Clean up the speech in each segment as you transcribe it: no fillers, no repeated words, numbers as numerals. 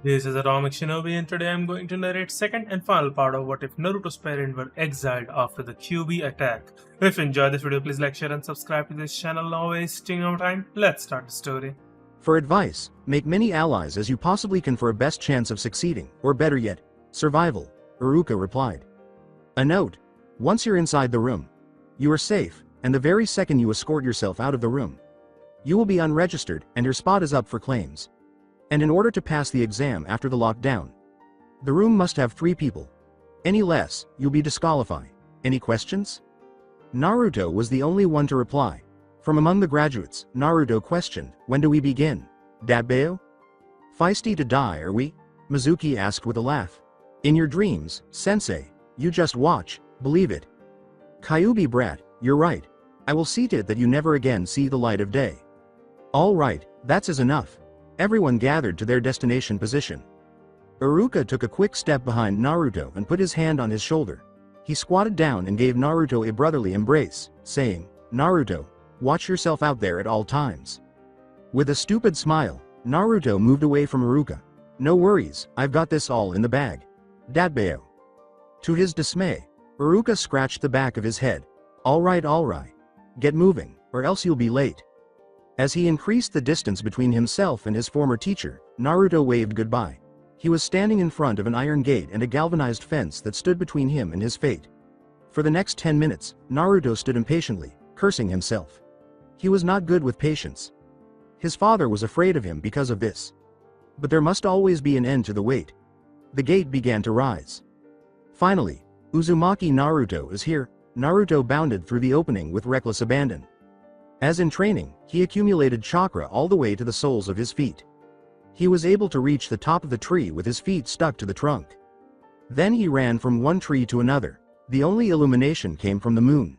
This is Atomic Shinobi and today I'm going to narrate second and final part of what if Naruto's parents were exiled after the Kyuubi attack. If you enjoyed this video, please like, share and subscribe to this channel. Now wasting no time, let's start the story. For advice, make many allies as you possibly can for a best chance of succeeding, or better yet, survival, Iruka replied. A note: once you're inside the room, you are safe, and the very second you escort yourself out of the room, you will be unregistered and your spot is up for claims. And in order to pass the exam after the lockdown, the room must have 3 people. Any less, you'll be disqualified. Any questions? Naruto was the only one to reply. From among the graduates, Naruto questioned, when do we begin? Dabbeo? Feisty to die, are we? Mizuki asked with a laugh. In your dreams, sensei. You just watch, believe it. Kyuubi brat, you're right. I will see to it that you never again see the light of day. All right, that's enough. Everyone gathered to their destination position. Iruka took a quick step behind Naruto and put his hand on his shoulder. He squatted down and gave Naruto a brotherly embrace, saying, Naruto, watch yourself out there at all times. With a stupid smile, Naruto moved away from Iruka. No worries, I've got this all in the bag. Dabbeo. To his dismay, Iruka scratched the back of his head. All right. Get moving, or else you'll be late. As he increased the distance between himself and his former teacher, Naruto waved goodbye. He was standing in front of an iron gate and a galvanized fence that stood between him and his fate. For the next 10 minutes, Naruto stood impatiently, cursing himself. He was not good with patience. His father was afraid of him because of this. But there must always be an end to the wait. The gate began to rise. Finally, Uzumaki Naruto is here. Naruto bounded through the opening with reckless abandon. As in training, he accumulated chakra all the way to the soles of his feet. He was able to reach the top of the tree with his feet stuck to the trunk. Then he ran from one tree to another. The only illumination came from the moon.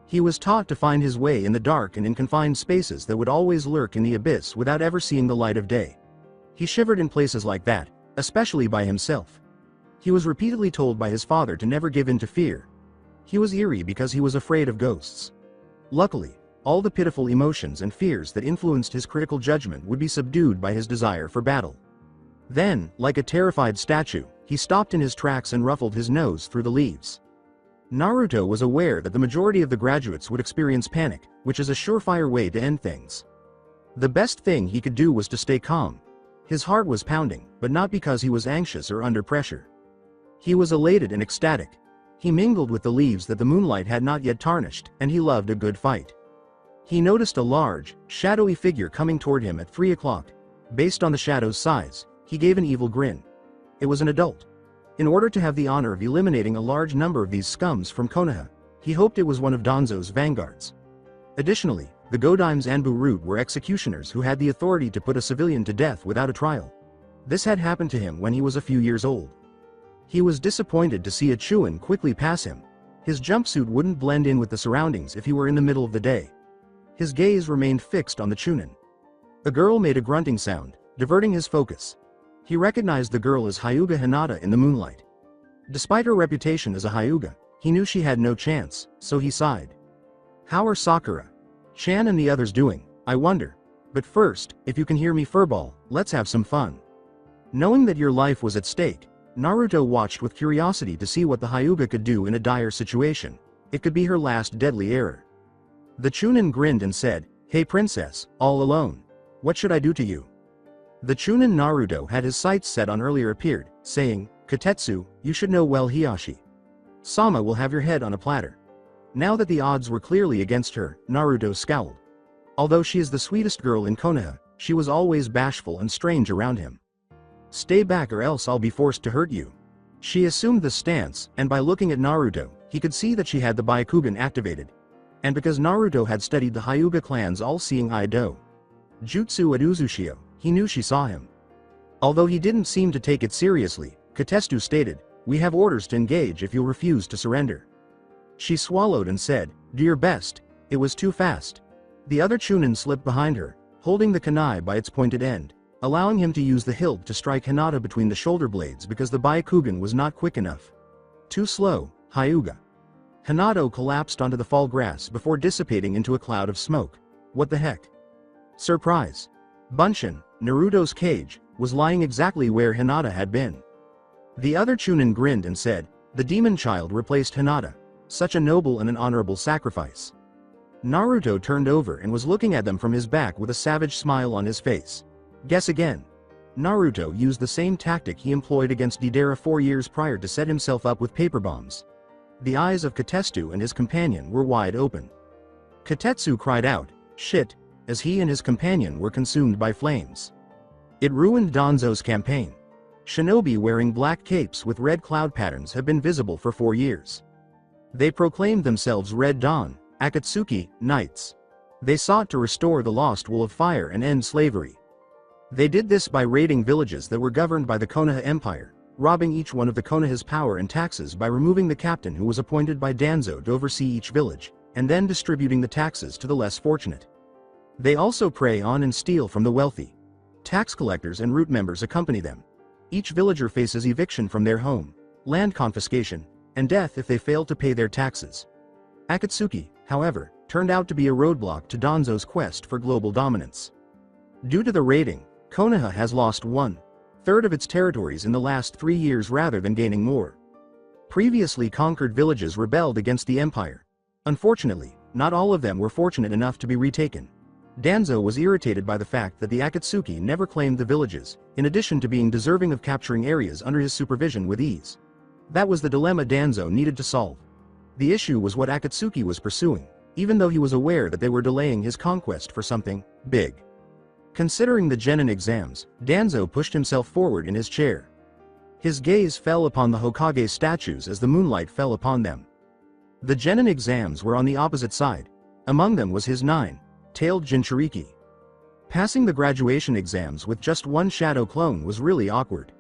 He was taught to find his way in the dark and in confined spaces that would always lurk in the abyss without ever seeing the light of day. He shivered in places like that, especially by himself. He was repeatedly told by his father to never give in to fear. He was eerie because he was afraid of ghosts. Luckily, all the pitiful emotions and fears that influenced his critical judgment would be subdued by his desire for battle. Then, like a terrified statue, he stopped in his tracks and ruffled his nose through the leaves. Naruto was aware that the majority of the graduates would experience panic, which is a surefire way to end things. The best thing he could do was to stay calm. His heart was pounding, but not because he was anxious or under pressure. He was elated and ecstatic. He mingled with the leaves that the moonlight had not yet tarnished, and he loved a good fight. He noticed a large, shadowy figure coming toward him at 3 o'clock. Based on the shadow's size, he gave an evil grin. It was an adult. In order to have the honor of eliminating a large number of these scums from Konoha, he hoped it was one of Danzo's vanguards. Additionally, the Godaimes and Burute were executioners who had the authority to put a civilian to death without a trial. This had happened to him when he was a few years old. He was disappointed to see a Chunin quickly pass him. His jumpsuit wouldn't blend in with the surroundings if he were in the middle of the day. His gaze remained fixed on the Chunin. The girl made a grunting sound, diverting his focus. He recognized the girl as Hyuga Hinata in the moonlight. Despite her reputation as a Hyuga, he knew she had no chance, so he sighed. How are Sakura, Chan and the others doing, I wonder? But first, if you can hear me furball, let's have some fun. Knowing that your life was at stake, Naruto watched with curiosity to see what the Hyuga could do in a dire situation. It could be her last deadly error. The Chunin grinned and said, Hey princess, all alone. What should I do to you? The Chunin Naruto had his sights set on earlier appeared, saying, Katetsu, you should know well Hiyashi. Sama will have your head on a platter. Now that the odds were clearly against her, Naruto scowled. Although she is the sweetest girl in Konoha, she was always bashful and strange around him. Stay back or else I'll be forced to hurt you. She assumed the stance, and by looking at Naruto, he could see that she had the Byakugan activated. And because Naruto had studied the Hyuga clan's all-seeing Ido Jutsu at Uzushio, he knew she saw him. Although he didn't seem to take it seriously, Katestu stated, We have orders to engage if you'll refuse to surrender. She swallowed and said, Do your best. It was too fast. The other Chunin slipped behind her, holding the kunai by its pointed end, allowing him to use the hilt to strike Hinata between the shoulder blades because the Byakugan was not quick enough. Too slow, Hyuga. Hinata collapsed onto the fall grass before dissipating into a cloud of smoke. What the heck? Surprise. Bunshin, Naruto's cage, was lying exactly where Hinata had been. The other Chunin grinned and said, "The demon child replaced Hinata. Such a noble and an honorable sacrifice." Naruto turned over and was looking at them from his back with a savage smile on his face. Guess again. Naruto used the same tactic he employed against Deidara 4 years prior to set himself up with paper bombs. The eyes of Katetsu and his companion were wide open. Katetsu cried out, "Shit," as he and his companion were consumed by flames. It ruined Danzo's campaign. Shinobi wearing black capes with red cloud patterns have been visible for 4 years. They proclaimed themselves Red Dawn, Akatsuki, Knights. They sought to restore the lost wool of fire and end slavery. They did this by raiding villages that were governed by the Konoha Empire, robbing each one of the Konoha's power and taxes by removing the captain who was appointed by Danzo to oversee each village, and then distributing the taxes to the less fortunate. They also prey on and steal from the wealthy. Tax collectors and root members accompany them. Each villager faces eviction from their home, land confiscation, and death if they fail to pay their taxes. Akatsuki, however, turned out to be a roadblock to Danzo's quest for global dominance. Due to the raiding, Konoha has lost 1/3 of its territories in the last 3 years rather than gaining more. Previously conquered villages rebelled against the empire. Unfortunately, not all of them were fortunate enough to be retaken. Danzo was irritated by the fact that the Akatsuki never claimed the villages, in addition to being deserving of capturing areas under his supervision with ease. That was the dilemma Danzo needed to solve. The issue was what Akatsuki was pursuing, even though he was aware that they were delaying his conquest for something big. Considering the genin exams, Danzo pushed himself forward in his chair. His gaze fell upon the Hokage statues as the moonlight fell upon them. The genin exams were on the opposite side. Among them was his 9-tailed Jinchuriki. Passing the graduation exams with just one shadow clone was really awkward.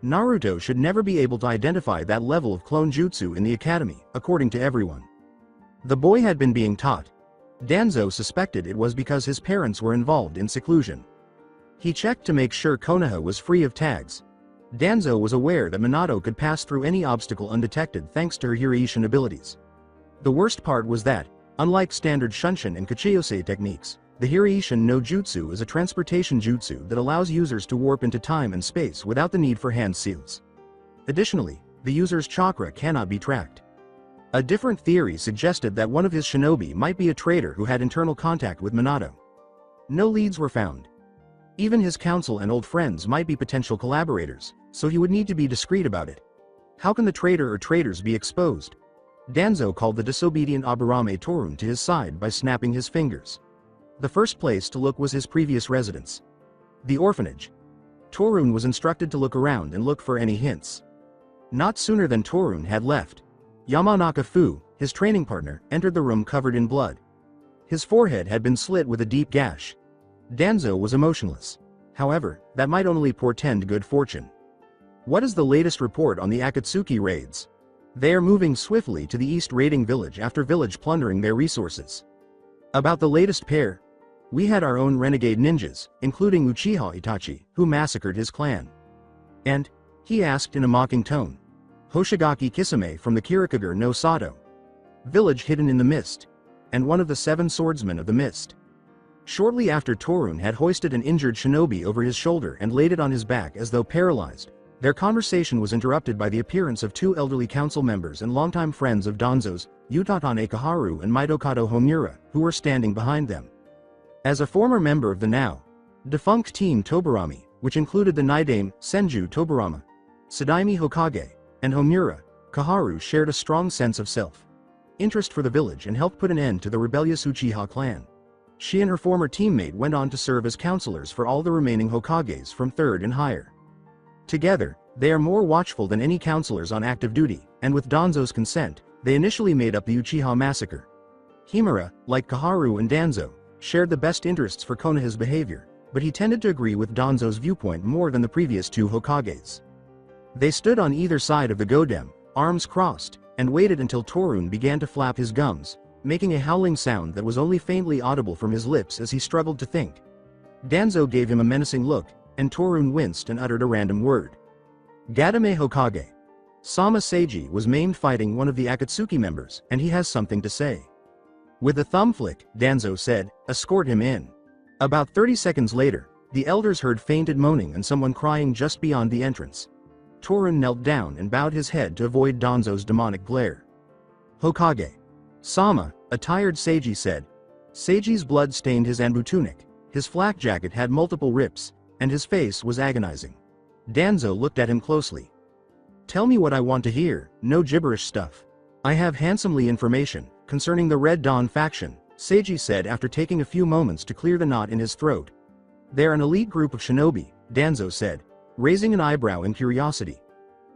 Naruto should never be able to identify that level of clone jutsu in the academy, according to everyone. The boy had been being taught. Danzo suspected it was because his parents were involved in seclusion. He checked to make sure Konoha was free of tags. Danzo was aware that Minato could pass through any obstacle undetected thanks to her Hiraishin abilities. The worst part was that, unlike standard Shunshin and Kachiyose techniques, the Hiraishin no Jutsu is a transportation jutsu that allows users to warp into time and space without the need for hand seals. Additionally, the user's chakra cannot be tracked. A different theory suggested that one of his shinobi might be a traitor who had internal contact with Minato. No leads were found. Even his council and old friends might be potential collaborators, so he would need to be discreet about it. How can the traitor or traitors be exposed? Danzo called the disobedient Aburame Torun to his side by snapping his fingers. The first place to look was his previous residence, the orphanage. Torun was instructed to look around and look for any hints. Not sooner than Torun had left, Yamanaka Fu, his training partner, entered the room covered in blood. His forehead had been slit with a deep gash. Danzo was emotionless. However, that might only portend good fortune. What is the latest report on the Akatsuki raids? They are moving swiftly to the east, raiding village after village, plundering their resources. About the latest pair, we had our own renegade ninjas, including Uchiha Itachi, who massacred his clan. And, he asked in a mocking tone, Hoshigaki Kisame from the Kirikage no Sato village hidden in the mist, and one of the 7 swordsmen of the mist. Shortly after, Torun had hoisted an injured shinobi over his shoulder and laid it on his back as though paralyzed. Their conversation was interrupted by the appearance of 2 elderly council members and longtime friends of Danzo's, Utatane Kaharu and Midokado Homura, who were standing behind them. As a former member of the now defunct Team Tobarami, which included the Naidame, Senju Tobarama, Sadaimi Hokage, and Homura, Kaharu shared a strong sense of self-interest for the village and helped put an end to the rebellious Uchiha clan. She and her former teammate went on to serve as counselors for all the remaining Hokages from 3rd and higher. Together, they are more watchful than any counselors on active duty, and with Danzo's consent, they initially made up the Uchiha massacre. Himura, like Kaharu and Danzo, shared the best interests for Konoha's behavior, but he tended to agree with Danzo's viewpoint more than the previous 2 Hokages. They stood on either side of the Godem, arms crossed, and waited until Torun began to flap his gums, making a howling sound that was only faintly audible from his lips as he struggled to think. Danzo gave him a menacing look, and Torun winced and uttered a random word. Gadame Hokage. Sama Seiji was maimed fighting one of the Akatsuki members, and he has something to say. With a thumb flick, Danzo said, escort him in. About 30 seconds later, The elders heard fainted moaning and someone crying just beyond the entrance. Torun knelt down and bowed his head to avoid Danzo's demonic glare. Hokage. Sama, a tired Seiji said. Seiji's blood stained his Anbu tunic, his flak jacket had multiple rips, and his face was agonizing. Danzo looked at him closely. Tell me what I want to hear, no gibberish stuff. I have handsomely information concerning the Red Dawn faction, Seiji said after taking a few moments to clear the knot in his throat. They're an elite group of shinobi, Danzo said, raising an eyebrow in curiosity.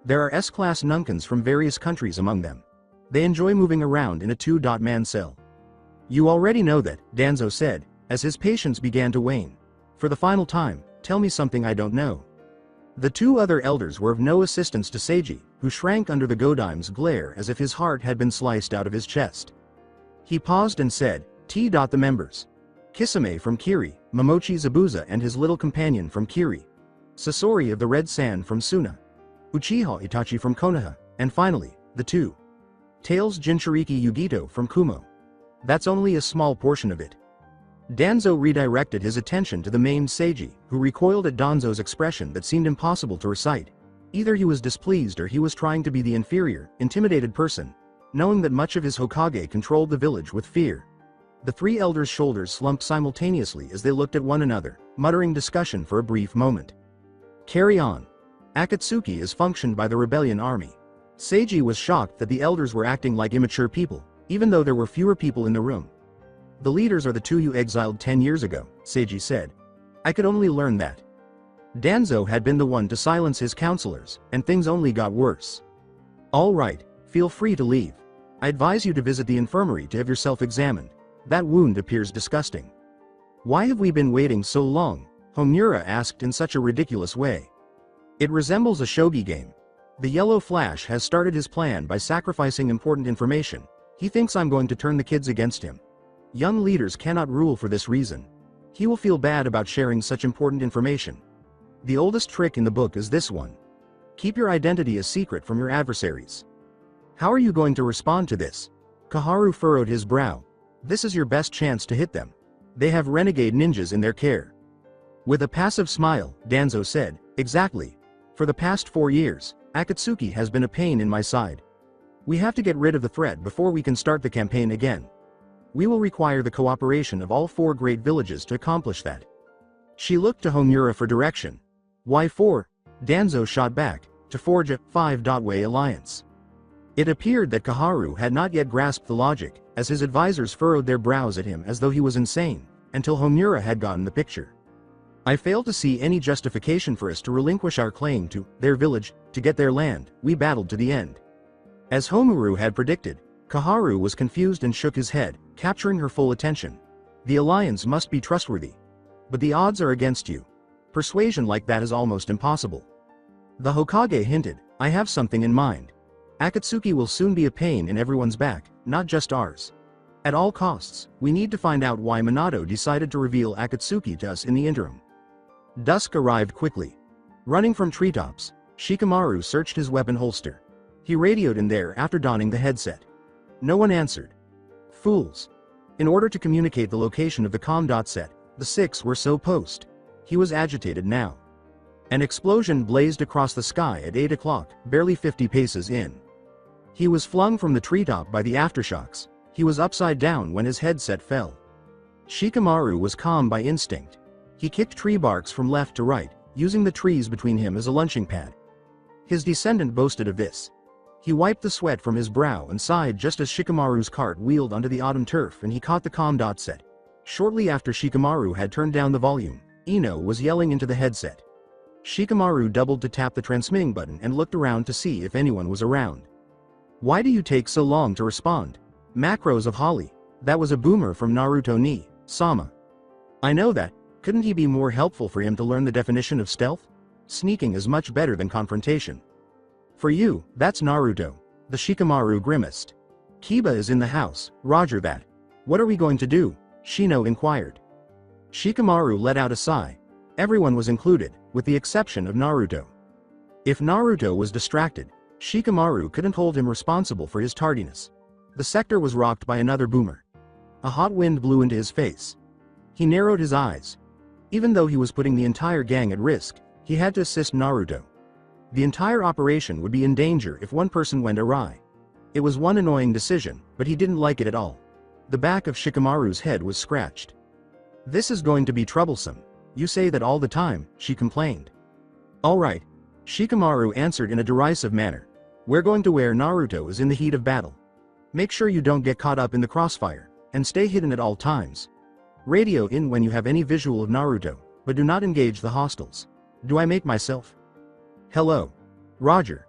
There are S-class nunkins from various countries among them. They enjoy moving around in a two-man cell. You already know that, Danzo said, as his patience began to wane. For the final time, tell me something I don't know. The two other elders were of no assistance to Seiji, who shrank under the Godime's glare as if his heart had been sliced out of his chest. He paused and said, The members. Kisame from Kiri, Momochi Zabuza and his little companion from Kiri. Sasori of the Red Sand from Suna. Uchiha Itachi from Konoha, and finally, the two. Tails Jinchuriki Yugito from Kumo. That's only a small portion of it. Danzo redirected his attention to the maimed Seiji, who recoiled at Danzo's expression that seemed impossible to recite. Either he was displeased or he was trying to be the inferior, intimidated person, knowing that much of his Hokage controlled the village with fear. The three elders' shoulders slumped simultaneously as they looked at one another, muttering discussion for a brief moment. Carry on. Akatsuki is functioned by the rebellion army. Seiji was shocked that the elders were acting like immature people, even though there were fewer people in the room. The leaders are the two you exiled 10 years ago, Seiji said. I could only learn that. Danzo had been the one to silence his counselors, and things only got worse. All right, feel free to leave. I advise you to visit the infirmary to have yourself examined. That wound appears disgusting. Why have we been waiting so long? Homura asked in such a ridiculous way. It resembles a shogi game. The Yellow Flash has started his plan by sacrificing important information. He thinks I'm going to turn the kids against him. Young leaders cannot rule for this reason. He will feel bad about sharing such important information. The oldest trick in the book is this one. Keep your identity a secret from your adversaries. How are you going to respond to this? Kaharu furrowed his brow. This is your best chance to hit them. They have renegade ninjas in their care. With a passive smile, Danzo said, exactly. For the past 4 years, Akatsuki has been a pain in my side. We have to get rid of the threat before we can start the campaign again. We will require the cooperation of all 4 great villages to accomplish that. She looked to Homura for direction. Why 4? Danzo shot back, to forge a 5-way alliance. It appeared that Kaharu had not yet grasped the logic, as his advisors furrowed their brows at him as though he was insane, until Homura had gotten the picture. I fail to see any justification for us to relinquish our claim to their village, to get their land. We battled to the end. As Homura had predicted, Kaharu was confused and shook his head, capturing her full attention. The alliance must be trustworthy. But the odds are against you. Persuasion like that is almost impossible. The Hokage hinted, I have something in mind. Akatsuki will soon be a pain in everyone's back, not just ours. At all costs, we need to find out why Minato decided to reveal Akatsuki to us in the interim. Dusk arrived quickly. Running from treetops, Shikamaru searched his weapon holster. He radioed in there after donning the headset. No one answered. Fools. In order to communicate the location of the comm set, the 6 were so post. He was agitated now. An explosion blazed across the sky at 8 o'clock, barely 50 paces in. He was flung from the treetop by the aftershocks. He was upside down when his headset fell. Shikamaru was calm by instinct. He kicked tree barks from left to right, using the trees between him as a lunching pad. His descendant boasted of this. He wiped the sweat from his brow and sighed just as Shikamaru's cart wheeled onto the autumn turf and he caught the comm set. Shortly after Shikamaru had turned down the volume, Ino was yelling into the headset. Shikamaru doubled to tap the transmitting button and looked around to see if anyone was around. Why do you take so long to respond? Macros of Holly. That was a boomer from Naruto ni, Sama. I know that. Couldn't he be more helpful for him to learn the definition of stealth? Sneaking is much better than confrontation. For you, that's Naruto. The Shikamaru grimaced. Kiba is in the house, roger that. What are we going to do? Shino inquired. Shikamaru let out a sigh. Everyone was included, with the exception of Naruto. If Naruto was distracted, Shikamaru couldn't hold him responsible for his tardiness. The sector was rocked by another boomer. A hot wind blew into his face. He narrowed his eyes. Even though he was putting the entire gang at risk, he had to assist Naruto. The entire operation would be in danger if one person went awry. It was one annoying decision, but he didn't like it at all. The back of Shikamaru's head was scratched. "This is going to be troublesome. You say that all the time," she complained. "Alright," Shikamaru answered in a derisive manner. "We're going to where Naruto is in the heat of battle. Make sure you don't get caught up in the crossfire, and stay hidden at all times. Radio in when you have any visual of Naruto, but do not engage the hostiles. Do I make myself?" "Hello. Roger."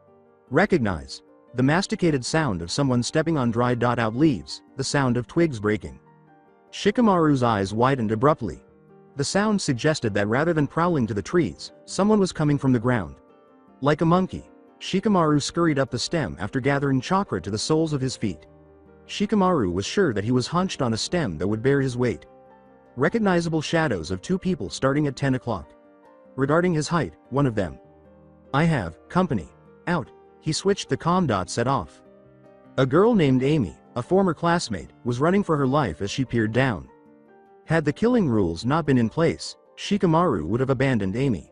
"Recognize." The masticated sound of someone stepping on dry out leaves, the sound of twigs breaking. Shikamaru's eyes widened abruptly. The sound suggested that rather than prowling to the trees, someone was coming from the ground. Like a monkey, Shikamaru scurried up the stem after gathering chakra to the soles of his feet. Shikamaru was sure that he was hunched on a stem that would bear his weight. Recognizable shadows of two people starting at 10 o'clock. Regarding his height, one of them. "I have company. Out." He switched the comm dot set off. A girl named Amy, a former classmate, was running for her life as she peered down. Had the killing rules not been in place, Shikamaru would have abandoned Amy.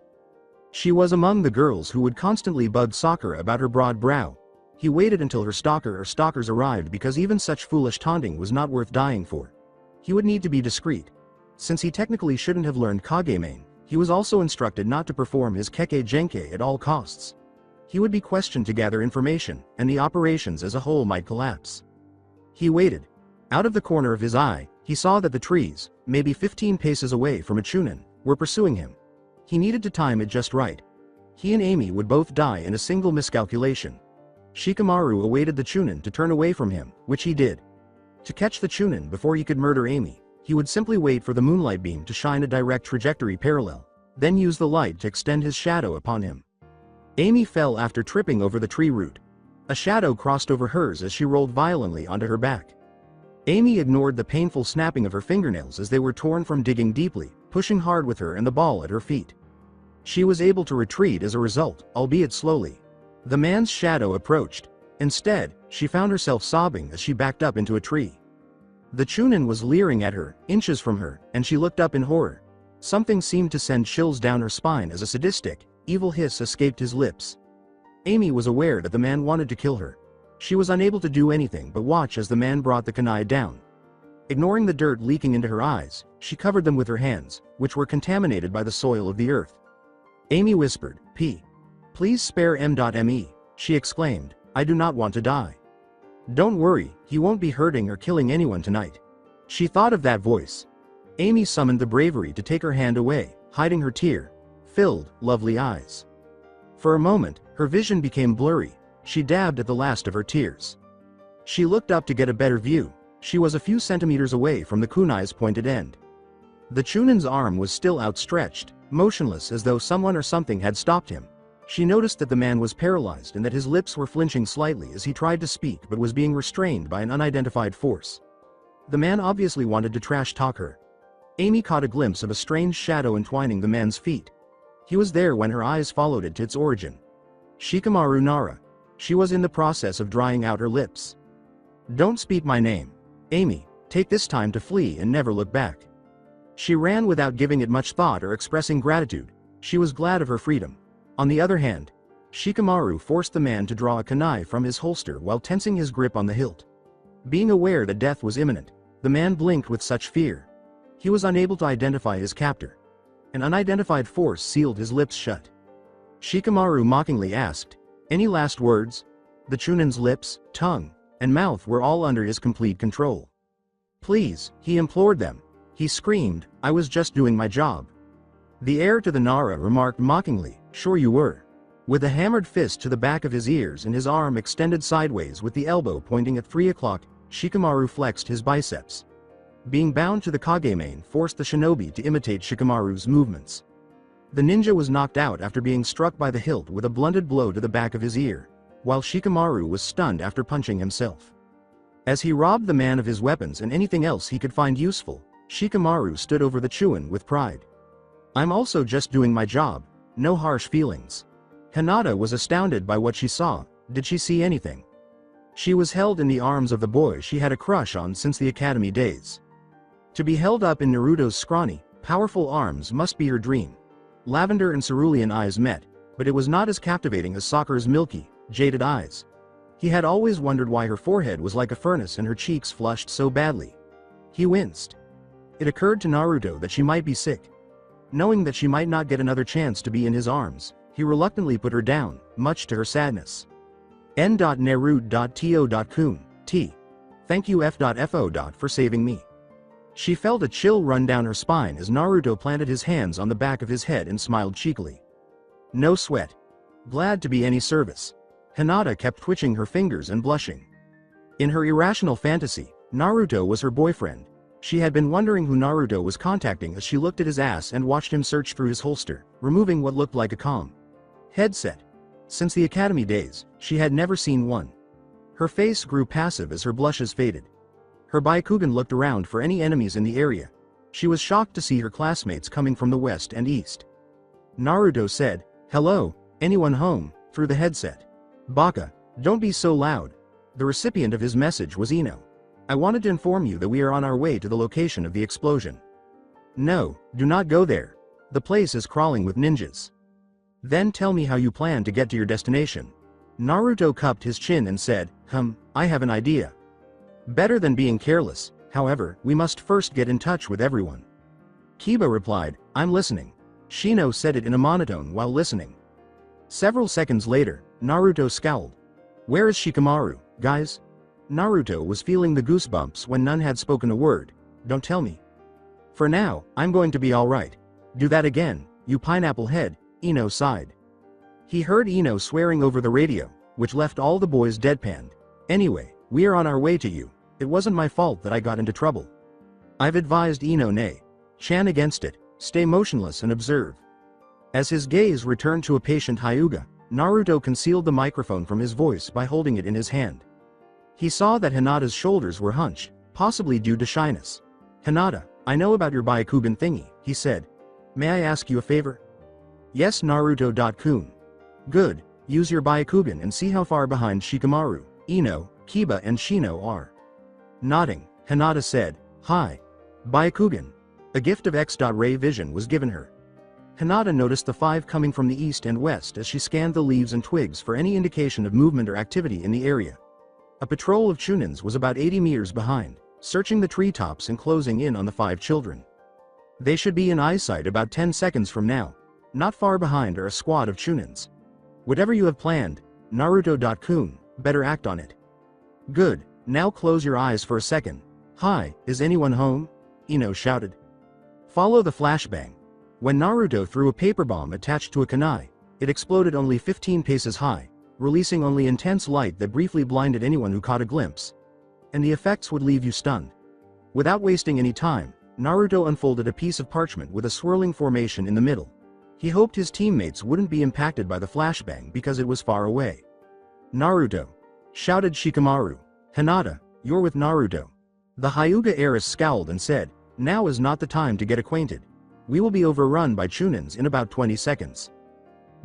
She was among the girls who would constantly bug Sakura about her broad brow. He waited until her stalker or stalkers arrived because even such foolish taunting was not worth dying for. He would need to be discreet. Since he technically shouldn't have learned Kage-main, he was also instructed not to perform his Kekkei Genkei at all costs. He would be questioned to gather information, and the operations as a whole might collapse. He waited. Out of the corner of his eye, he saw that the trees, maybe 15 paces away from a Chunin, were pursuing him. He needed to time it just right. He and Amy would both die in a single miscalculation. Shikamaru awaited the Chunin to turn away from him, which he did. To catch the Chunin before he could murder Amy, he would simply wait for the moonlight beam to shine a direct trajectory parallel, then use the light to extend his shadow upon him. Amy fell after tripping over the tree root. A shadow crossed over hers as she rolled violently onto her back. Amy ignored the painful snapping of her fingernails as they were torn from digging deeply, pushing hard with her and the ball at her feet. She was able to retreat as a result, albeit slowly. The man's shadow approached. Instead, she found herself sobbing as she backed up into a tree. The Chunin was leering at her, inches from her, and she looked up in horror. Something seemed to send chills down her spine as a sadistic, evil hiss escaped his lips. Amy was aware that the man wanted to kill her. She was unable to do anything but watch as the man brought the kunai down. Ignoring the dirt leaking into her eyes, she covered them with her hands, which were contaminated by the soil of the earth. Amy whispered, Please spare M.Me, she exclaimed. "I do not want to die." "Don't worry, he won't be hurting or killing anyone tonight." She thought of that voice. Amy summoned the bravery to take her hand away, hiding her tear-filled, lovely eyes. For a moment, her vision became blurry. She dabbed at the last of her tears. She looked up to get a better view. She was a few centimeters away from the kunai's pointed end. The Chunin's arm was still outstretched, motionless as though someone or something had stopped him. She noticed that the man was paralyzed and that his lips were flinching slightly as he tried to speak but was being restrained by an unidentified force. The man obviously wanted to trash talk her. Amy caught a glimpse of a strange shadow entwining the man's feet. He was there when her eyes followed it to its origin. Shikamaru Nara. She was in the process of drying out her lips. "Don't speak my name. Amy, take this time to flee and never look back." She ran without giving it much thought or expressing gratitude. She was glad of her freedom. On the other hand, Shikamaru forced the man to draw a kunai from his holster while tensing his grip on the hilt. Being aware that death was imminent, the man blinked with such fear. He was unable to identify his captor. An unidentified force sealed his lips shut. Shikamaru mockingly asked, "Any last words?" The Chunin's lips, tongue, and mouth were all under his complete control. "Please," he implored them. He screamed, "I was just doing my job." The heir to the Nara remarked mockingly, "Sure you were." With a hammered fist to the back of his ears and his arm extended sideways with the elbow pointing at 3 o'clock, Shikamaru flexed his biceps. Being bound to the Kage-main forced the shinobi to imitate Shikamaru's movements. The ninja was knocked out after being struck by the hilt with a blunted blow to the back of his ear, while Shikamaru was stunned after punching himself. As he robbed the man of his weapons and anything else he could find useful, Shikamaru stood over the Chunin with pride. "I'm also just doing my job, no harsh feelings." Hinata was astounded by what she saw. Did she see anything? She was held in the arms of the boy she had a crush on since the academy days. To be held up in Naruto's scrawny, Powerful arms must be your dream. Lavender and cerulean eyes met, but it was not as captivating as Sakura's milky, jaded eyes. He had always wondered why her forehead was like a furnace and her cheeks flushed so badly. He winced. It occurred to Naruto that she might be sick. Knowing that she might not get another chance to be in his arms, he reluctantly put her down, much to her sadness. N.Naruto.to.kun, T. Thank you F.Fo. For saving me. She felt a chill run down her spine as Naruto planted his hands on the back of his head and smiled cheekily. No sweat. Glad to be any service. Hinata kept twitching her fingers and blushing. In her irrational fantasy, Naruto was her boyfriend. She had been wondering who Naruto was contacting as she looked at his ass and watched him search through his holster, removing what looked like a comm headset. Since the academy days, she had never seen one. Her face grew passive as her blushes faded. Her Byakugan looked around for any enemies in the area. She was shocked to see her classmates coming from the west and east. Naruto said, "Hello, anyone home?" through the headset. "Baka, don't be so loud." The recipient of his message was Ino. "I wanted to inform you that we are on our way to the location of the explosion." "No, do not go there. The place is crawling with ninjas." "Then tell me how you plan to get to your destination." Naruto cupped his chin and said, I have an idea. Better than being careless, however, we must first get in touch with everyone." Kiba replied, "I'm listening." Shino said it in a monotone while listening. Several seconds later, Naruto scowled. "Where is Shikamaru, guys?" Naruto was feeling the goosebumps when none had spoken a word. "Don't tell me." "For now, I'm going to be alright. Do that again, you pineapple head," Ino sighed. He heard Ino swearing over the radio, which left all the boys deadpanned. "Anyway, we are on our way to you. It wasn't my fault that I got into trouble. I've advised Ino nay. Chan against it, stay motionless and observe." As his gaze returned to a patient Hyuga, Naruto concealed the microphone from his voice by holding it in his hand. He saw that Hinata's shoulders were hunched, possibly due to shyness. "Hinata, I know about your Byakugan thingy," he said. "May I ask you a favor?" "Yes Naruto.kun. "Good, use your Byakugan and see how far behind Shikamaru, Ino, Kiba and Shino are." Nodding, Hinata said, "Hi. Byakugan." A gift of X.ray vision was given her. Hinata noticed the 5 coming from the east and west as she scanned the leaves and twigs for any indication of movement or activity in the area. A patrol of Chunins was about 80 meters behind, searching the treetops and closing in on the 5 children. They should be in eyesight about 10 seconds from now. Not far behind are a squad of Chunins. "Whatever you have planned, Naruto.kun, better act on it." "Good, now close your eyes for a second." "Hi, is anyone home?" Ino shouted. Follow the flashbang. When Naruto threw a paper bomb attached to a kunai, it exploded only 15 paces high, releasing only intense light that briefly blinded anyone who caught a glimpse. And the effects would leave you stunned. Without wasting any time, Naruto unfolded a piece of parchment with a swirling formation in the middle. He hoped his teammates wouldn't be impacted by the flashbang because it was far away. "Naruto!" shouted Shikamaru. "Hinata, you're with Naruto." The Hyuga heiress scowled and said, "Now is not the time to get acquainted. We will be overrun by Chunins in about 20 seconds.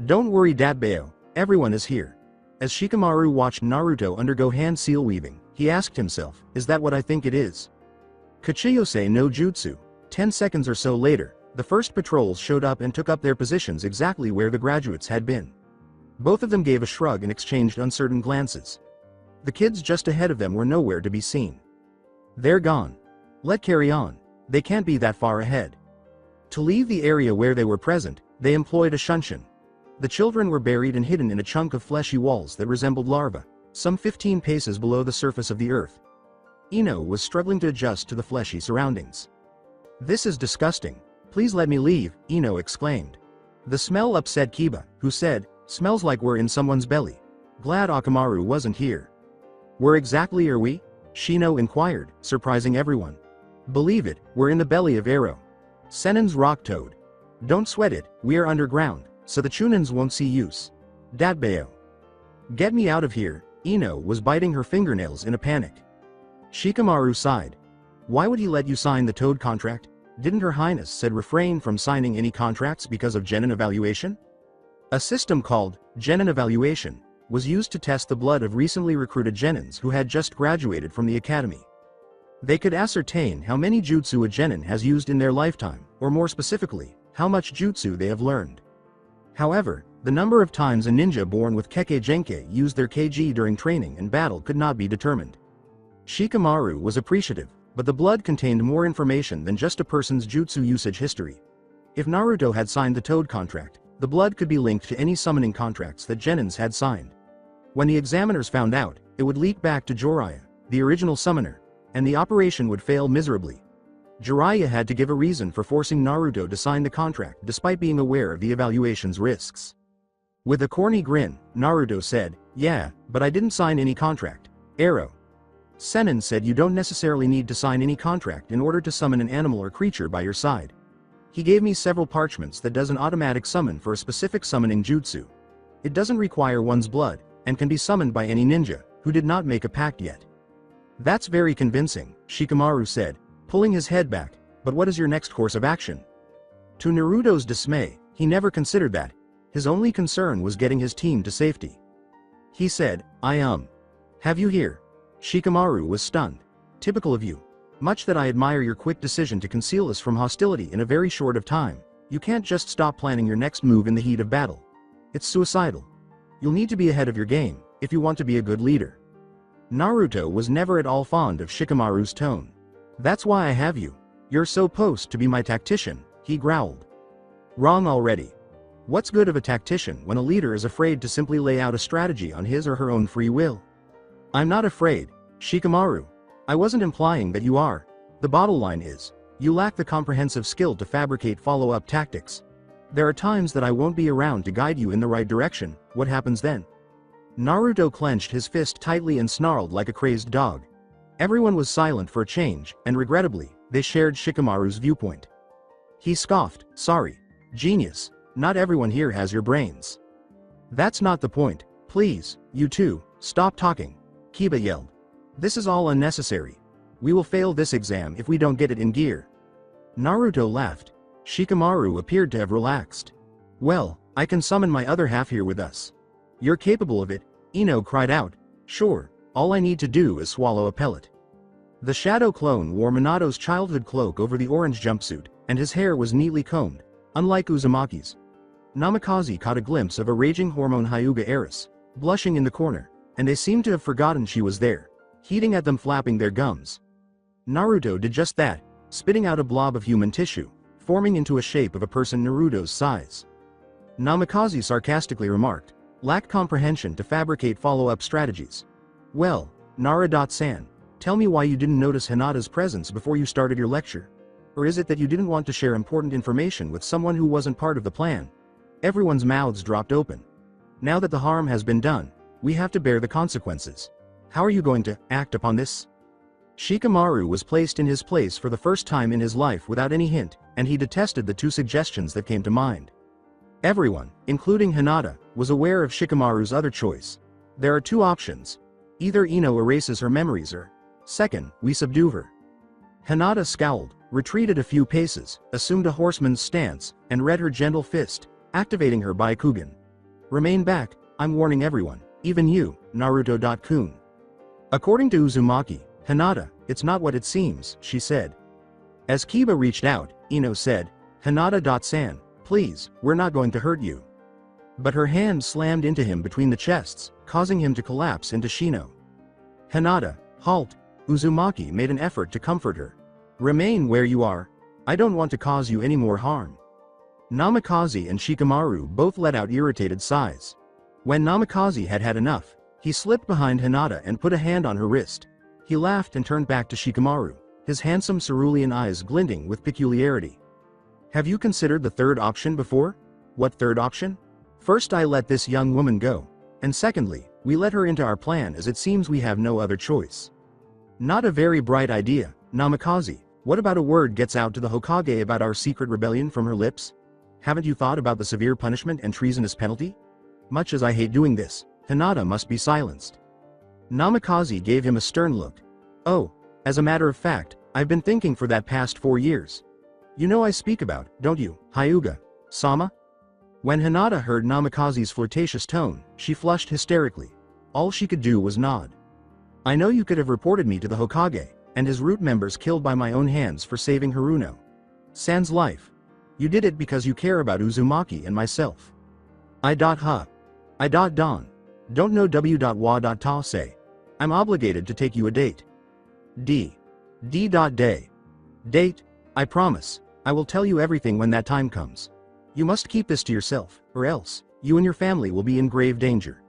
Don't worry Datbeo, everyone is here." As Shikamaru watched Naruto undergo hand seal weaving, he asked himself, "Is that what I think it is?" Kachiyose no Jutsu. 10 seconds or so later, the first patrols showed up and took up their positions exactly where the graduates had been. Both of them gave a shrug and exchanged uncertain glances. The kids just ahead of them were nowhere to be seen. "They're gone. Let carry on, they can't be that far ahead." To leave the area where they were present, they employed a shunshin. The children were buried and hidden in a chunk of fleshy walls that resembled larvae, some 15 paces below the surface of the earth. Ino was struggling to adjust to the fleshy surroundings. "This is disgusting. Please let me leave," Ino exclaimed. The smell upset Kiba, who said, "Smells like we're in someone's belly. Glad Akamaru wasn't here." "Where exactly are we?" Shino inquired, surprising everyone. "Believe it, we're in the belly of Arrow. Senin's rock toad. Don't sweat it, we are underground, so the Chunins won't see use. Datbeo." "Get me out of here," Ino was biting her fingernails in a panic. Shikamaru sighed. "Why would he let you sign the toad contract? Didn't Her Highness said refrain from signing any contracts because of genin evaluation?" A system called genin evaluation was used to test the blood of recently recruited genins who had just graduated from the academy. They could ascertain how many jutsu a genin has used in their lifetime, or more specifically, how much jutsu they have learned. However, the number of times a ninja born with Kekkei Genkai used their Kg during training and battle could not be determined. Shikamaru was appreciative, but the blood contained more information than just a person's jutsu usage history. If Naruto had signed the Toad contract, the blood could be linked to any summoning contracts that genins had signed. When the examiners found out, it would leak back to Jiraiya, the original summoner, and the operation would fail miserably. Jiraiya had to give a reason for forcing Naruto to sign the contract despite being aware of the evaluation's risks. With a corny grin, Naruto said, "Yeah, but I didn't sign any contract. Arrow." Sennin said you don't necessarily need to sign any contract in order to summon an animal or creature by your side. He gave me several parchments that does an automatic summon for a specific summoning jutsu. It doesn't require one's blood, and can be summoned by any ninja, who did not make a pact yet. That's very convincing, Shikamaru said, pulling his head back, but what is your next course of action? To Naruto's dismay, he never considered that. His only concern was getting his team to safety. He said, Have you here? Shikamaru was stunned. Typical of you. Much that I admire your quick decision to conceal us from hostility in a very short of time. You can't just stop planning your next move in the heat of battle. It's suicidal. You'll need to be ahead of your game, if you want to be a good leader. Naruto was never at all fond of Shikamaru's tone. That's why I have you. You're supposed to be my tactician, he growled. Wrong already. What's good of a tactician when a leader is afraid to simply lay out a strategy on his or her own free will? I'm not afraid, Shikamaru. I wasn't implying that you are. The bottom line is, you lack the comprehensive skill to fabricate follow-up tactics. There are times that I won't be around to guide you in the right direction. What happens then? Naruto clenched his fist tightly and snarled like a crazed dog. Everyone was silent for a change, and regrettably, they shared Shikamaru's viewpoint. He scoffed, sorry. Genius. Not everyone here has your brains. That's not the point. Please, you two, stop talking. Kiba yelled. This is all unnecessary. We will fail this exam if we don't get it in gear. Naruto laughed. Shikamaru appeared to have relaxed. Well, I can summon my other half here with us. You're capable of it, Ino cried out. Sure, all I need to do is swallow a pellet. The shadow clone wore Minato's childhood cloak over the orange jumpsuit, and his hair was neatly combed, unlike Uzumaki's. Namikaze caught a glimpse of a raging hormone Hyuga heiress, blushing in the corner, and they seemed to have forgotten she was there, heating at them flapping their gums. Naruto did just that, spitting out a blob of human tissue, forming into a shape of a person Naruto's size. Namikaze sarcastically remarked, lacked comprehension to fabricate follow-up strategies. Well, Nara-san, tell me why you didn't notice Hinata's presence before you started your lecture. Or is it that you didn't want to share important information with someone who wasn't part of the plan? Everyone's mouths dropped open. Now that the harm has been done, we have to bear the consequences. How are you going to act upon this? Shikamaru was placed in his place for the first time in his life without any hint, and he detested the two suggestions that came to mind. Everyone, including Hinata, was aware of Shikamaru's other choice. There are two options. Either Ino erases her memories or, second, we subdue her. Hinata scowled, retreated a few paces, assumed a horseman's stance, and read her gentle fist, activating her Byakugan. Remain back, I'm warning everyone, even you, Naruto-kun. According to Uzumaki, Hinata, it's not what it seems, she said. As Kiba reached out, Ino said, Hinata-san, please, we're not going to hurt you. But her hand slammed into him between the chests, causing him to collapse into Shino. Hinata, halt. Uzumaki made an effort to comfort her. Remain where you are. I don't want to cause you any more harm. Namikaze and Shikamaru both let out irritated sighs. When Namikaze had had enough, he slipped behind Hinata and put a hand on her wrist. He laughed and turned back to Shikamaru, his handsome cerulean eyes glinting with peculiarity. Have you considered the third option before? What third option? First, I let this young woman go, and secondly, we let her into our plan as it seems we have no other choice. Not a very bright idea, Namikaze. What about a word gets out to the Hokage about our secret rebellion from her lips? Haven't you thought about the severe punishment and treasonous penalty? Much as I hate doing this, Hinata must be silenced. Namikaze gave him a stern look. Oh, as a matter of fact, I've been thinking for that past 4 years. You know I speak about, don't you, Hyuga Sama? When Hinata heard Namikaze's flirtatious tone, she flushed hysterically. All she could do was nod. I know you could have reported me to the Hokage, and his root members killed by my own hands for saving Haruno-san's life. You did it because you care about Uzumaki and myself. I.Don. Don't know W.wa.ta say. I'm obligated to take you a date. D.Day. Date? I promise. I will tell you everything when that time comes. You must keep this to yourself, or else, you and your family will be in grave danger.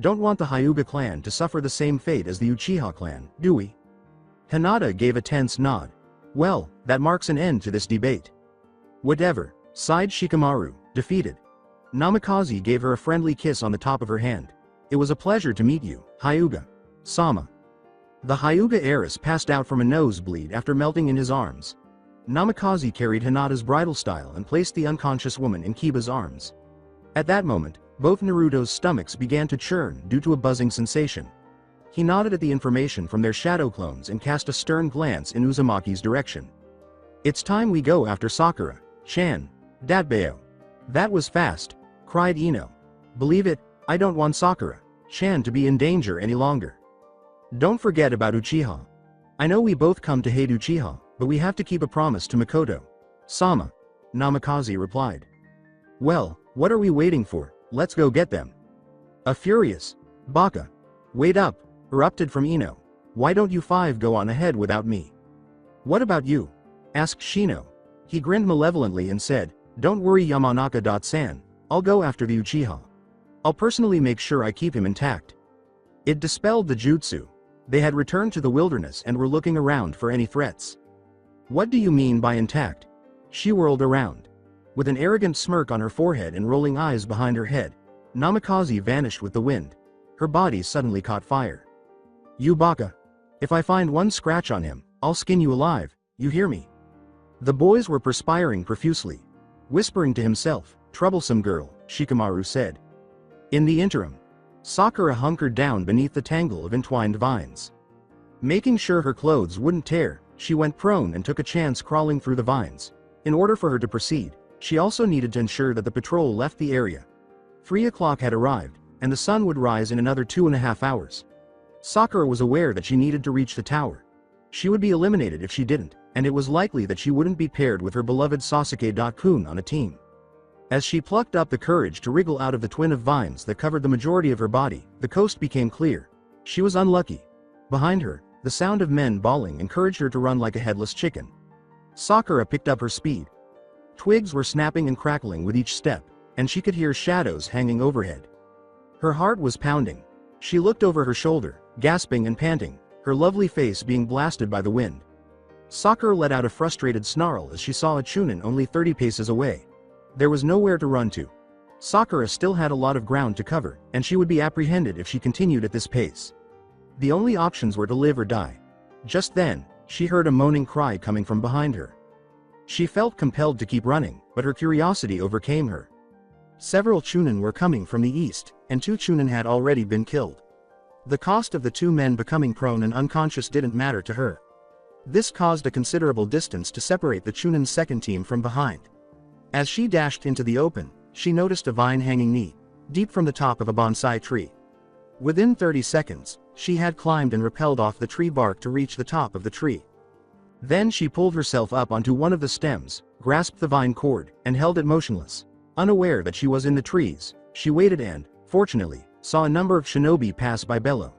Don't want the Hyuga clan to suffer the same fate as the Uchiha clan, do we? Hinata gave a tense nod. Well, that marks an end to this debate. Whatever, sighed Shikamaru, defeated. Namikaze gave her a friendly kiss on the top of her hand. It was a pleasure to meet you, Hyuga-sama. The Hyuga heiress passed out from a nosebleed after melting in his arms. Namikaze carried Hinata's bridal style and placed the unconscious woman in Kiba's arms. At that moment, both Naruto's stomachs began to churn due to a buzzing sensation. He nodded at the information from their shadow clones and cast a stern glance in Uzumaki's direction. It's time we go after Sakura-chan, Datbeo. That was fast, cried Ino. Believe it, I don't want Sakura-chan to be in danger any longer. Don't forget about Uchiha. I know we both come to hate Uchiha, but we have to keep a promise to Makoto-sama, Namikaze replied. Well, what are we waiting for? Let's go get them. A furious Baka. Wait up, erupted from Ino. Why don't you five go on ahead without me? What about you? Asked Shino. He grinned malevolently and said, Don't worry Yamanaka-san, I'll go after the Uchiha. I'll personally make sure I keep him intact. It dispelled the jutsu. They had returned to the wilderness and were looking around for any threats. What do you mean by intact? She whirled around. With an arrogant smirk on her forehead and rolling eyes behind her head, Namikaze vanished with the wind. Her body suddenly caught fire. You Baka. If I find one scratch on him, I'll skin you alive, you hear me? The boys were perspiring profusely. Whispering to himself, troublesome girl, Shikamaru said. In the interim, Sakura hunkered down beneath the tangle of entwined vines. Making sure her clothes wouldn't tear, she went prone and took a chance crawling through the vines. In order for her to proceed, she also needed to ensure that the patrol left the area. 3 o'clock had arrived, and the sun would rise in another 2.5 hours. Sakura was aware that she needed to reach the tower. She would be eliminated if she didn't, and it was likely that she wouldn't be paired with her beloved Sasuke-kun on a team. As she plucked up the courage to wriggle out of the twin of vines that covered the majority of her body, the coast became clear. She was unlucky. Behind her, the sound of men bawling encouraged her to run like a headless chicken. Sakura picked up her speed. Twigs were snapping and crackling with each step, and she could hear shadows hanging overhead. Her heart was pounding. She looked over her shoulder, gasping and panting, her lovely face being blasted by the wind. Sakura let out a frustrated snarl as she saw a Chunin only 30 paces away. There was nowhere to run to. Sakura still had a lot of ground to cover, and she would be apprehended if she continued at this pace. The only options were to live or die. Just then, she heard a moaning cry coming from behind her. She felt compelled to keep running, but her curiosity overcame her. Several Chunin were coming from the east, and 2 Chunin had already been killed. The cost of the 2 men becoming prone and unconscious didn't matter to her. This caused a considerable distance to separate the Chunin's second team from behind. As she dashed into the open, she noticed a vine hanging knee-deep from the top of a bonsai tree. Within 30 seconds, she had climbed and rappelled off the tree bark to reach the top of the tree. Then she pulled herself up onto one of the stems, grasped the vine cord, and held it motionless. Unaware that she was in the trees, she waited and, fortunately, saw a number of shinobi pass by below.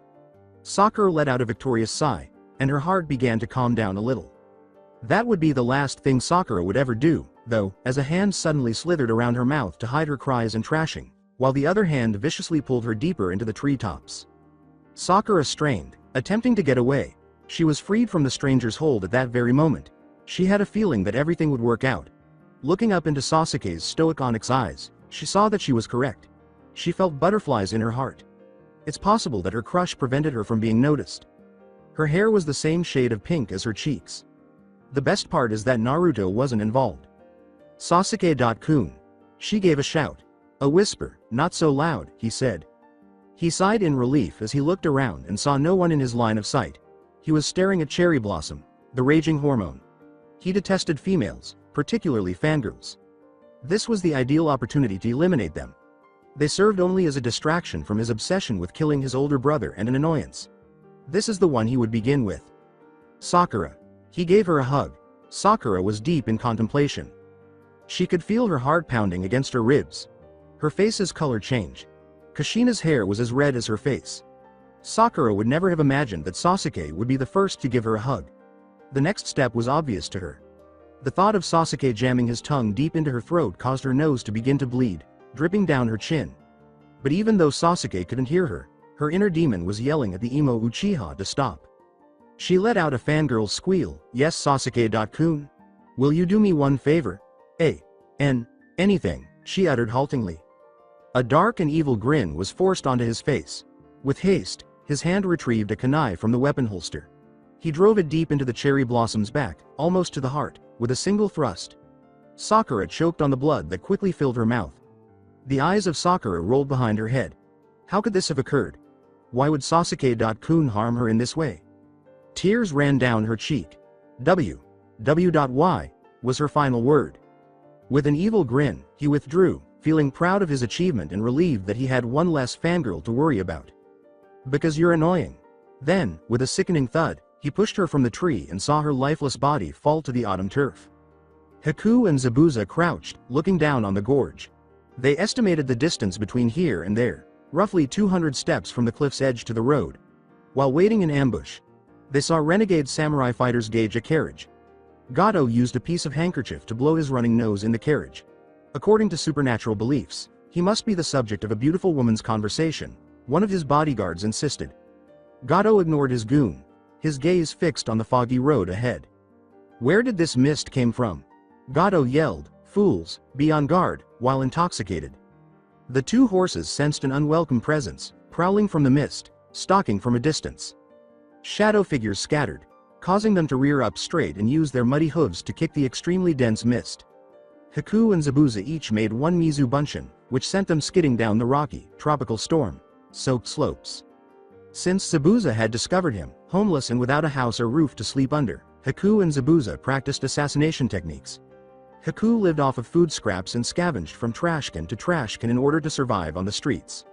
Sakura let out a victorious sigh, and her heart began to calm down a little. That would be the last thing Sakura would ever do, though, as a hand suddenly slithered around her mouth to hide her cries and trashing, while the other hand viciously pulled her deeper into the treetops. Sakura strained, attempting to get away. She was freed from the stranger's hold at that very moment. She had a feeling that everything would work out. Looking up into Sasuke's stoic onyx eyes, she saw that she was correct. She felt butterflies in her heart. It's possible that her crush prevented her from being noticed. Her hair was the same shade of pink as her cheeks. The best part is that Naruto wasn't involved. Sasuke-kun. She gave a shout. A whisper, not so loud, he said. He sighed in relief as he looked around and saw no one in his line of sight. He was staring at Cherry Blossom, the raging hormone. He detested females, particularly fangirls. This was the ideal opportunity to eliminate them. They served only as a distraction from his obsession with killing his older brother and an annoyance. This is the one he would begin with. Sakura. He gave her a hug. Sakura was deep in contemplation. She could feel her heart pounding against her ribs. Her face's color changed. Kushina's hair was as red as her face. Sakura would never have imagined that Sasuke would be the first to give her a hug. The next step was obvious to her. The thought of Sasuke jamming his tongue deep into her throat caused her nose to begin to bleed, dripping down her chin. But even though Sasuke couldn't hear her, her inner demon was yelling at the emo Uchiha to stop. She let out a fangirl squeal. Yes, Sasuke-kun? Will you do me one favor? Anything, she uttered haltingly. A dark and evil grin was forced onto his face. With haste, his hand retrieved a kunai from the weapon holster. He drove it deep into the cherry blossom's back, almost to the heart, with a single thrust. Sakura choked on the blood that quickly filled her mouth. The eyes of Sakura rolled behind her head. How could this have occurred? Why would Sasuke-kun harm her in this way? Tears ran down her cheek. W.Y. was her final word. With an evil grin, he withdrew, feeling proud of his achievement and relieved that he had one less fangirl to worry about. Because you're annoying. Then, with a sickening thud, he pushed her from the tree and saw her lifeless body fall to the autumn turf. Haku and Zabuza crouched, looking down on the gorge. They estimated the distance between here and there, roughly 200 steps from the cliff's edge to the road. While waiting in ambush, they saw renegade samurai fighters gauge a carriage. Gato used a piece of handkerchief to blow his running nose in the carriage. According to supernatural beliefs, he must be the subject of a beautiful woman's conversation, one of his bodyguards insisted. Gato ignored his goon, his gaze fixed on the foggy road ahead. Where did this mist came from? Gato yelled, "Fools, be on guard," while intoxicated. The two horses sensed an unwelcome presence, prowling from the mist, stalking from a distance. Shadow figures scattered, causing them to rear up straight and use their muddy hooves to kick the extremely dense mist. Haku and Zabuza each made one Mizu Bunshin, which sent them skidding down the rocky, tropical storm-soaked slopes. Since Zabuza had discovered him, homeless and without a house or roof to sleep under, Haku and Zabuza practiced assassination techniques. Haku lived off of food scraps and scavenged from trash can to trash can in order to survive on the streets.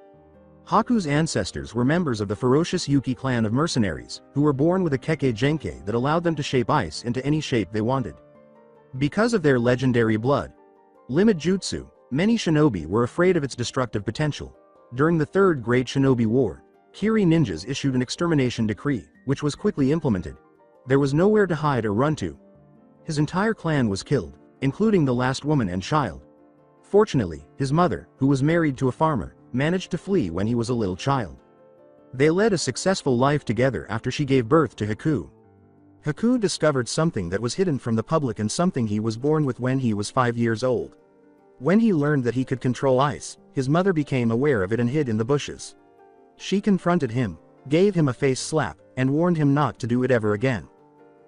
Haku's ancestors were members of the ferocious Yuki clan of mercenaries, who were born with a Kekkei Genkai that allowed them to shape ice into any shape they wanted. Because of their legendary blood limit jutsu, many shinobi were afraid of its destructive potential. During the Third Great Shinobi War, Kiri ninjas issued an extermination decree, which was quickly implemented. There was nowhere to hide or run to. His entire clan was killed, including the last woman and child. Fortunately, his mother, who was married to a farmer, managed to flee when he was a little child. They led a successful life together after she gave birth to Haku. Haku discovered something that was hidden from the public and something he was born with when he was 5 years old. When he learned that he could control ice, his mother became aware of it and hid in the bushes. She confronted him, gave him a face slap, and warned him not to do it ever again.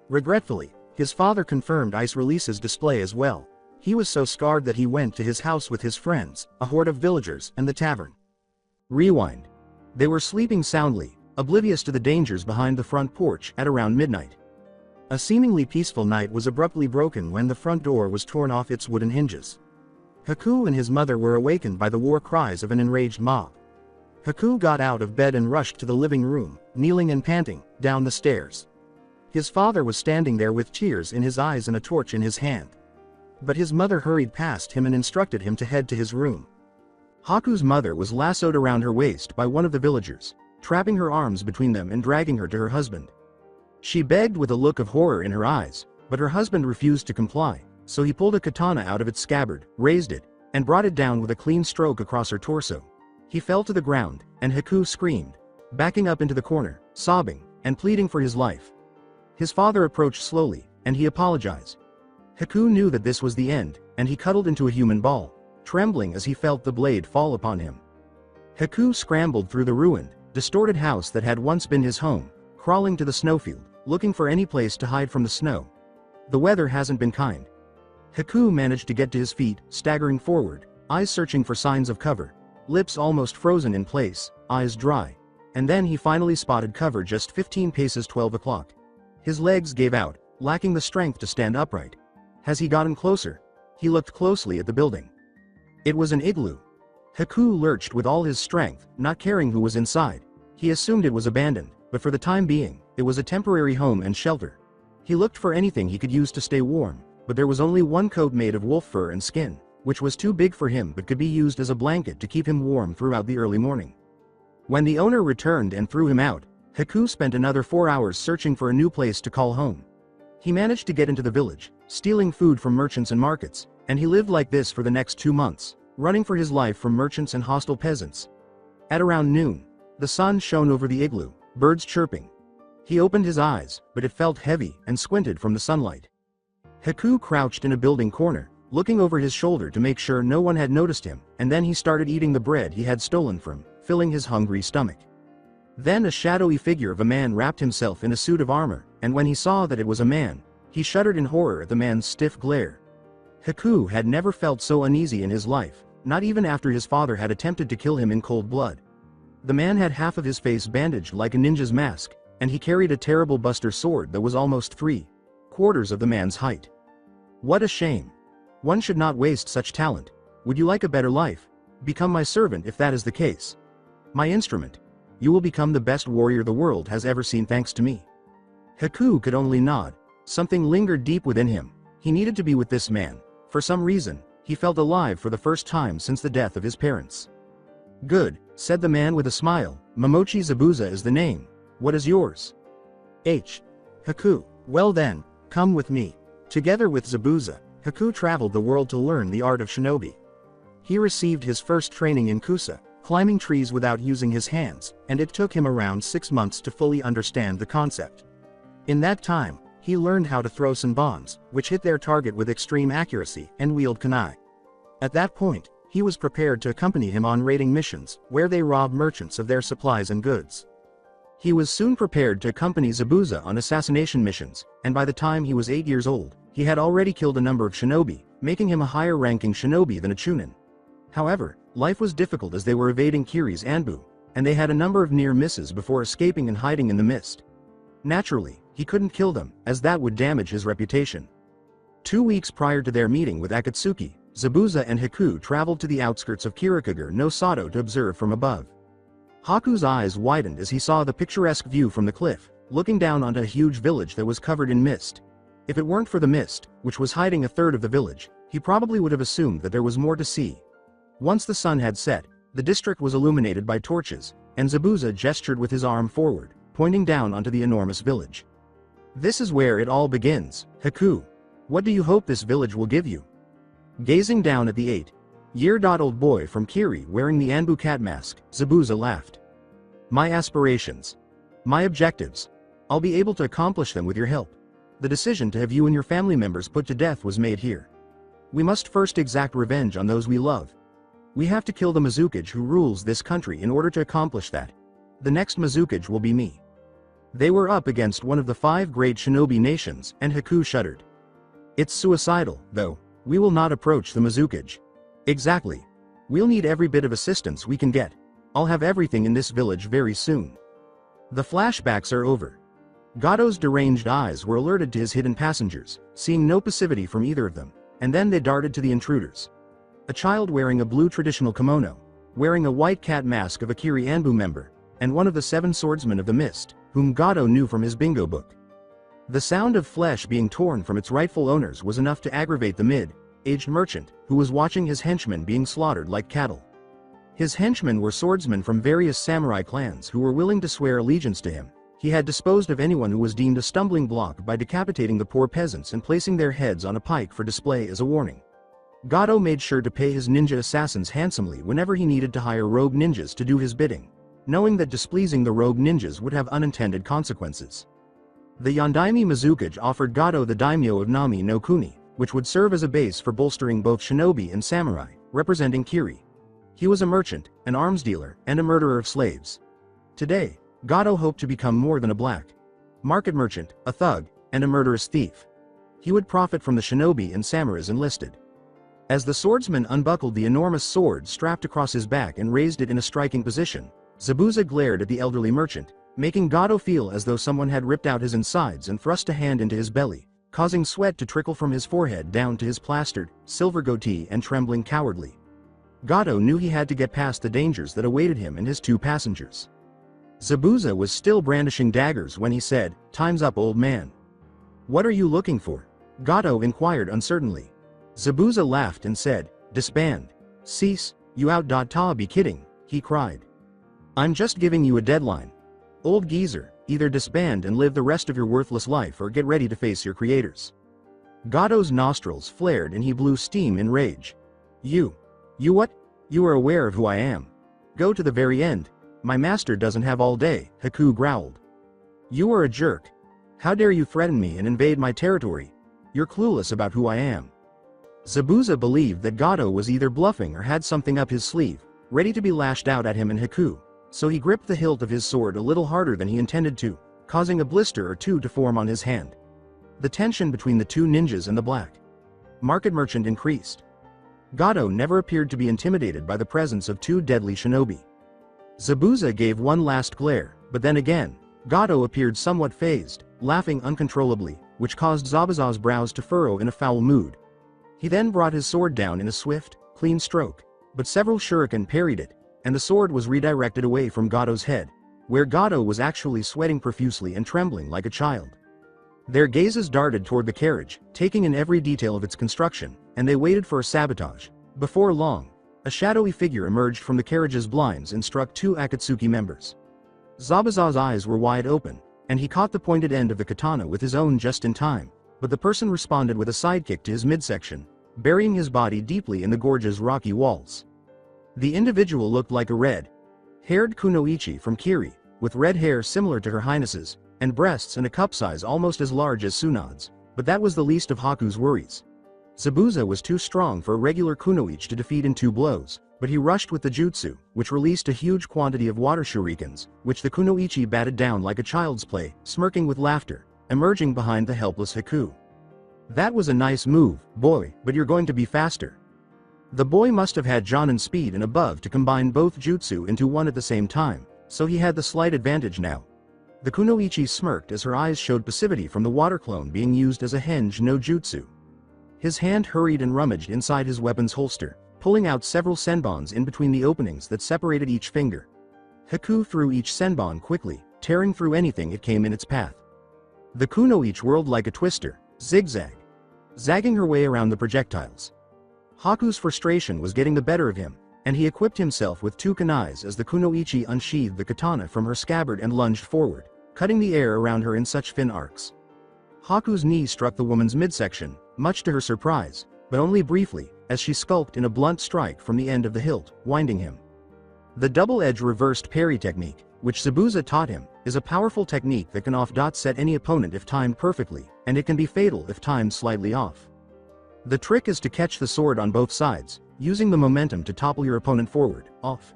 Regretfully, his father confirmed Ice Release's display as well. He was so scarred that he went to his house with his friends, a horde of villagers, and the tavern. Rewind. They were sleeping soundly, oblivious to the dangers behind the front porch at around midnight. A seemingly peaceful night was abruptly broken when the front door was torn off its wooden hinges. Haku and his mother were awakened by the war cries of an enraged mob. Haku got out of bed and rushed to the living room, kneeling and panting, down the stairs. His father was standing there with tears in his eyes and a torch in his hand. But his mother hurried past him and instructed him to head to his room. Haku's mother was lassoed around her waist by one of the villagers, trapping her arms between them and dragging her to her husband. She begged with a look of horror in her eyes, but her husband refused to comply, so he pulled a katana out of its scabbard, raised it, and brought it down with a clean stroke across her torso. He fell to the ground, and Haku screamed, backing up into the corner, sobbing, and pleading for his life. His father approached slowly, and he apologized. Haku knew that this was the end, and he cuddled into a human ball, trembling as he felt the blade fall upon him. Haku scrambled through the ruined, distorted house that had once been his home, crawling to the snowfield, looking for any place to hide from the snow. The weather hasn't been kind. Haku managed to get to his feet, staggering forward, eyes searching for signs of cover, lips almost frozen in place, eyes dry. And then he finally spotted cover just 15 paces 12 o'clock. His legs gave out, lacking the strength to stand upright. As he gotten closer, he looked closely at the building. It was an igloo. Haku lurched with all his strength, not caring who was inside. He assumed it was abandoned, but for the time being, it was a temporary home and shelter. He looked for anything he could use to stay warm, but there was only one coat made of wolf fur and skin, which was too big for him but could be used as a blanket to keep him warm throughout the early morning. When the owner returned and threw him out, Haku spent another 4 hours searching for a new place to call home. He managed to get into the village, stealing food from merchants and markets, and he lived like this for the next 2 months, running for his life from merchants and hostile peasants. At around noon, the sun shone over the igloo, birds chirping. He opened his eyes, but it felt heavy and squinted from the sunlight. Haku crouched in a building corner, looking over his shoulder to make sure no one had noticed him, and then he started eating the bread he had stolen from, filling his hungry stomach. Then a shadowy figure of a man wrapped himself in a suit of armor, and when he saw that it was a man, he shuddered in horror at the man's stiff glare. Haku had never felt so uneasy in his life, not even after his father had attempted to kill him in cold blood. The man had half of his face bandaged like a ninja's mask, and he carried a terrible buster sword that was almost 3/4 of the man's height. What a shame. One should not waste such talent. Would you like a better life? Become my servant if that is the case. My instrument. You will become the best warrior the world has ever seen thanks to me. Haku could only nod. Something lingered deep within him. He needed to be with this man. For some reason, he felt alive for the first time since the death of his parents. Good, said the man with a smile. Momochi Zabuza is the name. What is yours? Haku. Well then, come with me. Together with Zabuza, Haku traveled the world to learn the art of shinobi. He received his first training in Kusa, climbing trees without using his hands, and it took him around 6 months to fully understand the concept. In that time, he learned how to throw senbons, which hit their target with extreme accuracy, and wield kunai. At that point, he was prepared to accompany him on raiding missions, where they rob merchants of their supplies and goods. He was soon prepared to accompany Zabuza on assassination missions, and by the time he was 8 years old, he had already killed a number of shinobi, making him a higher-ranking shinobi than a chunin. However, life was difficult as they were evading Kiri's Anbu, and they had a number of near misses before escaping and hiding in the mist. Naturally, he couldn't kill them, as that would damage his reputation. 2 weeks prior to their meeting with Akatsuki, Zabuza and Haku traveled to the outskirts of Kirikager no Sato to observe from above. Haku's eyes widened as he saw the picturesque view from the cliff, looking down onto a huge village that was covered in mist. If it weren't for the mist, which was hiding a third of the village, he probably would have assumed that there was more to see. Once the sun had set, the district was illuminated by torches, and Zabuza gestured with his arm forward, pointing down onto the enormous village. This is where it all begins, Haku. What do you hope this village will give you? Gazing down at the 8-year-old boy from Kiri wearing the Anbu cat mask, Zabuza laughed. My aspirations. My objectives. I'll be able to accomplish them with your help. The decision to have you and your family members put to death was made here. We must first exact revenge on those we love. We have to kill the Mizukage who rules this country in order to accomplish that. The next Mizukage will be me. They were up against one of the 5 great shinobi nations, and Haku shuddered. It's suicidal, though. We will not approach the Mizukage. Exactly. We'll need every bit of assistance we can get. I'll have everything in this village very soon. The flashbacks are over. Gato's deranged eyes were alerted to his hidden passengers, seeing no passivity from either of them, and then they darted to the intruders. A child wearing a blue traditional kimono, wearing a white cat mask of a Kiri Anbu member, and one of the 7 swordsmen of the mist, whom Gato knew from his bingo book. The sound of flesh being torn from its rightful owners was enough to aggravate the mid-aged merchant, who was watching his henchmen being slaughtered like cattle. His henchmen were swordsmen from various samurai clans who were willing to swear allegiance to him. He had disposed of anyone who was deemed a stumbling block by decapitating the poor peasants and placing their heads on a pike for display as a warning. Gato made sure to pay his ninja assassins handsomely whenever he needed to hire rogue ninjas to do his bidding, knowing that displeasing the rogue ninjas would have unintended consequences. The Yondaime Mizukage offered Gato the daimyo of Nami no Kuni, which would serve as a base for bolstering both shinobi and samurai, representing Kiri. He was a merchant, an arms dealer, and a murderer of slaves. Today, Gato hoped to become more than a black market merchant, a thug, and a murderous thief. He would profit from the shinobi and samurais enlisted. As the swordsman unbuckled the enormous sword strapped across his back and raised it in a striking position, Zabuza glared at the elderly merchant, making Gato feel as though someone had ripped out his insides and thrust a hand into his belly, causing sweat to trickle from his forehead down to his plastered, silver goatee and trembling cowardly. Gato knew he had to get past the dangers that awaited him and his 2 passengers. Zabuza was still brandishing daggers when he said, "Time's up, old man." What are you looking for? Gato inquired uncertainly. Zabuza laughed and said, disband. Cease, you out. Be kidding, he cried. I'm just giving you a deadline. Old geezer, either disband and live the rest of your worthless life or get ready to face your creators. Gato's nostrils flared and he blew steam in rage. You what? You are aware of who I am. Go to the very end. My master doesn't have all day, Haku growled. You are a jerk. How dare you threaten me and invade my territory? You're clueless about who I am. Zabuza believed that Gato was either bluffing or had something up his sleeve, ready to be lashed out at him and Haku, so he gripped the hilt of his sword a little harder than he intended to, causing a blister or two to form on his hand. The tension between the two ninjas and the black market merchant increased. Gato never appeared to be intimidated by the presence of two deadly shinobi. Zabuza gave one last glare, but then again, Gato appeared somewhat phased, laughing uncontrollably, which caused Zabuza's brows to furrow in a foul mood. He then brought his sword down in a swift, clean stroke, but several shuriken parried it, and the sword was redirected away from Gato's head, where Gato was actually sweating profusely and trembling like a child. Their gazes darted toward the carriage, taking in every detail of its construction, and they waited for a sabotage. Before long, a shadowy figure emerged from the carriage's blinds and struck two Akatsuki members. Zabuza's eyes were wide open, and he caught the pointed end of the katana with his own just in time, but the person responded with a sidekick to his midsection, burying his body deeply in the gorge's rocky walls. The individual looked like a red-haired kunoichi from Kiri, with red hair similar to her highness's, and breasts and a cup size almost as large as Tsunade's, but that was the least of Haku's worries. Zabuza was too strong for a regular kunoichi to defeat in 2 blows, but he rushed with the jutsu, which released a huge quantity of water shurikens, which the kunoichi batted down like a child's play, smirking with laughter, emerging behind the helpless Haku. That was a nice move, boy, but you're going to be faster. The boy must have had Jonin speed and above to combine both jutsu into one at the same time, so he had the slight advantage now. The kunoichi smirked as her eyes showed passivity from the water clone being used as a henge no jutsu. His hand hurried and rummaged inside his weapon's holster, pulling out several senbons in between the openings that separated each finger. Haku threw each senbon quickly, tearing through anything it came in its path. The kunoichi whirled like a twister, zagging her way around the projectiles. Haku's frustration was getting the better of him, and he equipped himself with 2 kunais as the kunoichi unsheathed the katana from her scabbard and lunged forward, cutting the air around her in such thin arcs. Haku's knee struck the woman's midsection, much to her surprise, but only briefly, as she skulked in a blunt strike from the end of the hilt, winding him. The double-edged reversed parry technique, which Zabuza taught him, is a powerful technique that can off-set any opponent if timed perfectly, and it can be fatal if timed slightly off. The trick is to catch the sword on both sides, using the momentum to topple your opponent forward, off,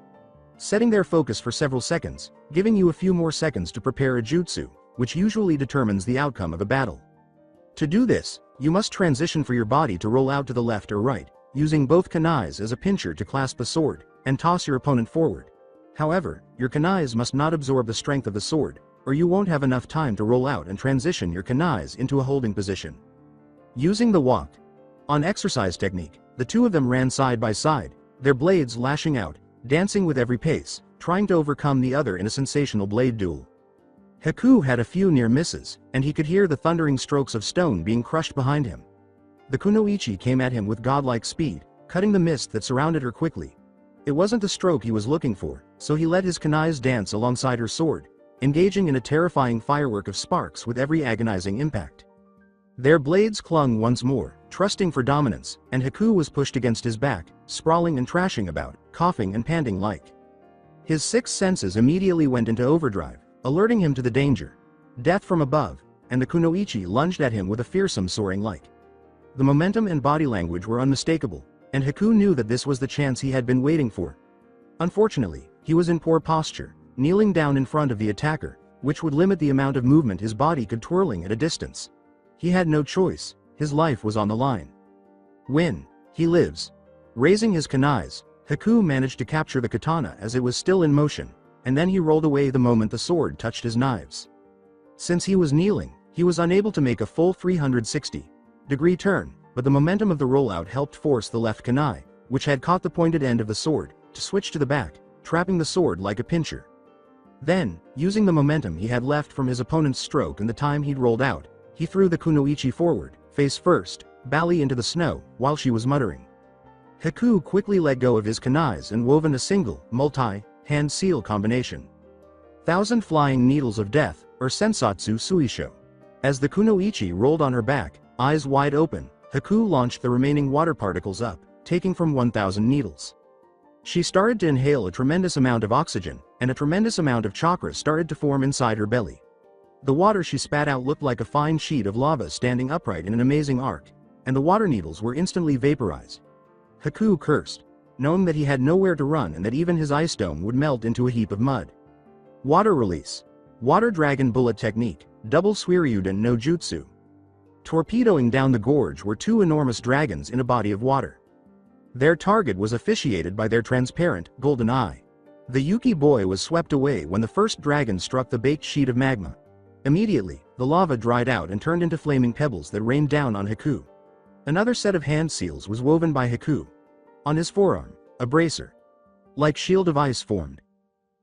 setting their focus for several seconds, giving you a few more seconds to prepare a jutsu, which usually determines the outcome of a battle. To do this, you must transition for your body to roll out to the left or right, using both kunais as a pincher to clasp the sword, and toss your opponent forward. However, your kunais must not absorb the strength of the sword, or you won't have enough time to roll out and transition your kunais into a holding position. Using the walk-on exercise technique, the two of them ran side by side, their blades lashing out, dancing with every pace, trying to overcome the other in a sensational blade duel. Haku had a few near misses, and he could hear the thundering strokes of stone being crushed behind him. The kunoichi came at him with godlike speed, cutting the mist that surrounded her quickly. It wasn't the stroke he was looking for, so he let his kunais dance alongside her sword, engaging in a terrifying firework of sparks with every agonizing impact. Their blades clung once more, trusting for dominance, and Haku was pushed against his back, sprawling and trashing about, coughing and panting like. His 6 senses immediately went into overdrive, alerting him to the danger. Death from above, and the kunoichi lunged at him with a fearsome soaring like. The momentum and body language were unmistakable, and Haku knew that this was the chance he had been waiting for. Unfortunately, he was in poor posture, kneeling down in front of the attacker, which would limit the amount of movement his body could twirling at a distance. He had no choice, his life was on the line. When he lives. Raising his kunais, Haku managed to capture the katana as it was still in motion, and then he rolled away the moment the sword touched his knives. Since he was kneeling, he was unable to make a full 360-degree turn, but the momentum of the rollout helped force the left kunai, which had caught the pointed end of the sword, to switch to the back, trapping the sword like a pincher. Then, using the momentum he had left from his opponent's stroke and the time he'd rolled out, He threw the kunoichi forward, face first, belly into the snow, while she was muttering. Haku quickly let go of his kunais and woven a single, multi-hand seal combination. 1,000 Flying Needles of Death, or Sensatsu Suisho. As the kunoichi rolled on her back, eyes wide open, Haku launched the remaining water particles up, taking from 1,000 needles. She started to inhale a tremendous amount of oxygen, and a tremendous amount of chakra started to form inside her belly. The water she spat out looked like a fine sheet of lava standing upright in an amazing arc, and the water needles were instantly vaporized. Haku cursed, knowing that he had nowhere to run and that even his ice dome would melt into a heap of mud. Water release. Water dragon bullet technique, double Suiryuden no jutsu. Torpedoing down the gorge were two enormous dragons in a body of water. Their target was officiated by their transparent, golden eye. The Yuki boy was swept away when the first dragon struck the baked sheet of magma. Immediately, the lava dried out and turned into flaming pebbles that rained down on Haku. Another set of hand seals was woven by Haku. On his forearm, a bracer, like shield of ice formed.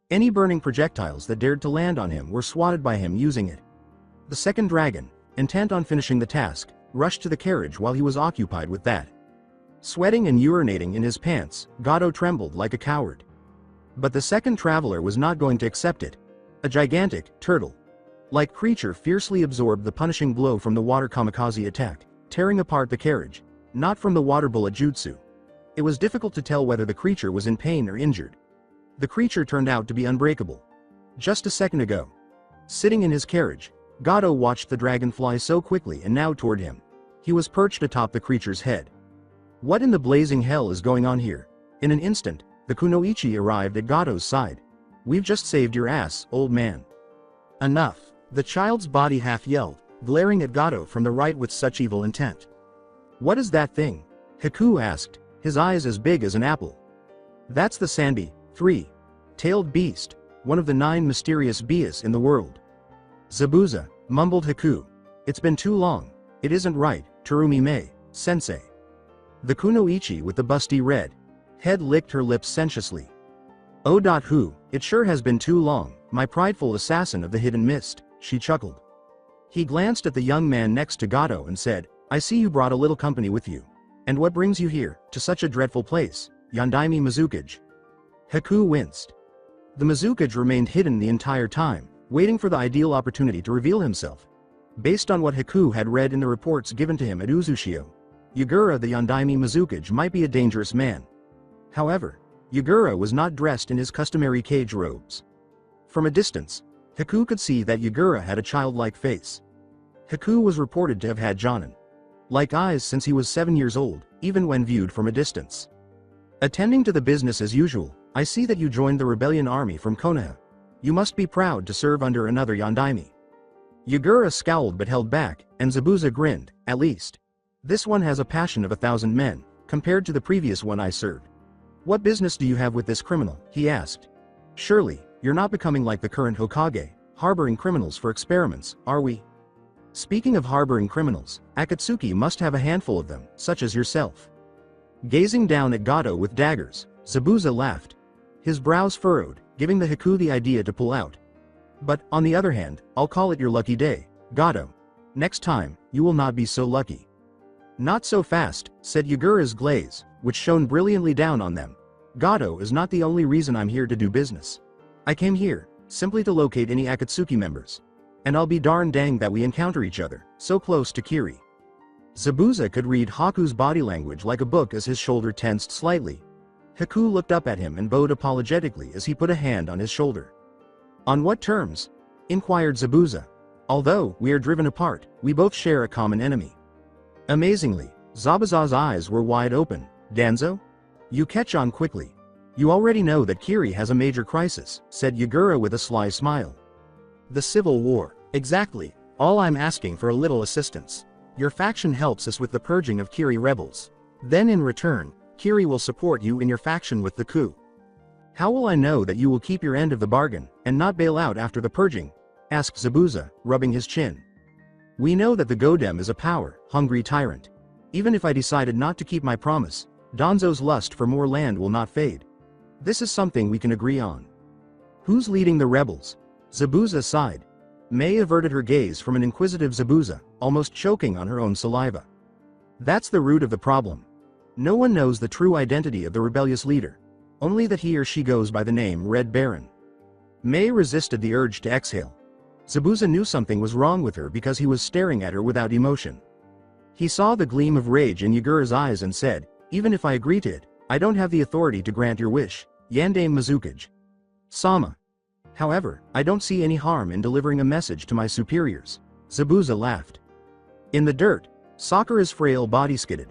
Any burning projectiles that dared to land on him were swatted by him using it. The second dragon, intent on finishing the task, rushed to the carriage while he was occupied with that. Sweating and urinating in his pants, Gato trembled like a coward. But the second traveler was not going to accept it. A gigantic, turtle-like creature fiercely absorbed the punishing blow from the water kamikaze attack, tearing apart the carriage, not from the water bullet jutsu. It was difficult to tell whether the creature was in pain or injured. The creature turned out to be unbreakable. Just a second ago, sitting in his carriage, Gato watched the dragon fly so quickly and now toward him. He was perched atop the creature's head. What in the blazing hell is going on here? In an instant, the kunoichi arrived at Gato's side. We've just saved your ass, old man. Enough. The child's body half yelled, glaring at Gato from the right with such evil intent. What is that thing? Haku asked, his eyes as big as an apple. That's the Sanbi, 3-tailed beast, one of the 9 mysterious beasts in the world. Zabuza, mumbled Haku. It's been too long. It isn't right, Terumi-mei, sensei. The kunoichi with the busty red head licked her lips sensuously. Oh. Who, it sure has been too long, my prideful assassin of the hidden mist, she chuckled. He glanced at the young man next to Gato and said, I see you brought a little company with you. And what brings you here, to such a dreadful place, Yandaime Mizukage? Haku winced. The Mizukage remained hidden the entire time, waiting for the ideal opportunity to reveal himself. Based on what Haku had read in the reports given to him at Uzushio, Yagura the Yandaime Mizukage might be a dangerous man. However, Yagura was not dressed in his customary cage robes. From a distance, Haku could see that Yagura had a childlike face. Haku was reported to have had Jonin-like eyes since he was 7 years old, even when viewed from a distance. Attending to the business as usual, I see that you joined the rebellion army from Konoha. You must be proud to serve under another Yandaime. Yagura scowled but held back, and Zabuza grinned, at least. This one has a passion of 1,000 men, compared to the previous one I served. What business do you have with this criminal? He asked. Surely, you're not becoming like the current Hokage, harboring criminals for experiments, are we? Speaking of harboring criminals, Akatsuki must have a handful of them, such as yourself. Gazing down at Gato with daggers, Zabuza laughed. His brows furrowed, giving the Haku the idea to pull out. But, on the other hand, I'll call it your lucky day, Gato. Next time, you will not be so lucky. Not so fast, said Yagura's glaze, which shone brilliantly down on them. Gato is not the only reason I'm here to do business. I came here, simply to locate any Akatsuki members. And I'll be darn dang that we encounter each other, so close to Kiri. Zabuza could read Haku's body language like a book as his shoulder tensed slightly. Haku looked up at him and bowed apologetically as he put a hand on his shoulder. On what terms? Inquired Zabuza. Although we are driven apart, we both share a common enemy. Amazingly, Zabuza's eyes were wide open. Danzo? You catch on quickly. You already know that Kiri has a major crisis, said Yagura with a sly smile. The Civil War. Exactly. All I'm asking for a little assistance. Your faction helps us with the purging of Kiri rebels. Then in return, Kiri will support you in your faction with the coup. How will I know that you will keep your end of the bargain, and not bail out after the purging? Asked Zabuza, rubbing his chin. We know that the Godem is a power-hungry tyrant. Even if I decided not to keep my promise, Danzo's lust for more land will not fade. This is something we can agree on. Who's leading the rebels? Zabuza sighed. Mei averted her gaze from an inquisitive Zabuza, almost choking on her own saliva. That's the root of the problem. No one knows the true identity of the rebellious leader, only that he or she goes by the name Red Baron. Mei resisted the urge to exhale. Zabuza knew something was wrong with her because he was staring at her without emotion. He saw the gleam of rage in Yagura's eyes and said, "Even if I agree to it, I don't have the authority to grant your wish, Yandame Mizukage. Sama. However, I don't see any harm in delivering a message to my superiors." Zabuza laughed. In the dirt, Sakura's frail body skidded.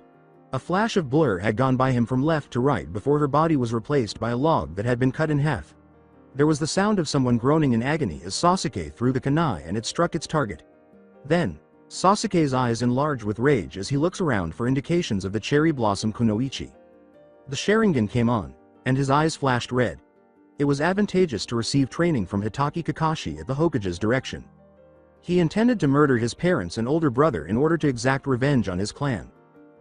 A flash of blur had gone by him from left to right before her body was replaced by a log that had been cut in half. There was the sound of someone groaning in agony as Sasuke threw the kunai and it struck its target. Then, Sasuke's eyes enlarge with rage as he looks around for indications of the cherry blossom kunoichi. The Sharingan came on, and his eyes flashed red. It was advantageous to receive training from Hitaki Kakashi at the Hokage's direction. He intended to murder his parents and older brother in order to exact revenge on his clan.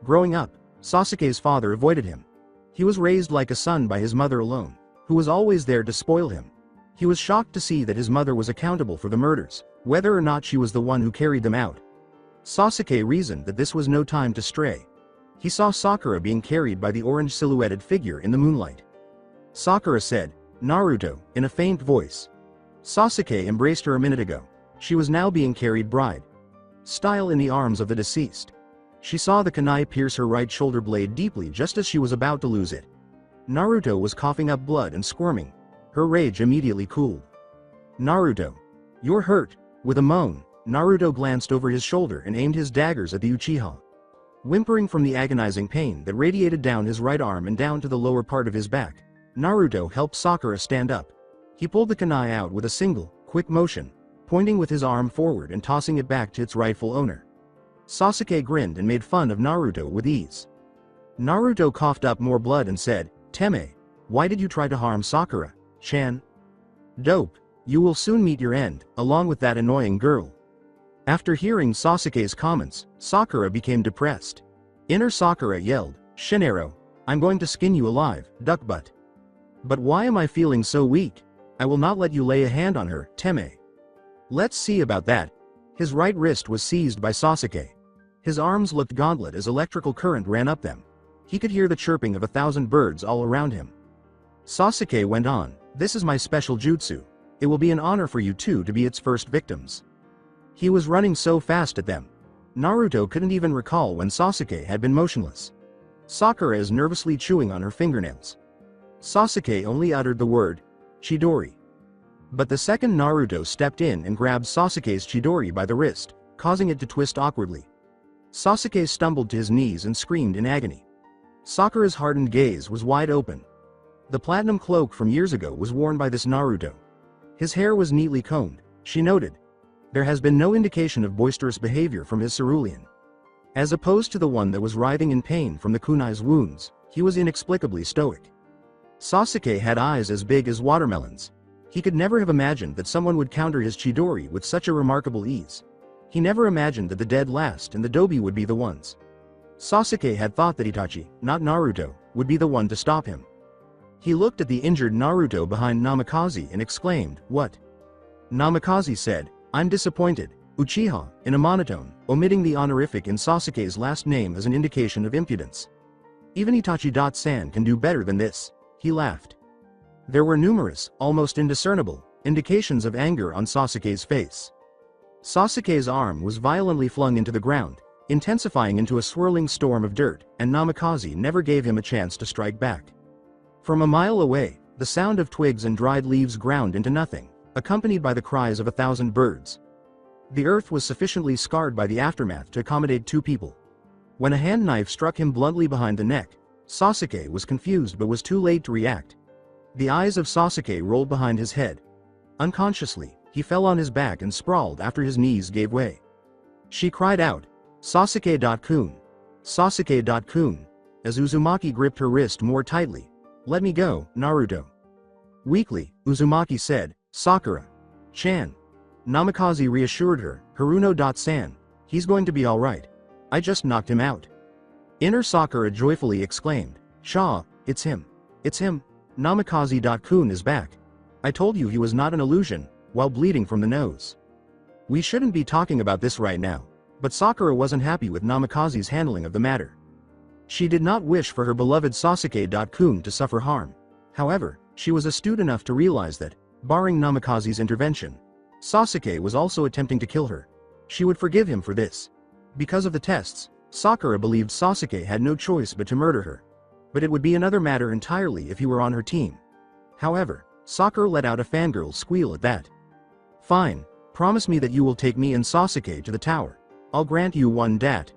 Growing up, Sasuke's father avoided him. He was raised like a son by his mother alone, who was always there to spoil him. He was shocked to see that his mother was accountable for the murders, whether or not she was the one who carried them out. Sasuke reasoned that this was no time to stray. He saw Sakura being carried by the orange silhouetted figure in the moonlight. Sakura said, "Naruto," in a faint voice. Sasuke embraced her a minute ago. She was now being carried bride style in the arms of the deceased. She saw the kunai pierce her right shoulder blade deeply just as she was about to lose it. Naruto was coughing up blood and squirming. Her rage immediately cooled. "Naruto. You're hurt." With a moan, Naruto glanced over his shoulder and aimed his daggers at the Uchiha. Whimpering from the agonizing pain that radiated down his right arm and down to the lower part of his back, Naruto helped Sakura stand up. He pulled the kunai out with a single, quick motion, pointing with his arm forward and tossing it back to its rightful owner. Sasuke grinned and made fun of Naruto with ease. Naruto coughed up more blood and said, "Teme, why did you try to harm Sakura-chan? Dope, you will soon meet your end, along with that annoying girl." After hearing Sasuke's comments, Sakura became depressed. Inner Sakura yelled, "Shinero, I'm going to skin you alive, duck butt. But why am I feeling so weak? I will not let you lay a hand on her, Teme." "Let's see about that." His right wrist was seized by Sasuke. His arms looked gauntlet as electrical current ran up them. He could hear the chirping of 1,000 birds all around him. Sasuke went on, "This is my special jutsu. It will be an honor for you two to be its first victims." He was running so fast at them. Naruto couldn't even recall when Sasuke had been motionless. Sakura is nervously chewing on her fingernails. Sasuke only uttered the word, "Chidori." But the second Naruto stepped in and grabbed Sasuke's Chidori by the wrist, causing it to twist awkwardly. Sasuke stumbled to his knees and screamed in agony. Sakura's hardened gaze was wide open. The platinum cloak from years ago was worn by this Naruto. His hair was neatly combed, she noted. There has been no indication of boisterous behavior from his cerulean. As opposed to the one that was writhing in pain from the kunai's wounds, he was inexplicably stoic. Sasuke had eyes as big as watermelons. He could never have imagined that someone would counter his Chidori with such a remarkable ease. He never imagined that the dead last and the Dobi would be the ones. Sasuke had thought that Itachi, not Naruto, would be the one to stop him. He looked at the injured Naruto behind Namikaze and exclaimed, "What?" Namikaze said, "I'm disappointed, Uchiha," in a monotone, omitting the honorific in Sasuke's last name as an indication of impudence. "Even Itachi-san can do better than this," he laughed. There were numerous, almost indiscernible, indications of anger on Sasuke's face. Sasuke's arm was violently flung into the ground, intensifying into a swirling storm of dirt, and Namikaze never gave him a chance to strike back. From a mile away, the sound of twigs and dried leaves ground into nothing, accompanied by the cries of 1,000 birds. The earth was sufficiently scarred by the aftermath to accommodate two people. When a hand knife struck him bluntly behind the neck, Sasuke was confused but was too late to react. The eyes of Sasuke rolled behind his head. Unconsciously, he fell on his back and sprawled after his knees gave way. She cried out, "Sasuke-kun! Sasuke-kun!" as Uzumaki gripped her wrist more tightly. "Let me go, Naruto." Weakly, Uzumaki said, "Sakura-chan." Namikaze reassured her, "Haruno-san, he's going to be alright. I just knocked him out." Inner Sakura joyfully exclaimed, "Shaw, it's him. It's him. Namikaze-kun is back. I told you he was not an illusion," while bleeding from the nose. We shouldn't be talking about this right now, but Sakura wasn't happy with Namikaze's handling of the matter. She did not wish for her beloved Sasuke-kun to suffer harm. However, she was astute enough to realize that, barring Namikaze's intervention, Sasuke was also attempting to kill her. She would forgive him for this. Because of the tests, Sakura believed Sasuke had no choice but to murder her. But it would be another matter entirely if he were on her team. However, Sakura let out a fangirl squeal at that. Fine, promise me that you will take me and Sasuke to the tower. I'll grant you one dat.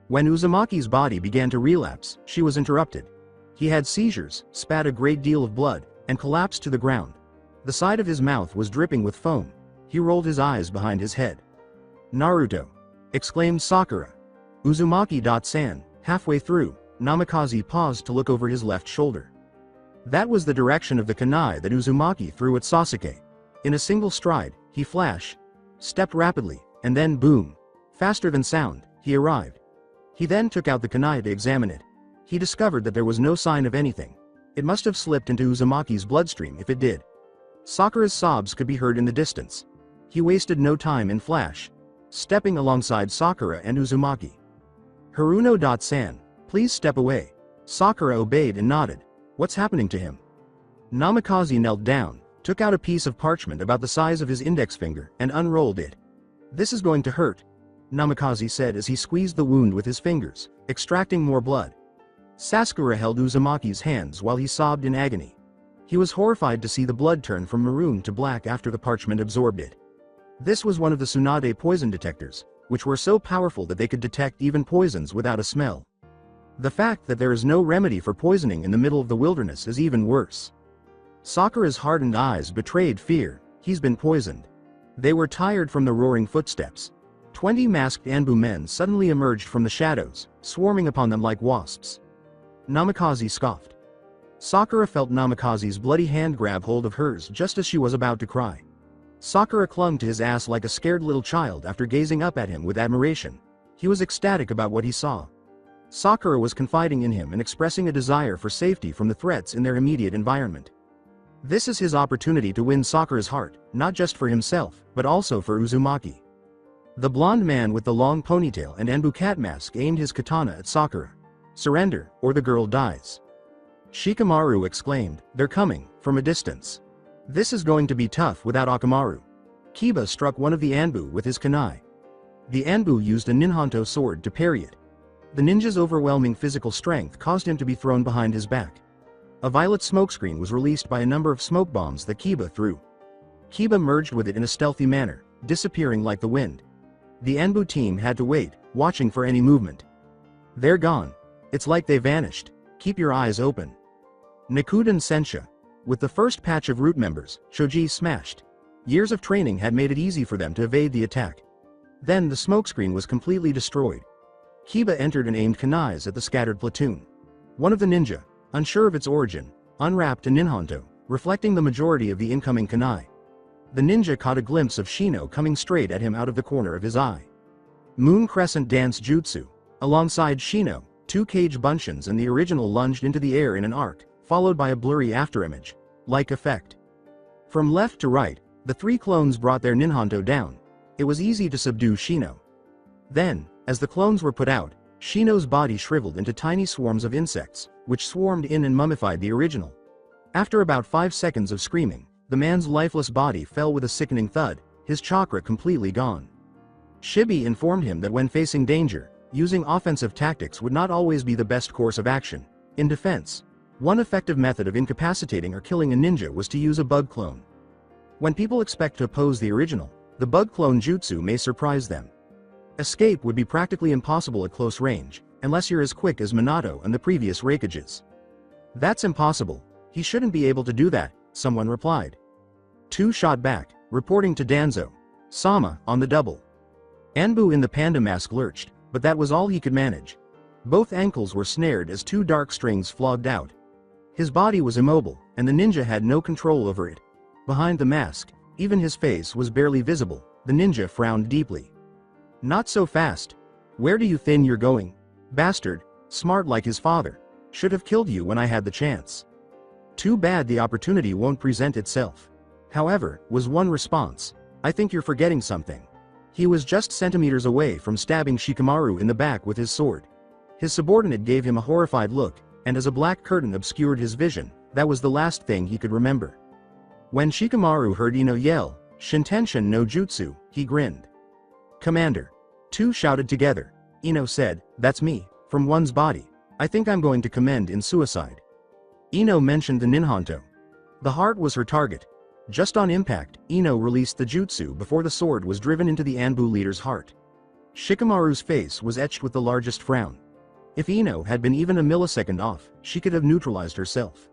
When Uzumaki's body began to relapse, she was interrupted. He had seizures, spat a great deal of blood, and collapsed to the ground. The side of his mouth was dripping with foam. He rolled his eyes behind his head. Naruto! Exclaimed Sakura. Uzumaki-san, halfway through, Namikaze paused to look over his left shoulder. That was the direction of the kunai that Uzumaki threw at Sasuke. In a single stride, he stepped rapidly, and then boom! Faster than sound, he arrived. He then took out the kunai to examine it. He discovered that there was no sign of anything. It must have slipped into Uzumaki's bloodstream if it did. Sakura's sobs could be heard in the distance. He wasted no time in stepping alongside Sakura and Uzumaki. Haruno-san, please step away. Sakura obeyed and nodded. What's happening to him? Namikaze knelt down, took out a piece of parchment about the size of his index finger, and unrolled it. This is going to hurt, Namikaze said as he squeezed the wound with his fingers, extracting more blood. Sakura held Uzumaki's hands while he sobbed in agony. He was horrified to see the blood turn from maroon to black after the parchment absorbed it. This was one of the Tsunade poison detectors, which were so powerful that they could detect even poisons without a smell. The fact that there is no remedy for poisoning in the middle of the wilderness is even worse. Sakura's hardened eyes betrayed fear. He's been poisoned. They were tired from the roaring footsteps. 20 masked Anbu men suddenly emerged from the shadows, swarming upon them like wasps. Namikaze scoffed. Sakura felt Namikaze's bloody hand grab hold of hers just as she was about to cry. Sakura clung to his ass like a scared little child after gazing up at him with admiration. He was ecstatic about what he saw. Sakura was confiding in him and expressing a desire for safety from the threats in their immediate environment. This is his opportunity to win Sakura's heart, not just for himself, but also for Uzumaki. The blonde man with the long ponytail and Anbu cat mask aimed his katana at Sakura. Surrender, or the girl dies. Shikamaru exclaimed, they're coming, from a distance. This is going to be tough without Akamaru. Kiba struck one of the Anbu with his kunai. The Anbu used a ninhanto sword to parry it. The ninja's overwhelming physical strength caused him to be thrown behind his back. A violet smokescreen was released by a number of smoke bombs that Kiba threw. Kiba merged with it in a stealthy manner, disappearing like the wind. The Anbu team had to wait, watching for any movement. They're gone. It's like they vanished. Keep your eyes open. Nikuden Sensha. With the first patch of root members, Shoji smashed. Years of training had made it easy for them to evade the attack. Then the smokescreen was completely destroyed. Kiba entered and aimed kunais at the scattered platoon. One of the ninja, unsure of its origin, unwrapped a ninhanto, reflecting the majority of the incoming kunai. The ninja caught a glimpse of Shino coming straight at him out of the corner of his eye. Moon Crescent Dance Jutsu. Alongside Shino, 2 cage buncheons and the original lunged into the air in an arc, followed by a blurry afterimage-like effect. From left to right, the 3 clones brought their ninhanto down. It was easy to subdue Shino. Then, as the clones were put out, Shino's body shriveled into tiny swarms of insects, which swarmed in and mummified the original. After about 5 seconds of screaming, the man's lifeless body fell with a sickening thud, his chakra completely gone. Shibi informed him that when facing danger, using offensive tactics would not always be the best course of action. In defense, one effective method of incapacitating or killing a ninja was to use a bug clone. When people expect to oppose the original, the bug clone jutsu may surprise them. Escape would be practically impossible at close range, unless you're as quick as Minato and the previous Raikages. That's impossible. He shouldn't be able to do that, someone replied. 2 shot back, reporting to Danzo. Sama, on the double. Anbu in the panda mask lurched, but that was all he could manage. Both ankles were snared as 2 dark strings flogged out. His body was immobile, and the ninja had no control over it. Behind the mask, even his face was barely visible. The ninja frowned deeply. Not so fast. Where do you think you're going? Bastard, smart like his father. Should have killed you when I had the chance. Too bad the opportunity won't present itself. However, was one response. I think you're forgetting something. He was just centimeters away from stabbing Shikamaru in the back with his sword. His subordinate gave him a horrified look, and as a black curtain obscured his vision, that was the last thing he could remember. When Shikamaru heard Ino yell, "Shintenshin no Jutsu," he grinned. "Commander." Two shouted together. Ino said, "That's me, from one's body. I think I'm going to commend in suicide." Ino mentioned the Ninhanto. The heart was her target. Just on impact, Ino released the jutsu before the sword was driven into the Anbu leader's heart. Shikamaru's face was etched with the largest frown. If Ino had been even a millisecond off, she could have neutralized herself.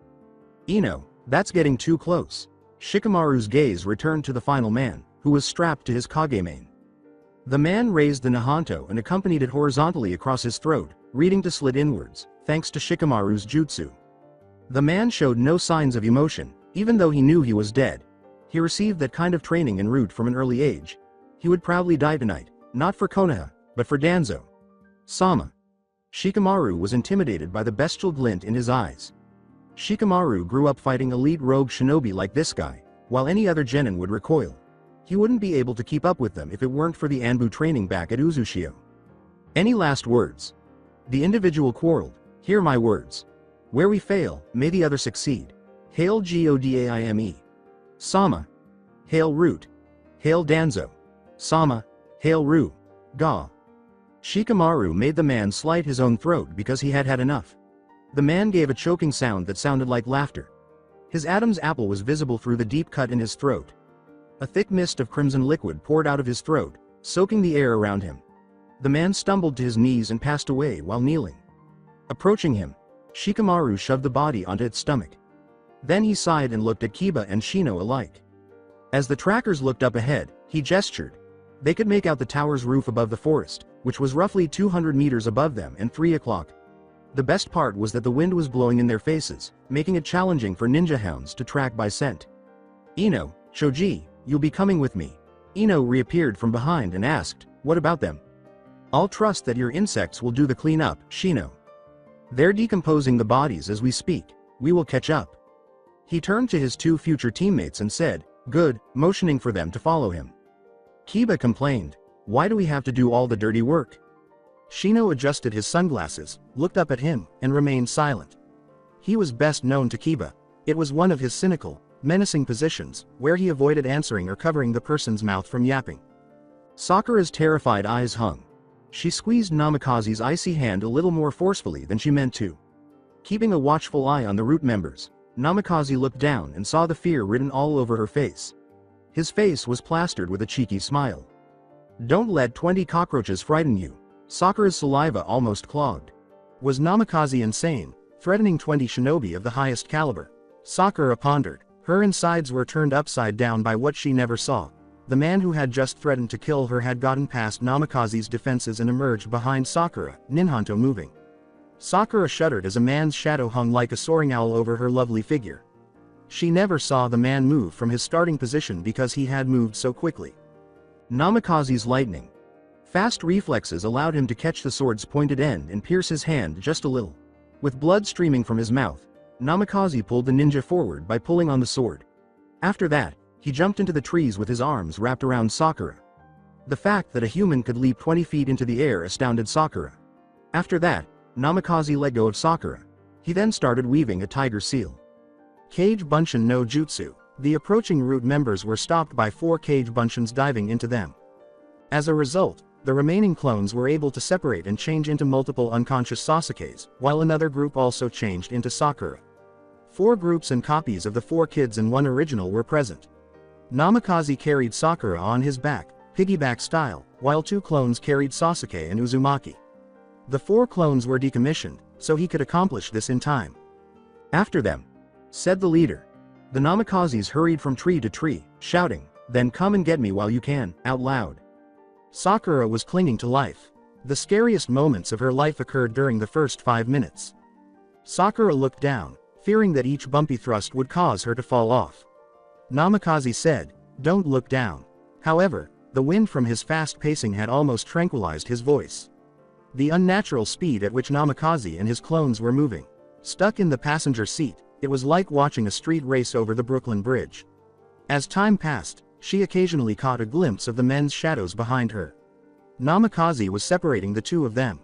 "Ino, that's getting too close." Shikamaru's gaze returned to the final man, who was strapped to his Kagemane. The man raised the Ninhanto and accompanied it horizontally across his throat, reading to slit inwards, thanks to Shikamaru's jutsu. The man showed no signs of emotion, even though he knew he was dead. He received that kind of training en route from an early age. He would proudly die tonight, not for Konoha, but for Danzo. Sama. Shikamaru was intimidated by the bestial glint in his eyes. Shikamaru grew up fighting elite rogue shinobi like this guy, while any other genin would recoil. He wouldn't be able to keep up with them if it weren't for the Anbu training back at Uzushio. Any last words? The individual quarreled. "Hear my words. Where we fail, may the other succeed. Hail Godaime. Sama. Hail Root. Hail Danzo. Sama. Hail Ru. Ga." Shikamaru made the man slit his own throat because he had had enough. The man gave a choking sound that sounded like laughter. His Adam's apple was visible through the deep cut in his throat. A thick mist of crimson liquid poured out of his throat, soaking the air around him. The man stumbled to his knees and passed away while kneeling. Approaching him, Shikamaru shoved the body onto its stomach. Then he sighed and looked at Kiba and Shino alike. As the trackers looked up ahead, he gestured. They could make out the tower's roof above the forest, which was roughly 200 meters above them, and 3 o'clock. The best part was that the wind was blowing in their faces, making it challenging for ninja hounds to track by scent. "Ino, Shoji, you'll be coming with me." Ino reappeared from behind and asked, "What about them?" "I'll trust that your insects will do the cleanup, Shino. They're decomposing the bodies as we speak. We will catch up." He turned to his 2 future teammates and said, "Good," motioning for them to follow him. Kiba complained, "Why do we have to do all the dirty work?" Shino adjusted his sunglasses, looked up at him, and remained silent. He was best known to Kiba. It was one of his cynical, menacing positions, where he avoided answering or covering the person's mouth from yapping. Sakura's terrified eyes hung. She squeezed Namikaze's icy hand a little more forcefully than she meant to. Keeping a watchful eye on the root members, Namikaze looked down and saw the fear written all over her face. His face was plastered with a cheeky smile. "Don't let 20 cockroaches frighten you." Sakura's saliva almost clogged. Was Namikaze insane, threatening 20 shinobi of the highest caliber? Sakura pondered. Her insides were turned upside down by what she never saw. The man who had just threatened to kill her had gotten past Namikaze's defenses and emerged behind Sakura, Ninhanto moving. Sakura shuddered as a man's shadow hung like a soaring owl over her lovely figure. She never saw the man move from his starting position because he had moved so quickly. Namikaze's lightning. Fast reflexes allowed him to catch the sword's pointed end and pierce his hand just a little. With blood streaming from his mouth, Namikaze pulled the ninja forward by pulling on the sword. After that, he jumped into the trees with his arms wrapped around Sakura. The fact that a human could leap 20 feet into the air astounded Sakura. After that, Namikaze let go of Sakura. He then started weaving a tiger seal. Cage Bunshin no Jutsu. The approaching root members were stopped by 4 Cage Bunshins diving into them. As a result, the remaining clones were able to separate and change into multiple unconscious Sasukes, while another group also changed into Sakura. 4 groups and copies of the 4 kids and 1 original were present. Namikaze carried Sakura on his back, piggyback style, while 2 clones carried Sasuke and Uzumaki. The 4 clones were decommissioned, so he could accomplish this in time. "After them," said the leader. The Namikazes hurried from tree to tree, shouting, "Then come and get me while you can," out loud. Sakura was clinging to life. The scariest moments of her life occurred during the first 5 minutes. Sakura looked down, fearing that each bumpy thrust would cause her to fall off. Namikaze said, "Don't look down." However, the wind from his fast pacing had almost tranquilized his voice. The unnatural speed at which Namikaze and his clones were moving. Stuck in the passenger seat, it was like watching a street race over the Brooklyn Bridge. As time passed, She occasionally caught a glimpse of the men's shadows behind her. Namikaze was separating the two of them.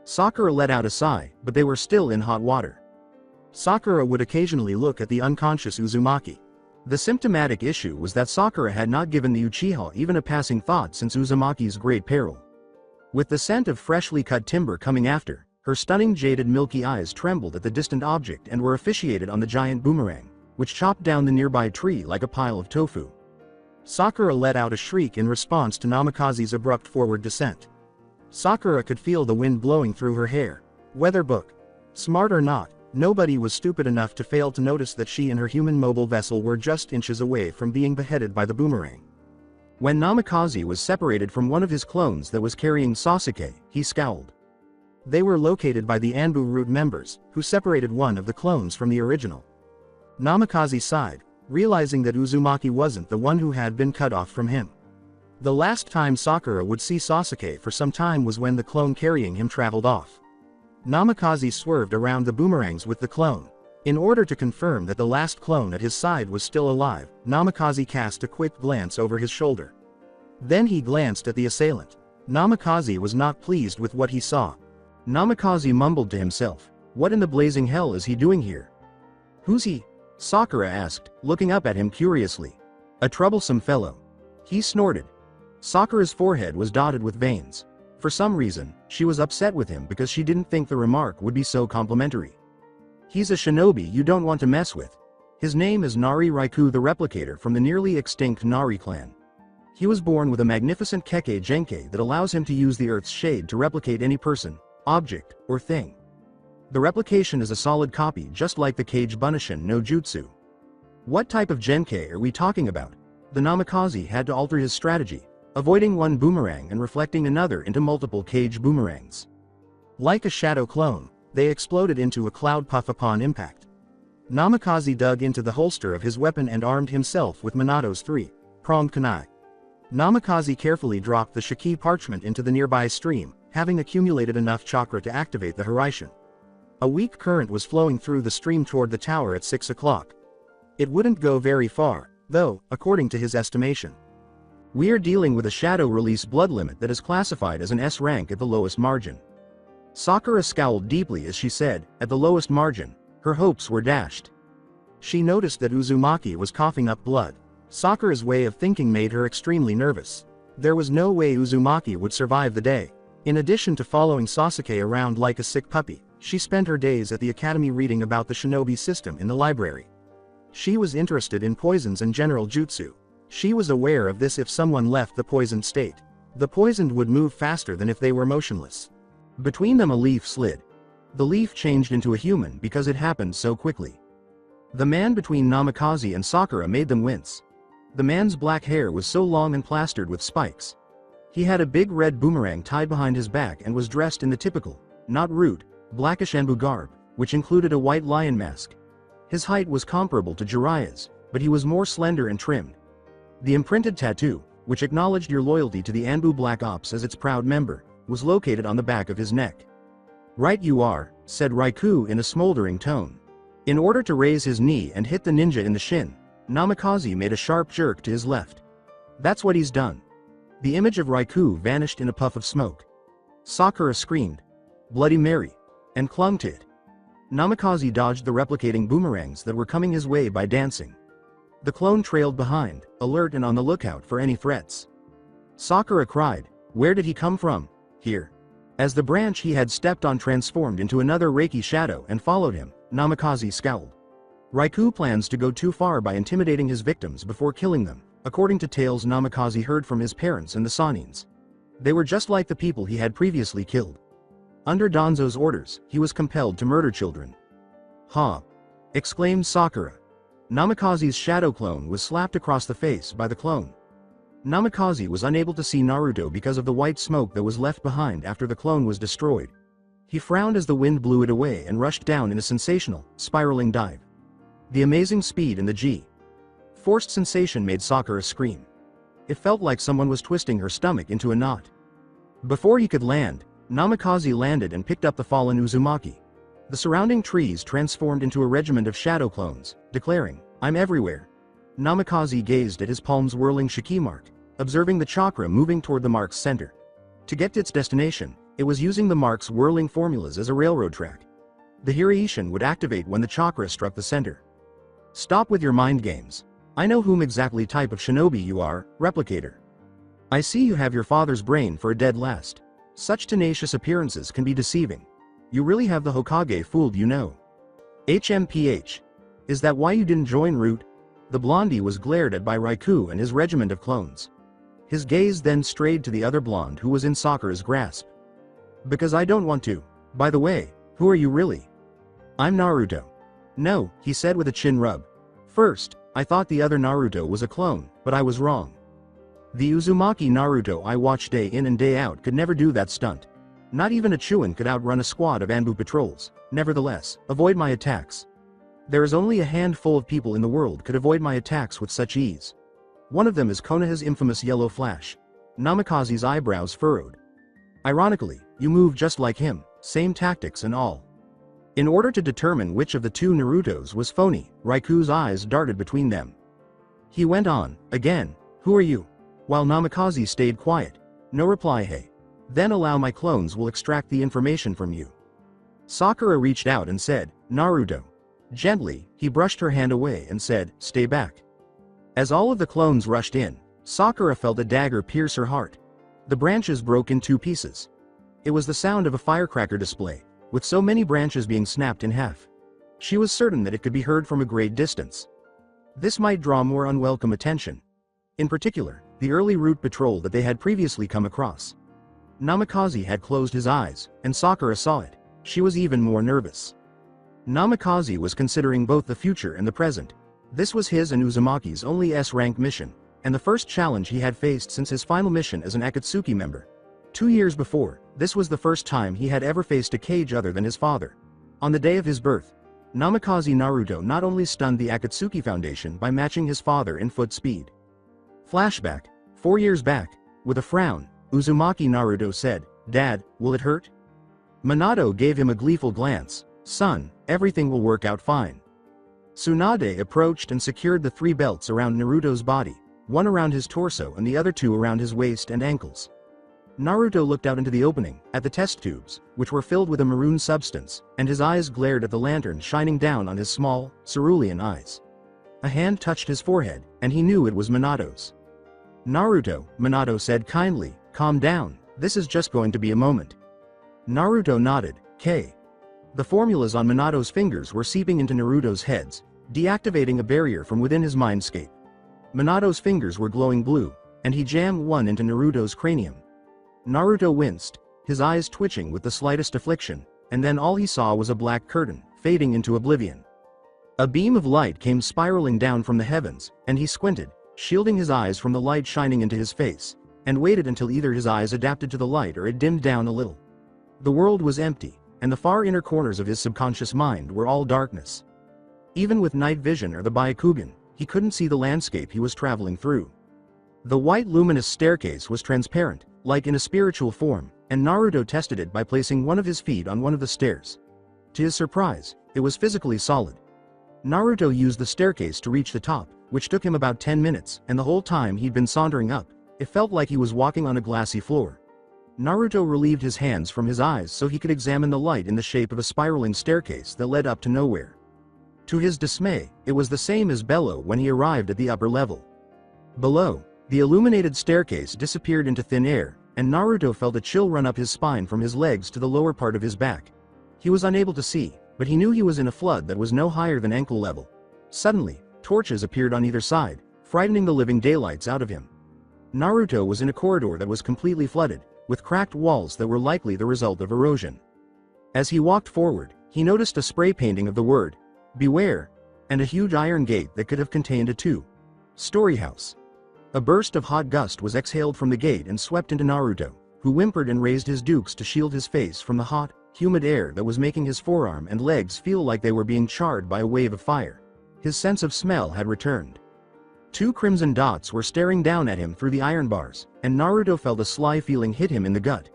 Sakura let out a sigh, but they were still in hot water. Sakura would occasionally look at the unconscious Uzumaki. The symptomatic issue was that Sakura had not given the Uchiha even a passing thought since Uzumaki's great peril. With the scent of freshly cut timber coming after, her stunning jaded milky eyes trembled at the distant object and were asphyxiated on the giant boomerang, which chopped down the nearby tree like a pile of tofu. Sakura let out a shriek in response to Namikaze's abrupt forward descent. Sakura could feel the wind blowing through her hair. Weather book. Smart or not, nobody was stupid enough to fail to notice that she and her human mobile vessel were just inches away from being beheaded by the boomerang. When Namikaze was separated from one of his clones that was carrying Sasuke, he scowled. They were located by the Anbu root members, who separated one of the clones from the original. Namikaze sighed, realizing that Uzumaki wasn't the one who had been cut off from him. The last time Sakura would see Sasuke for some time was when the clone carrying him traveled off. Namikaze swerved around the boomerangs with the clone. In order to confirm that the last clone at his side was still alive, Namikaze cast a quick glance over his shoulder. Then he glanced at the assailant. Namikaze was not pleased with what he saw. Namikaze mumbled to himself, "What in the blazing hell is he doing here?" "Who's he?" Sakura asked, looking up at him curiously. "A troublesome fellow." He snorted. Sakura's forehead was dotted with veins. For some reason, she was upset with him because she didn't think the remark would be so complimentary. "He's a shinobi you don't want to mess with. His name is Nari Raikou the Replicator from the nearly extinct Nari clan. He was born with a magnificent Kekkei Genkei that allows him to use the Earth's shade to replicate any person, object, or thing. The replication is a solid copy just like the Kage Bunshin no Jutsu." "What type of Genkei are we talking about?" The Namikaze had to alter his strategy, avoiding one boomerang and reflecting another into multiple Kage boomerangs. Like a shadow clone, they exploded into a cloud puff upon impact. Namikaze dug into the holster of his weapon and armed himself with Minato's three-pronged kunai. Namikaze carefully dropped the Shiki parchment into the nearby stream, having accumulated enough chakra to activate the Hiraishin. A weak current was flowing through the stream toward the tower at 6 o'clock. It wouldn't go very far, though, according to his estimation. "We're dealing with a shadow release blood limit that is classified as an S rank at the lowest margin." Sakura scowled deeply as she said, "At the lowest margin." Her hopes were dashed. She noticed that Uzumaki was coughing up blood. Sakura's way of thinking made her extremely nervous. There was no way Uzumaki would survive the day. In addition to following Sasuke around like a sick puppy, she spent her days at the academy reading about the shinobi system in the library. She was interested in poisons and general jutsu. She was aware of this if someone left the poisoned state. The poisoned would move faster than if they were motionless. Between them a leaf slid. The leaf changed into a human because it happened so quickly. The man between Namikaze and Sakura made them wince. The man's black hair was so long and plastered with spikes. He had a big red boomerang tied behind his back and was dressed in the typical, not rude, blackish Anbu garb, which included a white lion mask. His height was comparable to Jiraiya's, but he was more slender and trimmed. The imprinted tattoo, which acknowledged your loyalty to the Anbu Black Ops as its proud member, was located on the back of his neck. "Right you are," said Raikou in a smoldering tone. In order to raise his knee and hit the ninja in the shin, Namikaze made a sharp jerk to his left. "That's what he's done." The image of Raikou vanished in a puff of smoke. Sakura screamed, "Bloody Mary!" and clung to it. Namikaze dodged the replicating boomerangs that were coming his way by dancing. The clone trailed behind, alert and on the lookout for any threats. Sakura cried, "Where did he come from?" "Here." As the branch he had stepped on transformed into another Reiki shadow and followed him, Namikaze scowled. Raikou plans to go too far by intimidating his victims before killing them, according to tales Namikaze heard from his parents and the Sanins. They were just like the people he had previously killed. Under Danzo's orders, he was compelled to murder children. "Ha!" exclaimed Sakura. Namikaze's shadow clone was slapped across the face by the clone. Namikaze was unable to see Naruto because of the white smoke that was left behind after the clone was destroyed. He frowned as the wind blew it away and rushed down in a sensational, spiraling dive. The amazing speed and the G-forced sensation made Sakura scream. It felt like someone was twisting her stomach into a knot. Before he could land, Namikaze landed and picked up the fallen Uzumaki. The surrounding trees transformed into a regiment of shadow clones, declaring, "I'm everywhere." Namikaze gazed at his palm's whirling Shiki mark, observing the chakra moving toward the mark's center. To get to its destination, it was using the mark's whirling formulas as a railroad track. The Hiraishin would activate when the chakra struck the center. Stop with your mind games. I know whom exactly type of shinobi you are, replicator. I see you have your father's brain for a dead last. Such tenacious appearances can be deceiving. You really have the Hokage fooled, you know. HMPH. Is that why you didn't join Root? The blondie was glared at by Raikou and his regiment of clones. His gaze then strayed to the other blonde who was in Sakura's grasp. Because I don't want to. By the way, who are you really? I'm Naruto. No, he said with a chin rub. First, I thought the other Naruto was a clone, but I was wrong. The Uzumaki Naruto I watched day in and day out could never do that stunt. Not even a Chunin could outrun a squad of Anbu patrols. Nevertheless, avoid my attacks. There is only a handful of people in the world could avoid my attacks with such ease. One of them is Konoha's infamous yellow flash. Namikaze's eyebrows furrowed. Ironically, you move just like him, same tactics and all. In order to determine which of the two Narutos was phony, Raikou's eyes darted between them. He went on, again, who are you? While Namikaze stayed quiet. No reply. Hey. Then allow my clones will extract the information from you. Sakura reached out and said, Naruto. Gently, he brushed her hand away and said, stay back. As all of the clones rushed in, Sakura felt a dagger pierce her heart. The branches broke in two pieces. It was the sound of a firecracker display, with so many branches being snapped in half. She was certain that it could be heard from a great distance. This might draw more unwelcome attention. In particular, the early Root patrol that they had previously come across. Namikaze had closed his eyes, and Sakura saw it. She was even more nervous. Namikaze was considering both the future and the present. This was his and Uzumaki's only S-rank mission, and the first challenge he had faced since his final mission as an Akatsuki member. 2 years before, this was the first time he had ever faced a Kage other than his father. On the day of his birth, Namikaze Naruto not only stunned the Akatsuki Foundation by matching his father in foot speed. Flashback, 4 years back, with a frown, Uzumaki Naruto said, Dad, will it hurt? Minato gave him a gleeful glance. Son, everything will work out fine. Tsunade approached and secured the 3 belts around Naruto's body, one around his torso and the other 2 around his waist and ankles. Naruto looked out into the opening, at the test tubes, which were filled with a maroon substance, and his eyes glared at the lantern shining down on his small, cerulean eyes. A hand touched his forehead, and he knew it was Minato's. Naruto, Minato said kindly, calm down, this is just going to be a moment. Naruto nodded, K. The formulas on Minato's fingers were seeping into Naruto's heads, deactivating a barrier from within his mindscape. Minato's fingers were glowing blue, and he jammed one into Naruto's cranium. Naruto winced, his eyes twitching with the slightest affliction, and then all he saw was a black curtain, fading into oblivion. A beam of light came spiraling down from the heavens, and he squinted, shielding his eyes from the light shining into his face, and waited until either his eyes adapted to the light or it dimmed down a little. The world was empty, and the far inner corners of his subconscious mind were all darkness. Even with night vision or the Byakugan, he couldn't see the landscape he was traveling through. The white luminous staircase was transparent, like in a spiritual form, and Naruto tested it by placing one of his feet on one of the stairs. To his surprise, it was physically solid. Naruto used the staircase to reach the top, which took him about 10 minutes, and the whole time he'd been sauntering up, it felt like he was walking on a glassy floor. Naruto relieved his hands from his eyes so he could examine the light in the shape of a spiraling staircase that led up to nowhere. To his dismay, it was the same as Bello when he arrived at the upper level. Below, the illuminated staircase disappeared into thin air, and Naruto felt a chill run up his spine from his legs to the lower part of his back. He was unable to see, but he knew he was in a flood that was no higher than ankle level. Suddenly, torches appeared on either side, frightening the living daylights out of him. Naruto was in a corridor that was completely flooded, with cracked walls that were likely the result of erosion. As he walked forward, he noticed a spray painting of the word, "Beware," and a huge iron gate that could have contained a 2-story house. A burst of hot gust was exhaled from the gate and swept into Naruto, who whimpered and raised his dukes to shield his face from the hot, humid air that was making his forearm and legs feel like they were being charred by a wave of fire. His sense of smell had returned. 2 crimson dots were staring down at him through the iron bars, and Naruto felt a sly feeling hit him in the gut.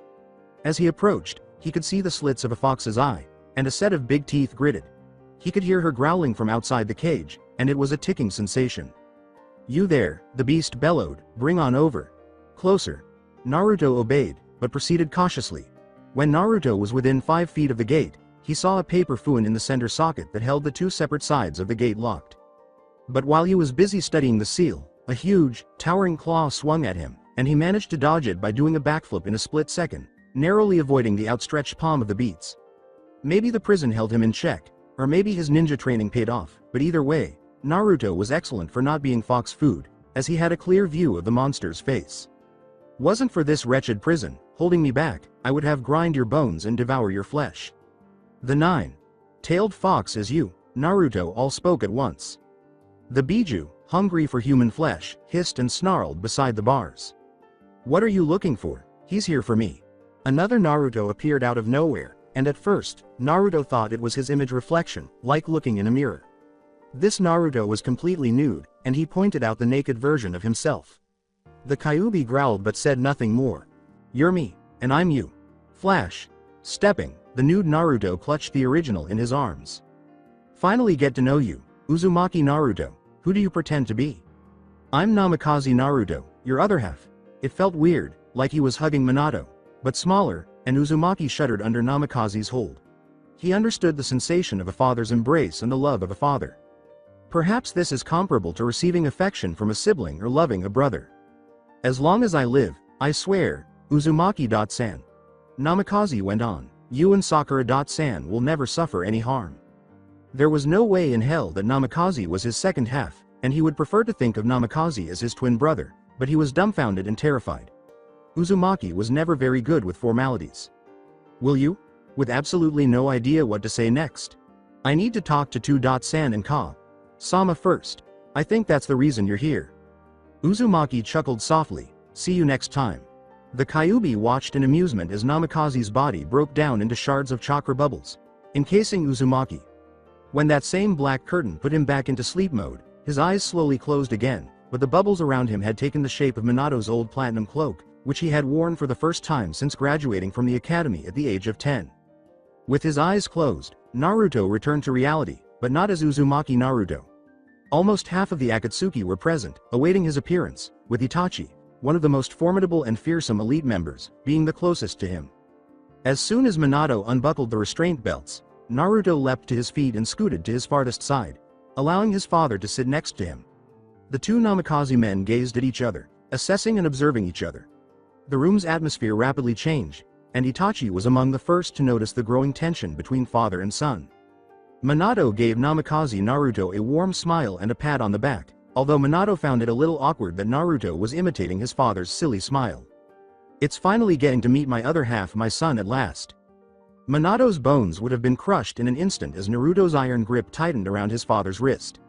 As he approached, he could see the slits of a fox's eye, and a set of big teeth gritted. He could hear her growling from outside the cage, and it was a ticking sensation. You there, the beast bellowed, bring on over. Closer. Naruto obeyed, but proceeded cautiously. When Naruto was within 5 feet of the gate, he saw a paper fuen in the center socket that held the 2 separate sides of the gate locked. But while he was busy studying the seal, a huge, towering claw swung at him, and he managed to dodge it by doing a backflip in a split second, narrowly avoiding the outstretched palm of the beats. Maybe the prison held him in check, or maybe his ninja training paid off, but either way, Naruto was excellent for not being fox food, as he had a clear view of the monster's face. Wasn't for this wretched prison, holding me back, I would have grind your bones and devour your flesh. The 9-tailed fox is you, Naruto all spoke at once. The Biju, hungry for human flesh, hissed and snarled beside the bars. What are you looking for? He's here for me. Another Naruto appeared out of nowhere, and at first, Naruto thought it was his image reflection, like looking in a mirror. This Naruto was completely nude, and he pointed out the naked version of himself. The Kyuubi growled but said nothing more. You're me, and I'm you. Flash. Stepping, the nude Naruto clutched the original in his arms. Finally get to know you, Uzumaki Naruto. Who do you pretend to be? I'm Namikaze Naruto, your other half. It felt weird, like he was hugging Minato, but smaller, and Uzumaki shuddered under Namikaze's hold. He understood the sensation of a father's embrace and the love of a father. Perhaps this is comparable to receiving affection from a sibling or loving a brother. As long as I live, I swear, Uzumaki-san. Namikaze went on, you and Sakura-san will never suffer any harm. There was no way in hell that Namikaze was his second half, and he would prefer to think of Namikaze as his twin brother, but he was dumbfounded and terrified. Uzumaki was never very good with formalities. Will you? With absolutely no idea what to say next. I need to talk to 2-san and Sama first. I think that's the reason you're here. Uzumaki chuckled softly, see you next time. The Kyuubi watched in amusement as Namikaze's body broke down into shards of chakra bubbles, encasing Uzumaki. When that same black curtain put him back into sleep mode, his eyes slowly closed again, but the bubbles around him had taken the shape of Minato's old platinum cloak, which he had worn for the first time since graduating from the academy at the age of 10. With his eyes closed, Naruto returned to reality, but not as Uzumaki Naruto. Almost half of the Akatsuki were present, awaiting his appearance, with Itachi, one of the most formidable and fearsome elite members, being the closest to him. As soon as Minato unbuckled the restraint belts, Naruto leapt to his feet and scooted to his farthest side, allowing his father to sit next to him. The 2 Namikaze men gazed at each other, assessing and observing each other. The room's atmosphere rapidly changed, and Itachi was among the first to notice the growing tension between father and son. Minato gave Namikaze Naruto a warm smile and a pat on the back, although Minato found it a little awkward that Naruto was imitating his father's silly smile. It's finally getting to meet my other half, my son, at last. Minato's bones would have been crushed in an instant as Naruto's iron grip tightened around his father's wrist.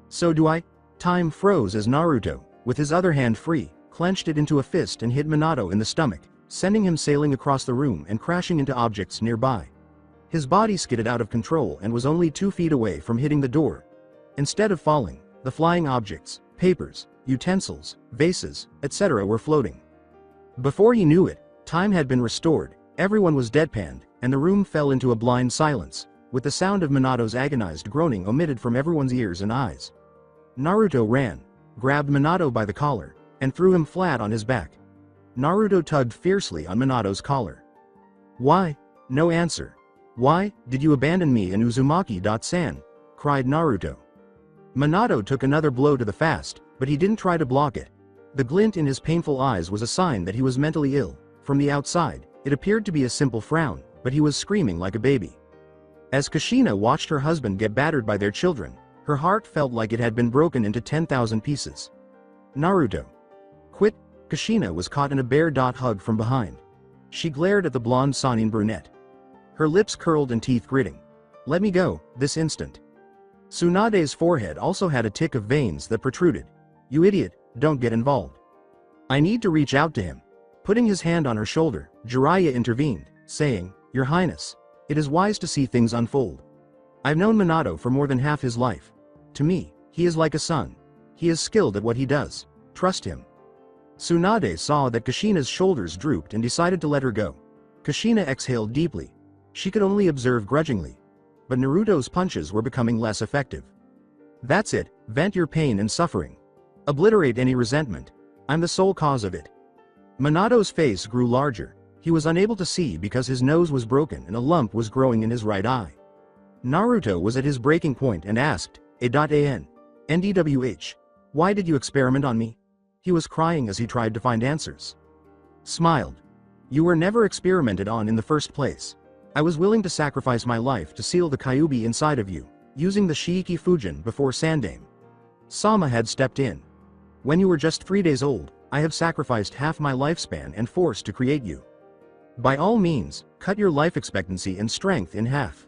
So do I? Time froze as Naruto, with his other hand free, clenched it into a fist and hit Minato in the stomach, sending him sailing across the room and crashing into objects nearby. His body skidded out of control and was only 2 feet away from hitting the door. Instead of falling, the flying objects, papers, utensils, vases, etc. were floating. Before he knew it, time had been restored, everyone was deadpanned, and the room fell into a blind silence, with the sound of Minato's agonized groaning omitted from everyone's ears and eyes. Naruto ran, grabbed Minato by the collar, and threw him flat on his back. Naruto tugged fiercely on Minato's collar. Why? No answer. Why did you abandon me and Uzumaki-san? Cried Naruto. Minato took another blow to the fast, but he didn't try to block it. The glint in his painful eyes was a sign that he was mentally ill. From the outside, it appeared to be a simple frown, but he was screaming like a baby. As Kushina watched her husband get battered by their children, her heart felt like it had been broken into 10,000 pieces. Naruto. Quit. Kushina was caught in a bear hug from behind. She glared at the blonde Sanin brunette. Her lips curled and teeth gritting. Let me go, this instant. Tsunade's forehead also had a tick of veins that protruded. You idiot, don't get involved. I need to reach out to him. Putting his hand on her shoulder, Jiraiya intervened, saying, Your Highness, it is wise to see things unfold. I've known Minato for more than half his life. To me, he is like a son. He is skilled at what he does. Trust him. Tsunade saw that Kushina's shoulders drooped and decided to let her go. Kushina exhaled deeply. She could only observe grudgingly. But Naruto's punches were becoming less effective. That's it, vent your pain and suffering. Obliterate any resentment. I'm the sole cause of it. Minato's face grew larger. He was unable to see because his nose was broken and a lump was growing in his right eye. Naruto was at his breaking point and asked, "A.N. NDWH. Why did you experiment on me?" He was crying as he tried to find answers. Smiled. "You were never experimented on in the first place. I was willing to sacrifice my life to seal the Kyuubi inside of you, using the Shiiki Fujin before Sandame. Sama had stepped in. When you were just 3 days old, I have sacrificed half my lifespan and force to create you. By all means, cut your life expectancy and strength in half.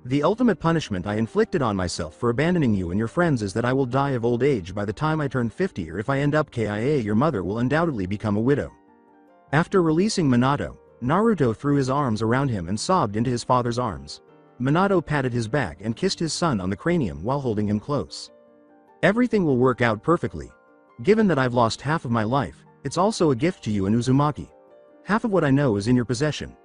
The ultimate punishment I inflicted on myself for abandoning you and your friends is that I will die of old age by the time I turn 50, or if I end up KIA, your mother will undoubtedly become a widow." After releasing Minato, Naruto threw his arms around him and sobbed into his father's arms. Minato patted his back and kissed his son on the cranium while holding him close. "Everything will work out perfectly. Given that I've lost half of my life, it's also a gift to you and Uzumaki. Half of what I know is in your possession.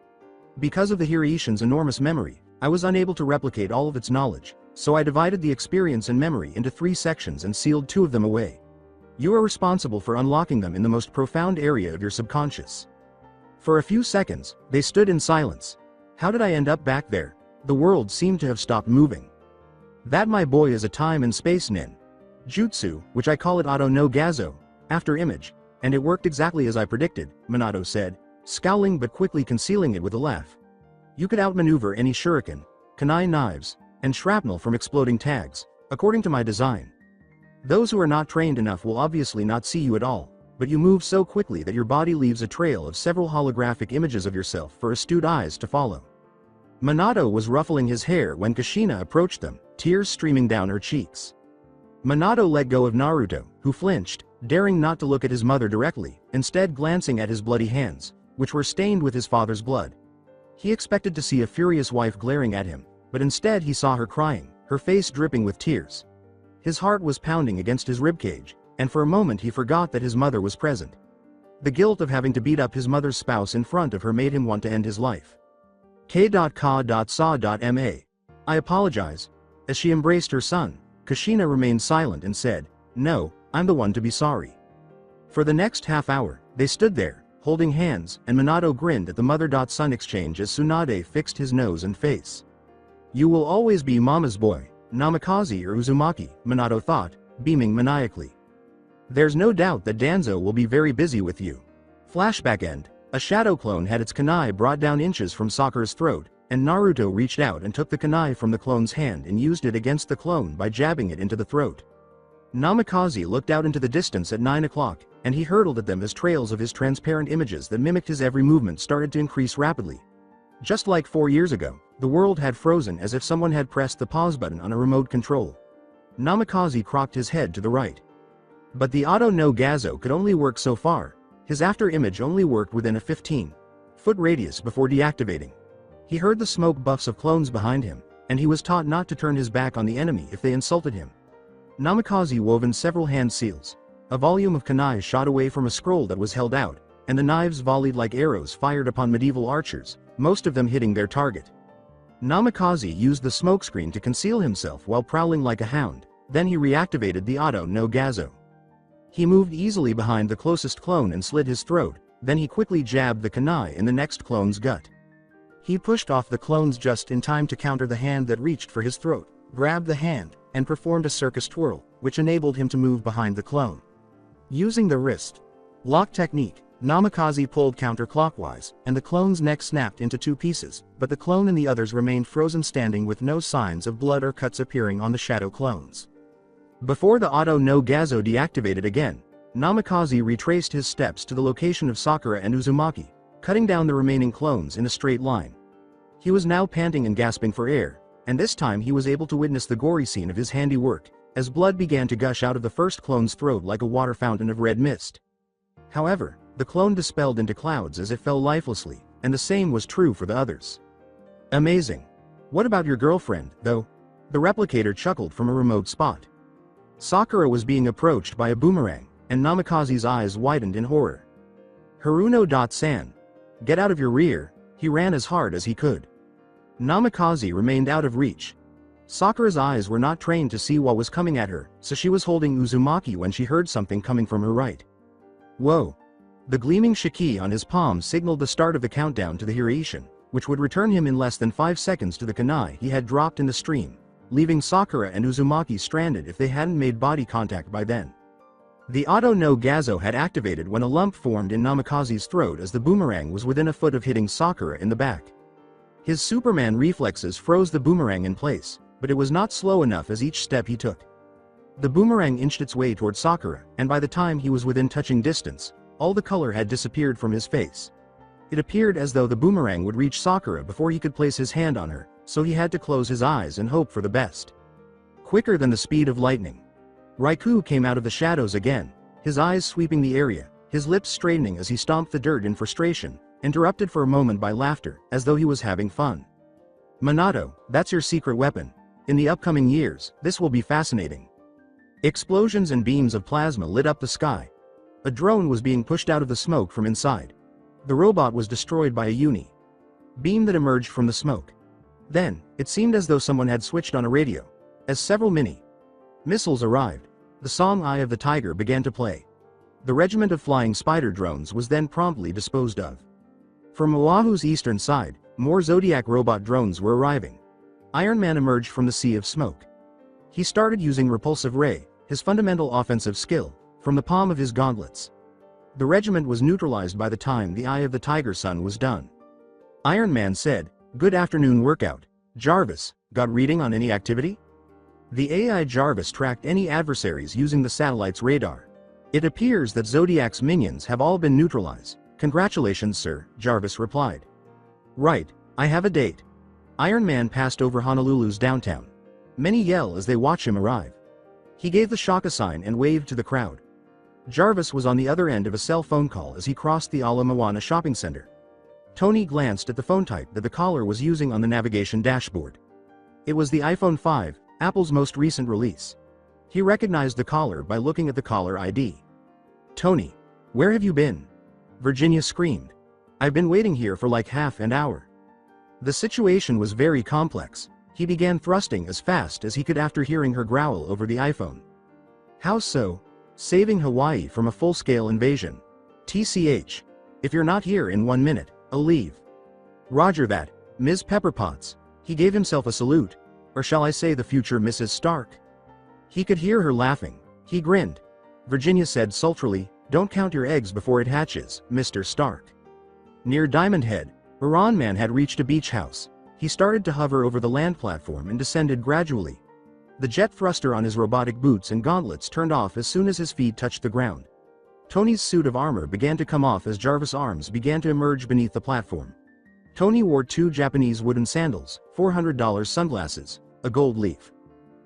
Because of the Hiraishin's enormous memory, I was unable to replicate all of its knowledge, so I divided the experience and memory into 3 sections and sealed 2 of them away. You are responsible for unlocking them in the most profound area of your subconscious." For a few seconds, they stood in silence. How did I end up back there? The world seemed to have stopped moving. That, my boy, is a time and space nin. Jutsu, which I call it Auto no Gazo, after image, and it worked exactly as I predicted, Minato said, scowling but quickly concealing it with a laugh. You could outmaneuver any shuriken, kunai knives, and shrapnel from exploding tags, according to my design. Those who are not trained enough will obviously not see you at all, but you move so quickly that your body leaves a trail of several holographic images of yourself for astute eyes to follow. Minato was ruffling his hair when Kushina approached them, tears streaming down her cheeks. Minato let go of Naruto, who flinched, daring not to look at his mother directly, instead glancing at his bloody hands, which were stained with his father's blood. He expected to see a furious wife glaring at him, but instead he saw her crying, her face dripping with tears. His heart was pounding against his ribcage, and for a moment he forgot that his mother was present. The guilt of having to beat up his mother's spouse in front of her made him want to end his life. K.Ka.Sa.Ma. I apologize. As she embraced her son, Kushina remained silent and said, "No, I'm the one to be sorry." For the next half hour, they stood there, holding hands, and Minato grinned at the mother-son exchange as Tsunade fixed his nose and face. "You will always be Mama's boy, Namikaze or Uzumaki," Minato thought, beaming maniacally. "There's no doubt that Danzo will be very busy with you." Flashback end. A shadow clone had its kunai brought down inches from Sakura's throat, and Naruto reached out and took the kunai from the clone's hand and used it against the clone by jabbing it into the throat. Namikaze looked out into the distance at 9 o'clock, and he hurtled at them as trails of his transparent images that mimicked his every movement started to increase rapidly. Just like 4 years ago, the world had frozen as if someone had pressed the pause button on a remote control. Namikaze cocked his head to the right. But the Auto no Gazo could only work so far. His after image only worked within a 15-foot radius before deactivating. He heard the smoke buffs of clones behind him, and he was taught not to turn his back on the enemy if they insulted him. Namikaze woven several hand seals. A volume of kunai shot away from a scroll that was held out, and the knives volleyed like arrows fired upon medieval archers, most of them hitting their target. Namikaze used the smokescreen to conceal himself while prowling like a hound, then he reactivated the Auto no Gazo. He moved easily behind the closest clone and slit his throat, then he quickly jabbed the kunai in the next clone's gut. He pushed off the clones just in time to counter the hand that reached for his throat, grabbed the hand, and performed a circus twirl, which enabled him to move behind the clone. Using the wrist lock technique, Namikaze pulled counterclockwise, and the clone's neck snapped into 2 pieces, but the clone and the others remained frozen standing with no signs of blood or cuts appearing on the shadow clones. Before the Auto no Gazo deactivated again, Namikaze retraced his steps to the location of Sakura and Uzumaki, cutting down the remaining clones in a straight line. He was now panting and gasping for air, and this time he was able to witness the gory scene of his handiwork, as blood began to gush out of the first clone's throat like a water fountain of red mist. However, the clone dispelled into clouds as it fell lifelessly, and the same was true for the others. Amazing. What about your girlfriend, though? The replicator chuckled from a remote spot. Sakura was being approached by a boomerang, and Namikaze's eyes widened in horror. Haruno.san. Get out of your rear. He ran as hard as he could. Namikaze remained out of reach. Sakura's eyes were not trained to see what was coming at her, so she was holding Uzumaki when she heard something coming from her right. Whoa! The gleaming shiki on his palm signaled the start of the countdown to the Hiraishin, which would return him in less than 5 seconds to the kunai he had dropped in the stream, leaving Sakura and Uzumaki stranded if they hadn't made body contact by then. The auto no Gazo had activated when a lump formed in Namikaze's throat as the boomerang was within a foot of hitting Sakura in the back. His Superman reflexes froze the boomerang in place, but it was not slow enough as each step he took. The boomerang inched its way toward Sakura, and by the time he was within touching distance, all the color had disappeared from his face. It appeared as though the boomerang would reach Sakura before he could place his hand on her, so he had to close his eyes and hope for the best. Quicker than the speed of lightning, Raikou came out of the shadows again, his eyes sweeping the area, his lips straightening as he stomped the dirt in frustration, interrupted for a moment by laughter, as though he was having fun. Minato, that's your secret weapon. In the upcoming years, this will be fascinating. Explosions and beams of plasma lit up the sky. A drone was being pushed out of the smoke from inside. The robot was destroyed by a uni beam that emerged from the smoke. Then, it seemed as though someone had switched on a radio. As several missiles arrived, the song Eye of the Tiger began to play. The regiment of flying spider drones was then promptly disposed of. From Oahu's eastern side, more Zodiac robot drones were arriving. Iron Man emerged from the sea of smoke. He started using Repulsive Ray, his fundamental offensive skill, from the palm of his gauntlets. The regiment was neutralized by the time the Eye of the Tiger Sun was done. Iron Man said, "Good afternoon workout. Jarvis, got reading on any activity?" The AI Jarvis tracked any adversaries using the satellite's radar. "It appears that Zodiac's minions have all been neutralized. Congratulations, sir," Jarvis replied. "Right, I have a date." Iron Man passed over Honolulu's downtown. Many yell as they watch him arrive. He gave the Shaka sign and waved to the crowd. Jarvis was on the other end of a cell phone call as he crossed the Ala Moana shopping center. Tony glanced at the phone type that the caller was using on the navigation dashboard. It was the iPhone 5, Apple's most recent release. He recognized the caller by looking at the caller ID. "Tony, where have you been?" Virginia screamed. "I've been waiting here for like half an hour." The situation was very complex. He began thrusting as fast as he could after hearing her growl over the iPhone. "How so? Saving Hawaii from a full-scale invasion. TCH. If you're not here in 1 minute, I'll leave." "Roger that, Ms. Pepperpotts." He gave himself a salute. Or shall I say the future Mrs. Stark? He could hear her laughing. He grinned. Virginia said sultrily, "Don't count your eggs before it hatches, Mr. Stark." Near Diamond Head, Iran Man had reached a beach house. He started to hover over the land platform and descended gradually. The jet thruster on his robotic boots and gauntlets turned off as soon as his feet touched the ground. Tony's suit of armor began to come off as Jarvis' arms began to emerge beneath the platform. Tony wore 2 Japanese wooden sandals, $400 sunglasses, a gold leaf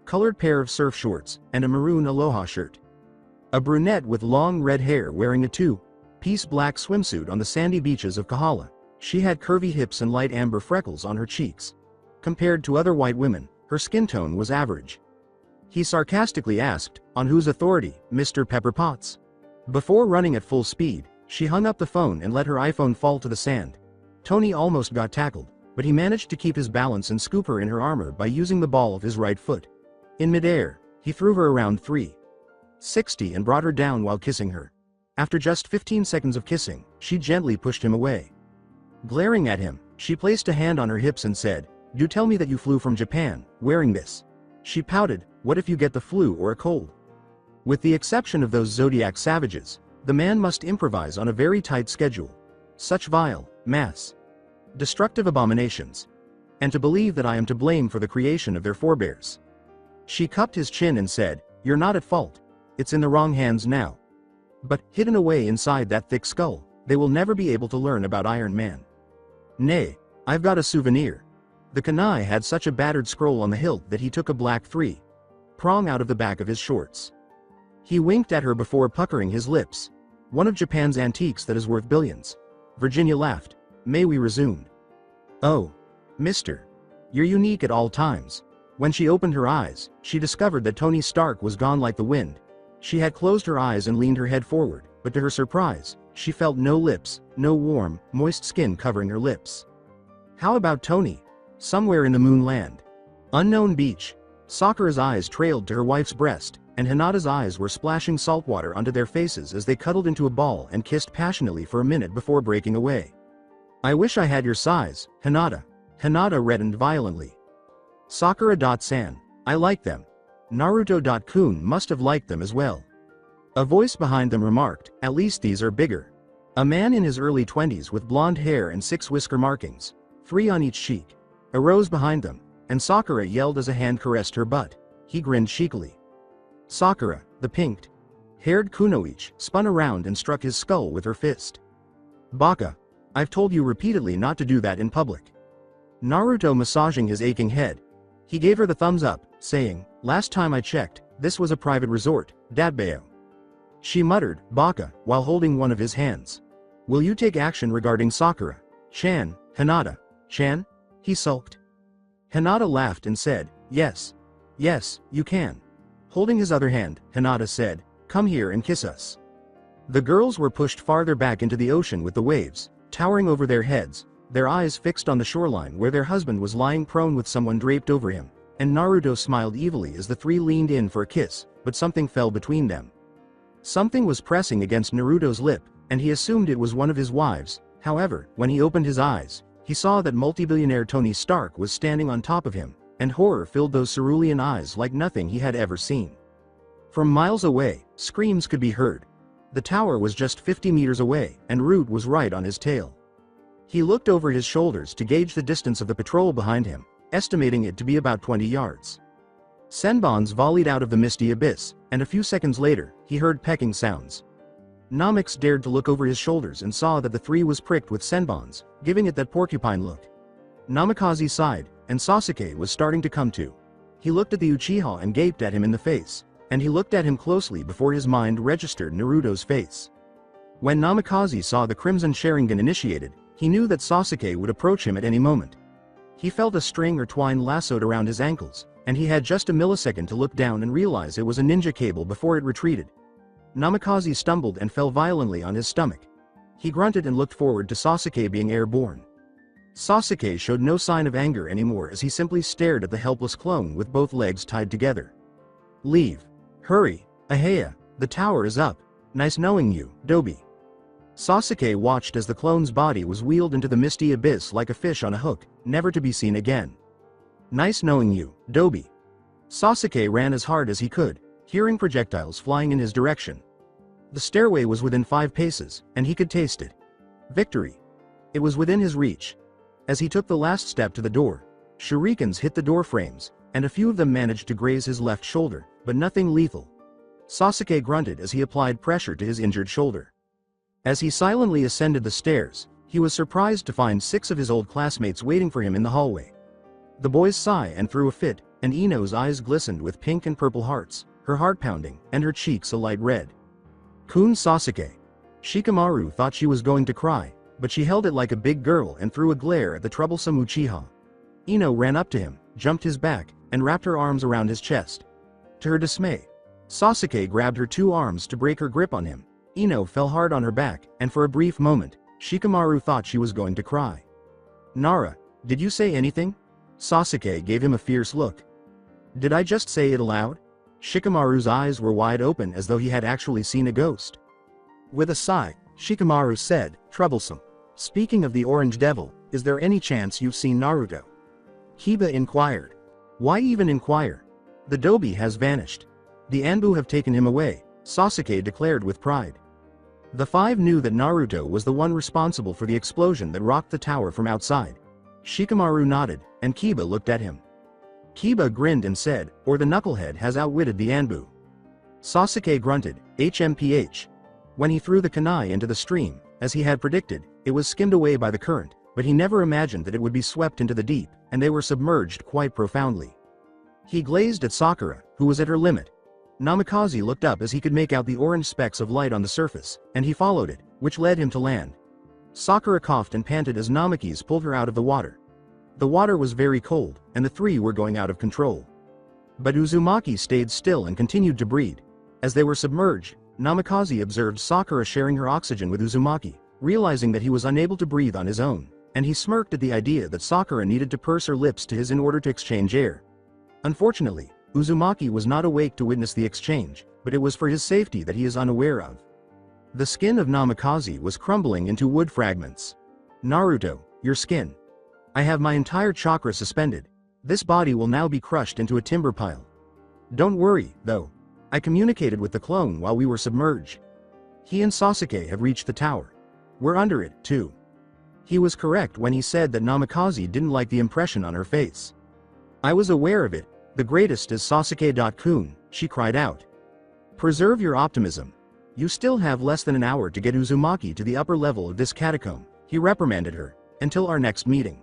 colored pair of surf shorts, and a maroon aloha shirt. A brunette with long red hair wearing a 2-piece black swimsuit on the sandy beaches of Kahala. She had curvy hips and light amber freckles on her cheeks. Compared to other white women, her skin tone was average. He sarcastically asked, "On whose authority, Mr. Pepperpotts?" Before running at full speed, she hung up the phone and let her iPhone fall to the sand. Tony almost got tackled, but he managed to keep his balance and scoop her in her armor by using the ball of his right foot. In midair, he threw her around 360 and brought her down while kissing her. After just 15 seconds of kissing, she gently pushed him away. Glaring at him, she placed a hand on her hips and said, "Do tell me that you flew from Japan, wearing this." She pouted, "What if you get the flu or a cold?" With the exception of those Zodiac savages, the man must improvise on a very tight schedule. Such vile, mass destructive abominations. And to believe that I am to blame for the creation of their forebears. She cupped his chin and said, "You're not at fault. It's in the wrong hands now. But, hidden away inside that thick skull, they will never be able to learn about Iron Man. Nay, I've got a souvenir." The kunai had such a battered scroll on the hilt that he took a black 3-prong out of the back of his shorts. He winked at her before puckering his lips. "One of Japan's antiques that is worth billions." Virginia laughed. "May we resumed?" "Oh, mister. You're unique at all times." When she opened her eyes, she discovered that Tony Stark was gone like the wind. She had closed her eyes and leaned her head forward, but to her surprise, she felt no lips, no warm, moist skin covering her lips. How about Tony? Somewhere in the moon land. Unknown beach. Sakura's eyes trailed to her wife's breast, and Hinata's eyes were splashing salt water onto their faces as they cuddled into a ball and kissed passionately for a minute before breaking away. I wish I had your size, Hinata. Hinata reddened violently. Sakura.san. I like them. Naruto.kun must have liked them as well. A voice behind them remarked, at least these are bigger. A man in his early 20s with blonde hair and 6 whisker markings, 3 on each cheek, arose behind them, and Sakura yelled as a hand caressed her butt. He grinned cheekily. Sakura, the pink-haired Kunoichi, spun around and struck his skull with her fist. Baka. I've told you repeatedly not to do that in public. Naruto massaging his aching head. He gave her the thumbs up, saying, last time I checked, this was a private resort, Datbeo. She muttered, Baka, while holding one of his hands. Will you take action regarding Sakura? Chan, Hinata. Chan? He sulked. Hinata laughed and said, yes. Yes, you can. Holding his other hand, Hinata said, come here and kiss us. The girls were pushed farther back into the ocean with the waves, towering over their heads, their eyes fixed on the shoreline where their husband was lying prone with someone draped over him, and Naruto smiled evilly as the three leaned in for a kiss, but something fell between them. Something was pressing against Naruto's lip, and he assumed it was one of his wives. However, when he opened his eyes, he saw that multi-billionaire Tony Stark was standing on top of him, and horror filled those cerulean eyes like nothing he had ever seen. From miles away, screams could be heard. The tower was just 50 meters away, and Root was right on his tail. He looked over his shoulders to gauge the distance of the patrol behind him, estimating it to be about 20 yards. Senbons volleyed out of the misty abyss, and a few seconds later, he heard pecking sounds. Namix dared to look over his shoulders and saw that the three was pricked with Senbons, giving it that porcupine look. Namikaze sighed, and Sasuke was starting to come to. He looked at the Uchiha and gaped at him in the face, and he looked at him closely before his mind registered Naruto's face. When Namikaze saw the Crimson Sharingan initiated, he knew that Sasuke would approach him at any moment. He felt a string or twine lassoed around his ankles, and he had just a millisecond to look down and realize it was a ninja cable before it retreated. Namikaze stumbled and fell violently on his stomach. He grunted and looked forward to Sasuke being airborne. Sasuke showed no sign of anger anymore as he simply stared at the helpless clone with both legs tied together. Leave. Hurry, Ahaya, the tower is up. Nice knowing you, Dobi. Sasuke watched as the clone's body was wheeled into the misty abyss like a fish on a hook, never to be seen again. Nice knowing you, Dobi. Sasuke ran as hard as he could, hearing projectiles flying in his direction. The stairway was within 5 paces, and he could taste it. Victory. It was within his reach. As he took the last step to the door, shurikens hit the door frames, and a few of them managed to graze his left shoulder, but nothing lethal. Sasuke grunted as he applied pressure to his injured shoulder. As he silently ascended the stairs, he was surprised to find 6 of his old classmates waiting for him in the hallway. The boys sighed and threw a fit, and Ino's eyes glistened with pink and purple hearts, her heart pounding, and her cheeks a light red. Kun Sasuke. Shikamaru thought she was going to cry, but she held it like a big girl and threw a glare at the troublesome Uchiha. Ino ran up to him, jumped his back, and wrapped her arms around his chest. To her dismay, Sasuke grabbed her 2 arms to break her grip on him. Ino fell hard on her back, and for a brief moment, Shikamaru thought she was going to cry. Nara, did you say anything? Sasuke gave him a fierce look. Did I just say it aloud? Shikamaru's eyes were wide open as though he had actually seen a ghost. With a sigh, Shikamaru said, troublesome. Speaking of the Orange Devil, is there any chance you've seen Naruto? Kiba inquired. Why even inquire? The Dobi has vanished. The Anbu have taken him away, Sasuke declared with pride. The 5 knew that Naruto was the one responsible for the explosion that rocked the tower from outside. Shikamaru nodded, and Kiba looked at him. Kiba grinned and said, or the knucklehead has outwitted the Anbu. Sasuke grunted, HMPH. When he threw the kunai into the stream, as he had predicted, it was skimmed away by the current, but he never imagined that it would be swept into the deep, and they were submerged quite profoundly. He glazed at Sakura, who was at her limit. Namikaze looked up as he could make out the orange specks of light on the surface, and he followed it, which led him to land. Sakura coughed and panted as Namikaze pulled her out of the water. The water was very cold, and the 3 were going out of control. But Uzumaki stayed still and continued to breathe. As they were submerged, Namikaze observed Sakura sharing her oxygen with Uzumaki, realizing that he was unable to breathe on his own, and he smirked at the idea that Sakura needed to purse her lips to his in order to exchange air. Unfortunately, Uzumaki was not awake to witness the exchange, but it was for his safety that he is unaware of. The skin of Namikaze was crumbling into wood fragments. Naruto, your skin. I have my entire chakra suspended. This body will now be crushed into a timber pile. Don't worry, though. I communicated with the clone while we were submerged. He and Sasuke have reached the tower. We're under it, too. He was correct when he said that Namikaze didn't like the impression on her face. I was aware of it. The greatest is Sasuke-kun, she cried out. Preserve your optimism. You still have less than an hour to get Uzumaki to the upper level of this catacomb, he reprimanded her, until our next meeting.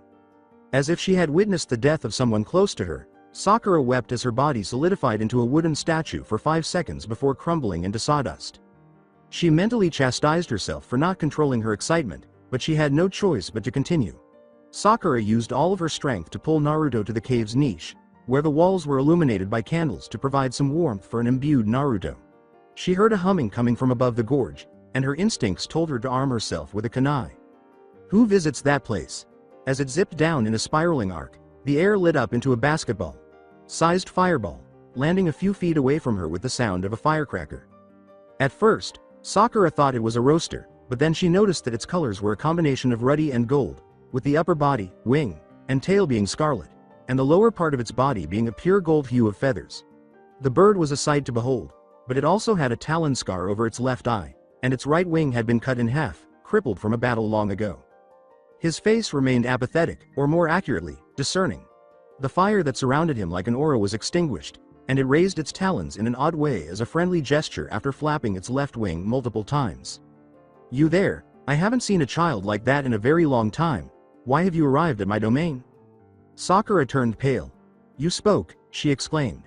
As if she had witnessed the death of someone close to her, Sakura wept as her body solidified into a wooden statue for 5 seconds before crumbling into sawdust. She mentally chastised herself for not controlling her excitement, but she had no choice but to continue. Sakura used all of her strength to pull Naruto to the cave's niche, where the walls were illuminated by candles to provide some warmth for an imbued Naruto. She heard a humming coming from above the gorge, and her instincts told her to arm herself with a kunai. Who visits that place? As it zipped down in a spiraling arc, the air lit up into a basketball-sized fireball, landing a few feet away from her with the sound of a firecracker. At first, Sakura thought it was a roaster, but then she noticed that its colors were a combination of ruddy and gold, with the upper body, wing, and tail being scarlet, and the lower part of its body being a pure gold hue of feathers. The bird was a sight to behold, but it also had a talon scar over its left eye, and its right wing had been cut in half, crippled from a battle long ago. His face remained apathetic, or more accurately, discerning. The fire that surrounded him like an aura was extinguished, and it raised its talons in an odd way as a friendly gesture after flapping its left wing multiple times. You there? I haven't seen a child like that in a very long time. Why have you arrived at my domain? Sakura turned pale. You spoke, she exclaimed.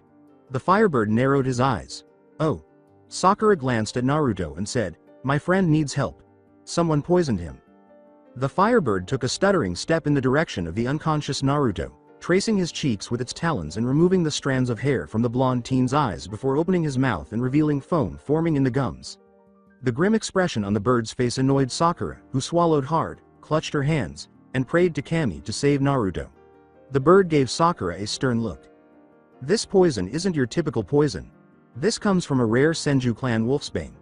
The firebird narrowed his eyes. Oh. Sakura glanced at Naruto and said, my friend needs help. Someone poisoned him. The firebird took a stuttering step in the direction of the unconscious Naruto, tracing his cheeks with its talons and removing the strands of hair from the blonde teen's eyes before opening his mouth and revealing foam forming in the gums. The grim expression on the bird's face annoyed Sakura, who swallowed hard, clutched her hands, and prayed to Kami to save Naruto. The bird gave Sakura a stern look. This poison isn't your typical poison. This comes from a rare Senju clan wolfsbane.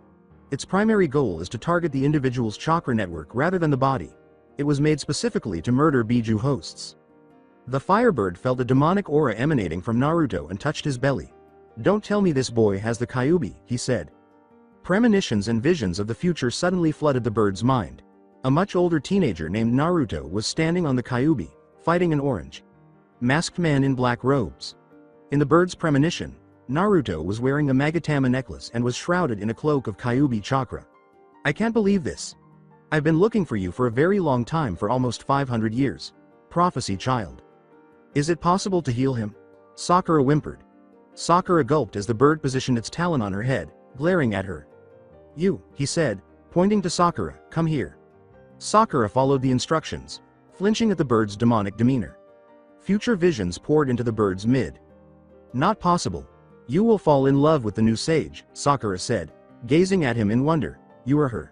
Its primary goal is to target the individual's chakra network rather than the body. It was made specifically to murder Biju hosts. The firebird felt a demonic aura emanating from Naruto and touched his belly. Don't tell me this boy has the Kyuubi, he said. Premonitions and visions of the future suddenly flooded the bird's mind. A much older teenager named Naruto was standing on the Kyuubi, fighting an orange masked man in black robes. In the bird's premonition, Naruto was wearing a Magatama necklace and was shrouded in a cloak of Kyuubi chakra. I can't believe this. I've been looking for you for a very long time, for almost 500 years. Prophecy child. Is it possible to heal him? Sakura whimpered. Sakura gulped as the bird positioned its talon on her head, glaring at her. You, he said, pointing to Sakura, come here. Sakura followed the instructions, flinching at the bird's demonic demeanor. Future visions poured into the bird's mid. Not possible. You will fall in love with the new sage, Sakura said, gazing at him in wonder. You are her.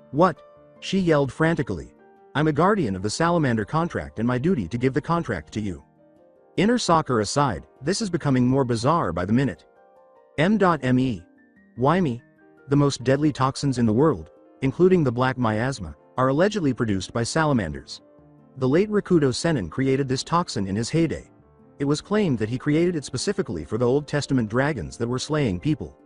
What? She yelled frantically. I'm a guardian of the salamander contract and my duty to give the contract to you. Inner Sakura sighed, this is becoming more bizarre by the minute. M.Me. Why me? The most deadly toxins in the world, including the black miasma, are allegedly produced by salamanders. The late Rakudo Sennin created this toxin in his heyday. It was claimed that he created it specifically for the Old Testament dragons that were slaying people.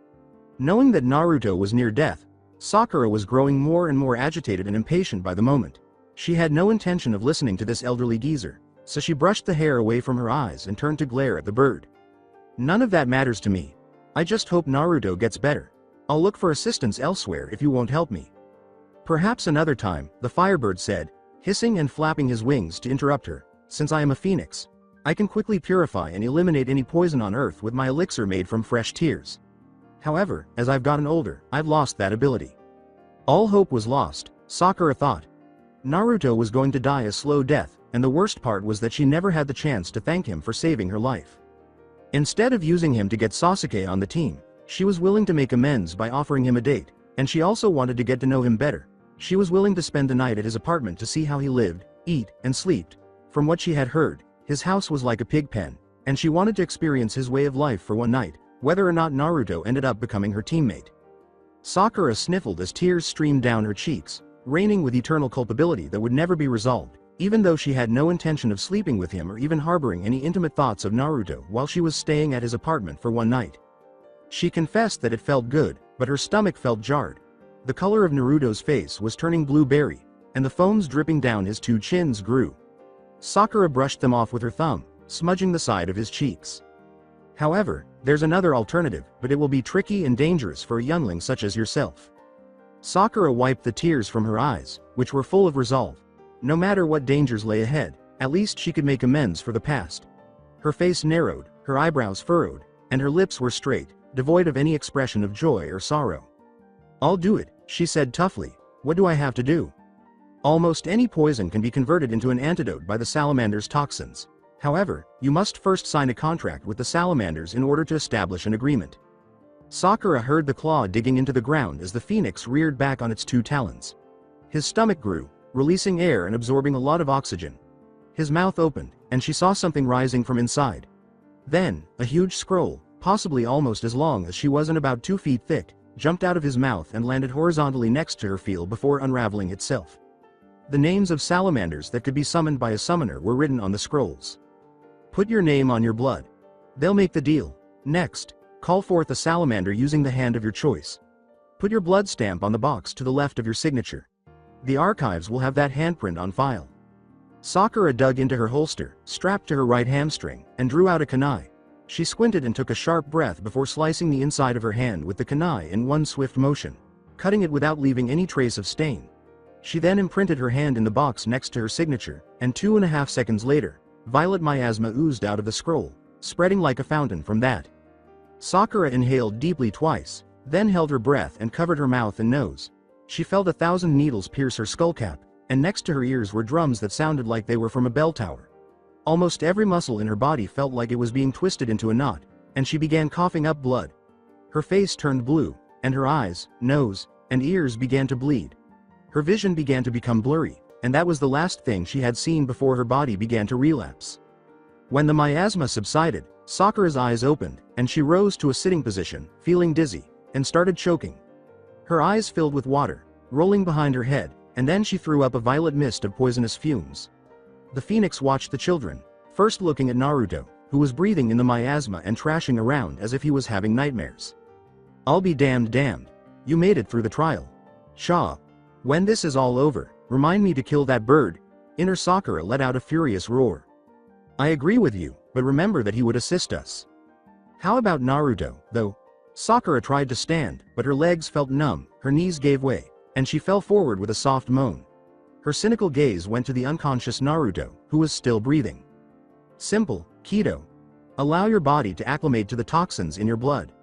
Knowing that Naruto was near death, Sakura was growing more and more agitated and impatient by the moment. She had no intention of listening to this elderly geezer, so she brushed the hair away from her eyes and turned to glare at the bird. None of that matters to me. I just hope Naruto gets better. I'll look for assistance elsewhere if you won't help me. Perhaps another time, the firebird said, hissing and flapping his wings to interrupt her. Since I am a phoenix, I can quickly purify and eliminate any poison on Earth with my elixir made from fresh tears. However, as I've gotten older, I've lost that ability. All hope was lost, Sakura thought. Naruto was going to die a slow death, and the worst part was that she never had the chance to thank him for saving her life. Instead of using him to get Sasuke on the team, she was willing to make amends by offering him a date, and she also wanted to get to know him better. She was willing to spend the night at his apartment to see how he lived, eat, and slept. From what she had heard, his house was like a pig pen, and she wanted to experience his way of life for one night, whether or not Naruto ended up becoming her teammate. Sakura sniffled as tears streamed down her cheeks, raining with eternal culpability that would never be resolved, even though she had no intention of sleeping with him or even harboring any intimate thoughts of Naruto while she was staying at his apartment for one night. She confessed that it felt good, but her stomach felt jarred. The color of Naruto's face was turning blue-berry, and the foams dripping down his two chins grew. Sakura brushed them off with her thumb, smudging the side of his cheeks. However, there's another alternative, but it will be tricky and dangerous for a youngling such as yourself. Sakura wiped the tears from her eyes, which were full of resolve. No matter what dangers lay ahead, at least she could make amends for the past. Her face narrowed, her eyebrows furrowed, and her lips were straight, devoid of any expression of joy or sorrow. "I'll do it," she said toughly. "What do I have to do?" Almost any poison can be converted into an antidote by the salamander's toxins. However, you must first sign a contract with the salamanders in order to establish an agreement. Sakura heard the claw digging into the ground as the phoenix reared back on its two talons. His stomach grew, releasing air and absorbing a lot of oxygen. His mouth opened, and she saw something rising from inside. Then, a huge scroll, possibly almost as long as she was and about 2 feet thick, jumped out of his mouth and landed horizontally next to her field before unraveling itself. The names of salamanders that could be summoned by a summoner were written on the scrolls. "Put your name on your blood. They'll make the deal. Next, call forth a salamander using the hand of your choice. Put your blood stamp on the box to the left of your signature. The archives will have that handprint on file." Sakura dug into her holster, strapped to her right hamstring, and drew out a kunai. She squinted and took a sharp breath before slicing the inside of her hand with the kunai in one swift motion, cutting it without leaving any trace of stain. She then imprinted her hand in the box next to her signature, and 2.5 seconds later, violet miasma oozed out of the scroll, spreading like a fountain from that. Sakura inhaled deeply twice, then held her breath and covered her mouth and nose. She felt 1,000 needles pierce her skullcap, and next to her ears were drums that sounded like they were from a bell tower. Almost every muscle in her body felt like it was being twisted into a knot, and she began coughing up blood. Her face turned blue, and her eyes, nose, and ears began to bleed. Her vision began to become blurry, and that was the last thing she had seen before her body began to relapse. When the miasma subsided, Sakura's eyes opened, and she rose to a sitting position, feeling dizzy, and started choking. Her eyes filled with water, rolling behind her head, and then she threw up a violet mist of poisonous fumes. The phoenix watched the children, first looking at Naruto, who was breathing in the miasma and trashing around as if he was having nightmares. "I'll be damned. You made it through the trial. Shaw. When this is all over, remind me to kill that bird." Inner Sakura let out a furious roar. "I agree with you, but remember that he would assist us." "How about Naruto, though?" Sakura tried to stand, but her legs felt numb, her knees gave way, and she fell forward with a soft moan. Her cynical gaze went to the unconscious Naruto, who was still breathing. "Simple, Kido. Allow your body to acclimate to the toxins in your blood."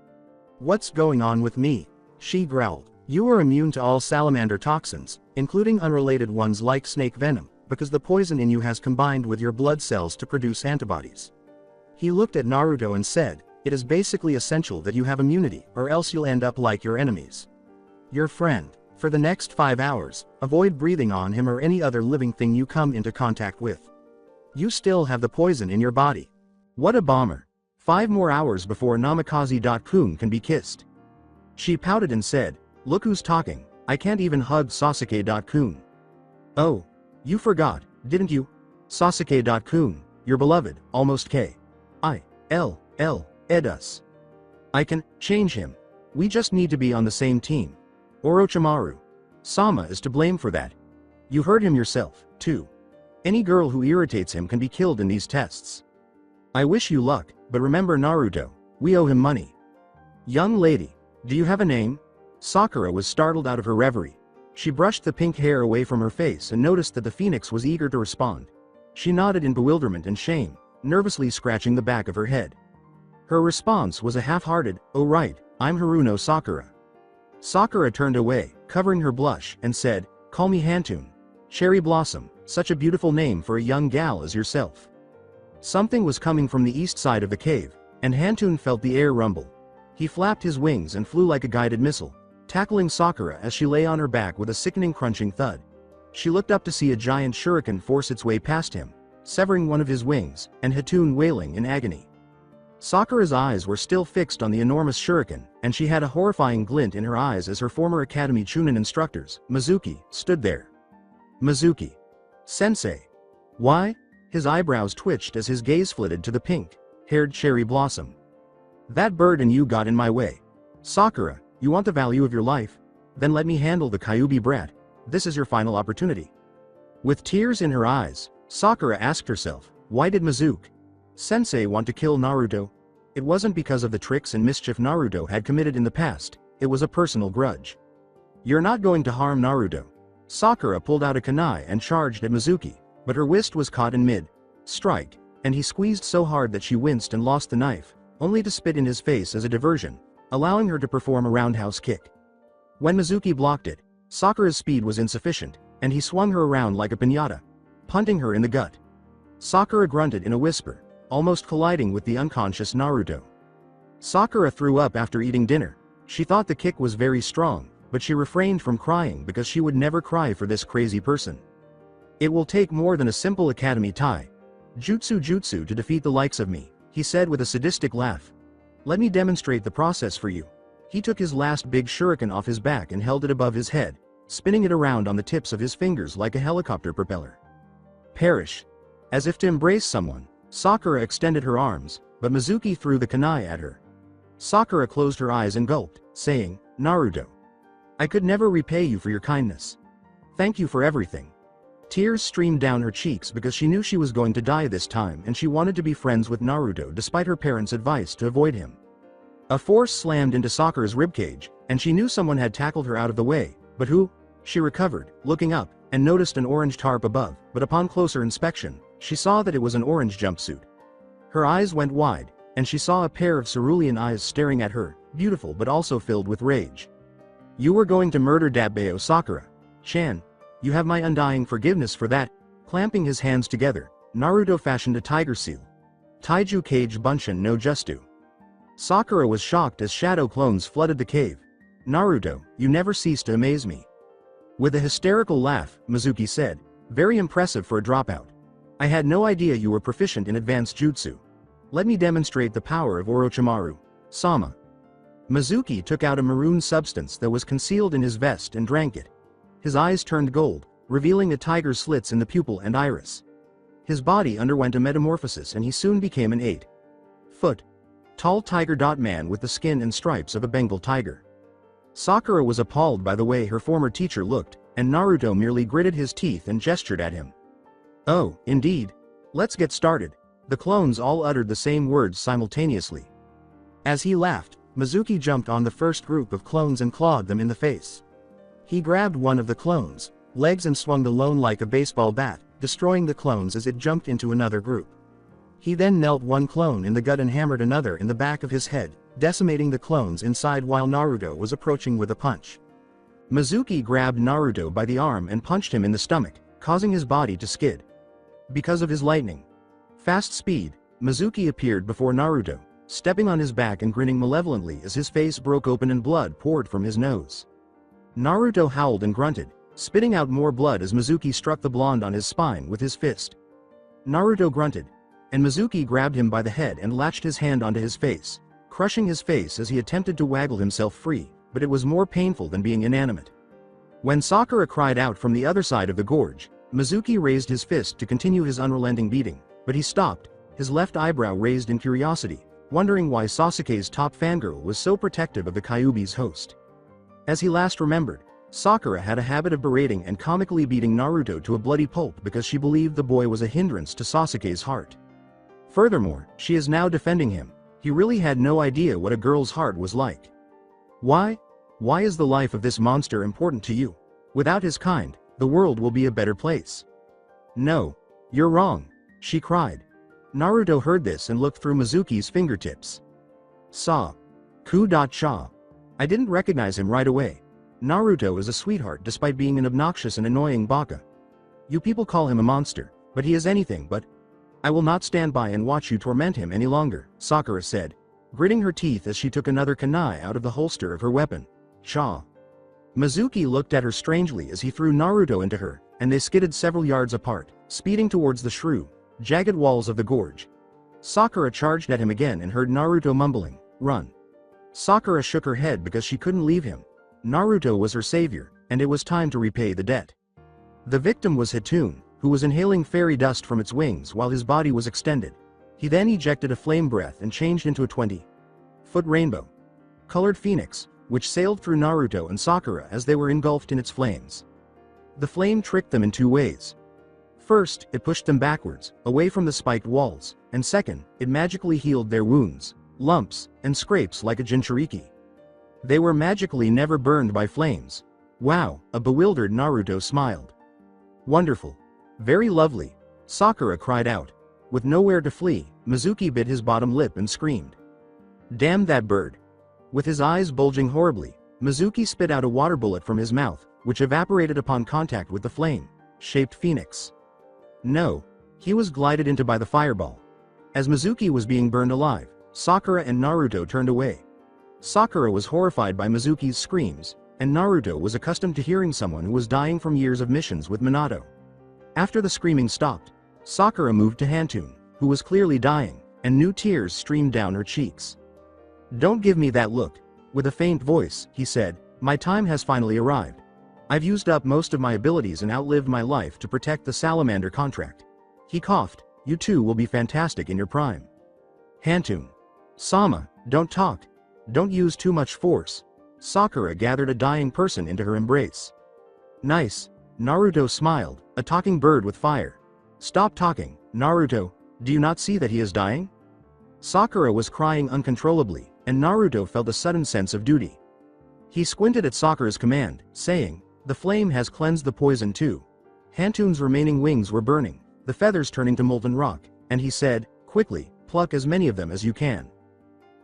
"What's going on with me?" she growled. "You are immune to all salamander toxins, including unrelated ones like snake venom, because the poison in you has combined with your blood cells to produce antibodies." He looked at Naruto and said, "It is basically essential that you have immunity, or else you'll end up like your enemies. Your friend. For the next 5 hours, avoid breathing on him or any other living thing you come into contact with. You still have the poison in your body." What a bomber. 5 more hours before Namikaze.kun can be kissed. She pouted and said, "Look who's talking, I can't even hug Sasuke.kun." "Oh. You forgot, didn't you? Sasuke.kun, your beloved, almost Edus. I can change him. We just need to be on the same team. Orochimaru. Sama is to blame for that. You heard him yourself, too. Any girl who irritates him can be killed in these tests. I wish you luck, but remember Naruto, we owe him money." "Young lady, do you have a name?" Sakura was startled out of her reverie. She brushed the pink hair away from her face and noticed that the phoenix was eager to respond. She nodded in bewilderment and shame, nervously scratching the back of her head. Her response was a half-hearted, "Oh right, I'm Haruno Sakura." Sakura turned away, covering her blush, and said, "Call me Hantun. Cherry Blossom, such a beautiful name for a young gal as yourself." Something was coming from the east side of the cave, and Hantun felt the air rumble. He flapped his wings and flew like a guided missile, tackling Sakura as she lay on her back with a sickening crunching thud. She looked up to see a giant shuriken force its way past him, severing one of his wings, and Hatun wailing in agony. Sakura's eyes were still fixed on the enormous shuriken, and she had a horrifying glint in her eyes as her former Academy Chunin instructors, Mizuki, stood there. Mizuki. Sensei. Why? His eyebrows twitched as his gaze flitted to the pink-haired cherry blossom. That bird and you got in my way. Sakura, you want the value of your life? Then let me handle the Kyuubi brat. This is your final opportunity. With tears in her eyes, Sakura asked herself, why did Mizuki Sensei want to kill Naruto? It wasn't because of the tricks and mischief Naruto had committed in the past, it was a personal grudge. You're not going to harm Naruto. Sakura pulled out a kunai and charged at Mizuki, but her wrist was caught in mid-strike, and he squeezed so hard that she winced and lost the knife, only to spit in his face as a diversion, allowing her to perform a roundhouse kick. When Mizuki blocked it, Sakura's speed was insufficient, and he swung her around like a piñata, punting her in the gut. Sakura grunted in a whisper, almost colliding with the unconscious Naruto. Sakura threw up after eating dinner. She thought the kick was very strong, but she refrained from crying because she would never cry for this crazy person. It will take more than a simple academy tie. Jutsu to defeat the likes of me, he said with a sadistic laugh. Let me demonstrate the process for you. He took his last big shuriken off his back and held it above his head, spinning it around on the tips of his fingers like a helicopter propeller. Perish. As if to embrace someone, Sakura extended her arms, but Mizuki threw the kunai at her. Sakura closed her eyes and gulped, saying, Naruto. I could never repay you for your kindness. Thank you for everything. Tears streamed down her cheeks because she knew she was going to die this time and she wanted to be friends with Naruto despite her parents' advice to avoid him. A force slammed into Sakura's ribcage, and she knew someone had tackled her out of the way, but who? She recovered, looking up, and noticed an orange tarp above, but upon closer inspection, she saw that it was an orange jumpsuit. Her eyes went wide, and she saw a pair of cerulean eyes staring at her, beautiful but also filled with rage. You were going to murder Dabeo Sakura. Chan. You have my undying forgiveness for that. Clamping his hands together, Naruto fashioned a tiger seal. Taiju Kage Bunshin no Justu. Sakura was shocked as shadow clones flooded the cave. Naruto, you never cease to amaze me. With a hysterical laugh, Mizuki said, very impressive for a dropout. I had no idea you were proficient in advanced jutsu. Let me demonstrate the power of Orochimaru. Sama. Mizuki took out a maroon substance that was concealed in his vest and drank it. His eyes turned gold, revealing a tiger's slits in the pupil and iris. His body underwent a metamorphosis and he soon became an 8-foot tall tiger man with the skin and stripes of a Bengal tiger. Sakura was appalled by the way her former teacher looked, and Naruto merely gritted his teeth and gestured at him. Oh, indeed. Let's get started. The clones all uttered the same words simultaneously. As he laughed, Mizuki jumped on the first group of clones and clawed them in the face. He grabbed one of the clones' legs and swung the lone like a baseball bat, destroying the clones as it jumped into another group. He then knelt one clone in the gut and hammered another in the back of his head, decimating the clones inside while Naruto was approaching with a punch. Mizuki grabbed Naruto by the arm and punched him in the stomach, causing his body to skid. Because of his lightning fast speed, Mizuki appeared before Naruto, stepping on his back and grinning malevolently as his face broke open and blood poured from his nose. Naruto howled and grunted, spitting out more blood as Mizuki struck the blonde on his spine with his fist. Naruto grunted, and Mizuki grabbed him by the head and latched his hand onto his face, crushing his face as he attempted to waggle himself free, but it was more painful than being inanimate. When Sakura cried out from the other side of the gorge, Mizuki raised his fist to continue his unrelenting beating, but he stopped, his left eyebrow raised in curiosity, wondering why Sasuke's top fangirl was so protective of the Kyuubi's host. As he last remembered, Sakura had a habit of berating and comically beating Naruto to a bloody pulp because she believed the boy was a hindrance to Sasuke's heart. Furthermore, she is now defending him. He really had no idea what a girl's heart was like. Why? Why is the life of this monster important to you? Without his kind, the world will be a better place. No. You're wrong, she cried. Naruto heard this and looked through Mizuki's fingertips. Cha. I didn't recognize him right away. Naruto is a sweetheart despite being an obnoxious and annoying baka. You people call him a monster, but he is anything but. I will not stand by and watch you torment him any longer, Sakura said, gritting her teeth as she took another kunai out of the holster of her weapon. Cha. Mizuki looked at her strangely as he threw Naruto into her, and they skidded several yards apart, speeding towards the jagged walls of the gorge. Sakura charged at him again and heard Naruto mumbling, "Run." Sakura shook her head because she couldn't leave him. Naruto was her savior, and it was time to repay the debt. The victim was Hatun, who was inhaling fairy dust from its wings while his body was extended. He then ejected a flame breath and changed into a 20-foot rainbow colored phoenix, which sailed through Naruto and Sakura as they were engulfed in its flames. The flame tricked them in two ways. First, it pushed them backwards, away from the spiked walls, and second, it magically healed their wounds, lumps, and scrapes like a Jinchuriki. They were magically never burned by flames. Wow, a bewildered Naruto smiled. Wonderful. Very lovely. Sakura cried out. With nowhere to flee, Mizuki bit his bottom lip and screamed. Damn that bird. With his eyes bulging horribly, Mizuki spit out a water bullet from his mouth, which evaporated upon contact with the flame-shaped phoenix. No. He was glided into by the fireball. As Mizuki was being burned alive, Sakura and Naruto turned away. Sakura was horrified by Mizuki's screams, and Naruto was accustomed to hearing someone who was dying from years of missions with Minato. After the screaming stopped, Sakura moved to Hantun, who was clearly dying, and new tears streamed down her cheeks. Don't give me that look. With a faint voice, he said, my time has finally arrived. I've used up most of my abilities and outlived my life to protect the salamander contract. He coughed. You too will be fantastic in your prime. Hantun. Sama, don't talk. Don't use too much force. Sakura gathered a dying person into her embrace. Nice. Naruto smiled, a talking bird with fire. Stop talking, Naruto. Do you not see that he is dying? Sakura was crying uncontrollably, and Naruto felt a sudden sense of duty. He squinted at Sakura's command, saying, the flame has cleansed the poison too. Hantun's remaining wings were burning, the feathers turning to molten rock, and he said, quickly, pluck as many of them as you can.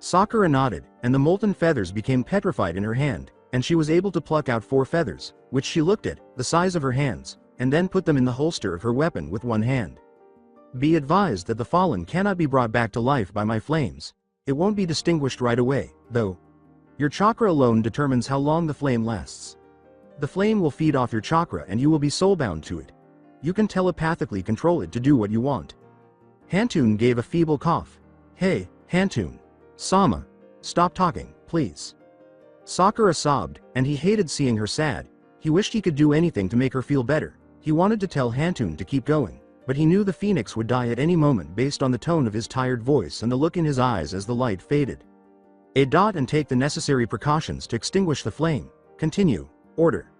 Sakura nodded, and the molten feathers became petrified in her hand, and she was able to pluck out 4 feathers, which she looked at, the size of her hands, and then put them in the holster of her weapon with one hand. Be advised that the fallen cannot be brought back to life by my flames. It won't be distinguished right away, though. Your chakra alone determines how long the flame lasts. The flame will feed off your chakra and you will be soulbound to it. You can telepathically control it to do what you want. Hantun gave a feeble cough. Hey, Hantun. Sama. Stop talking, please. Sakura sobbed, and he hated seeing her sad. He wished he could do anything to make her feel better. He wanted to tell Hantun to keep going, but he knew the phoenix would die at any moment based on the tone of his tired voice and the look in his eyes as the light faded. And take the necessary precautions to extinguish the flame. Continue. Order.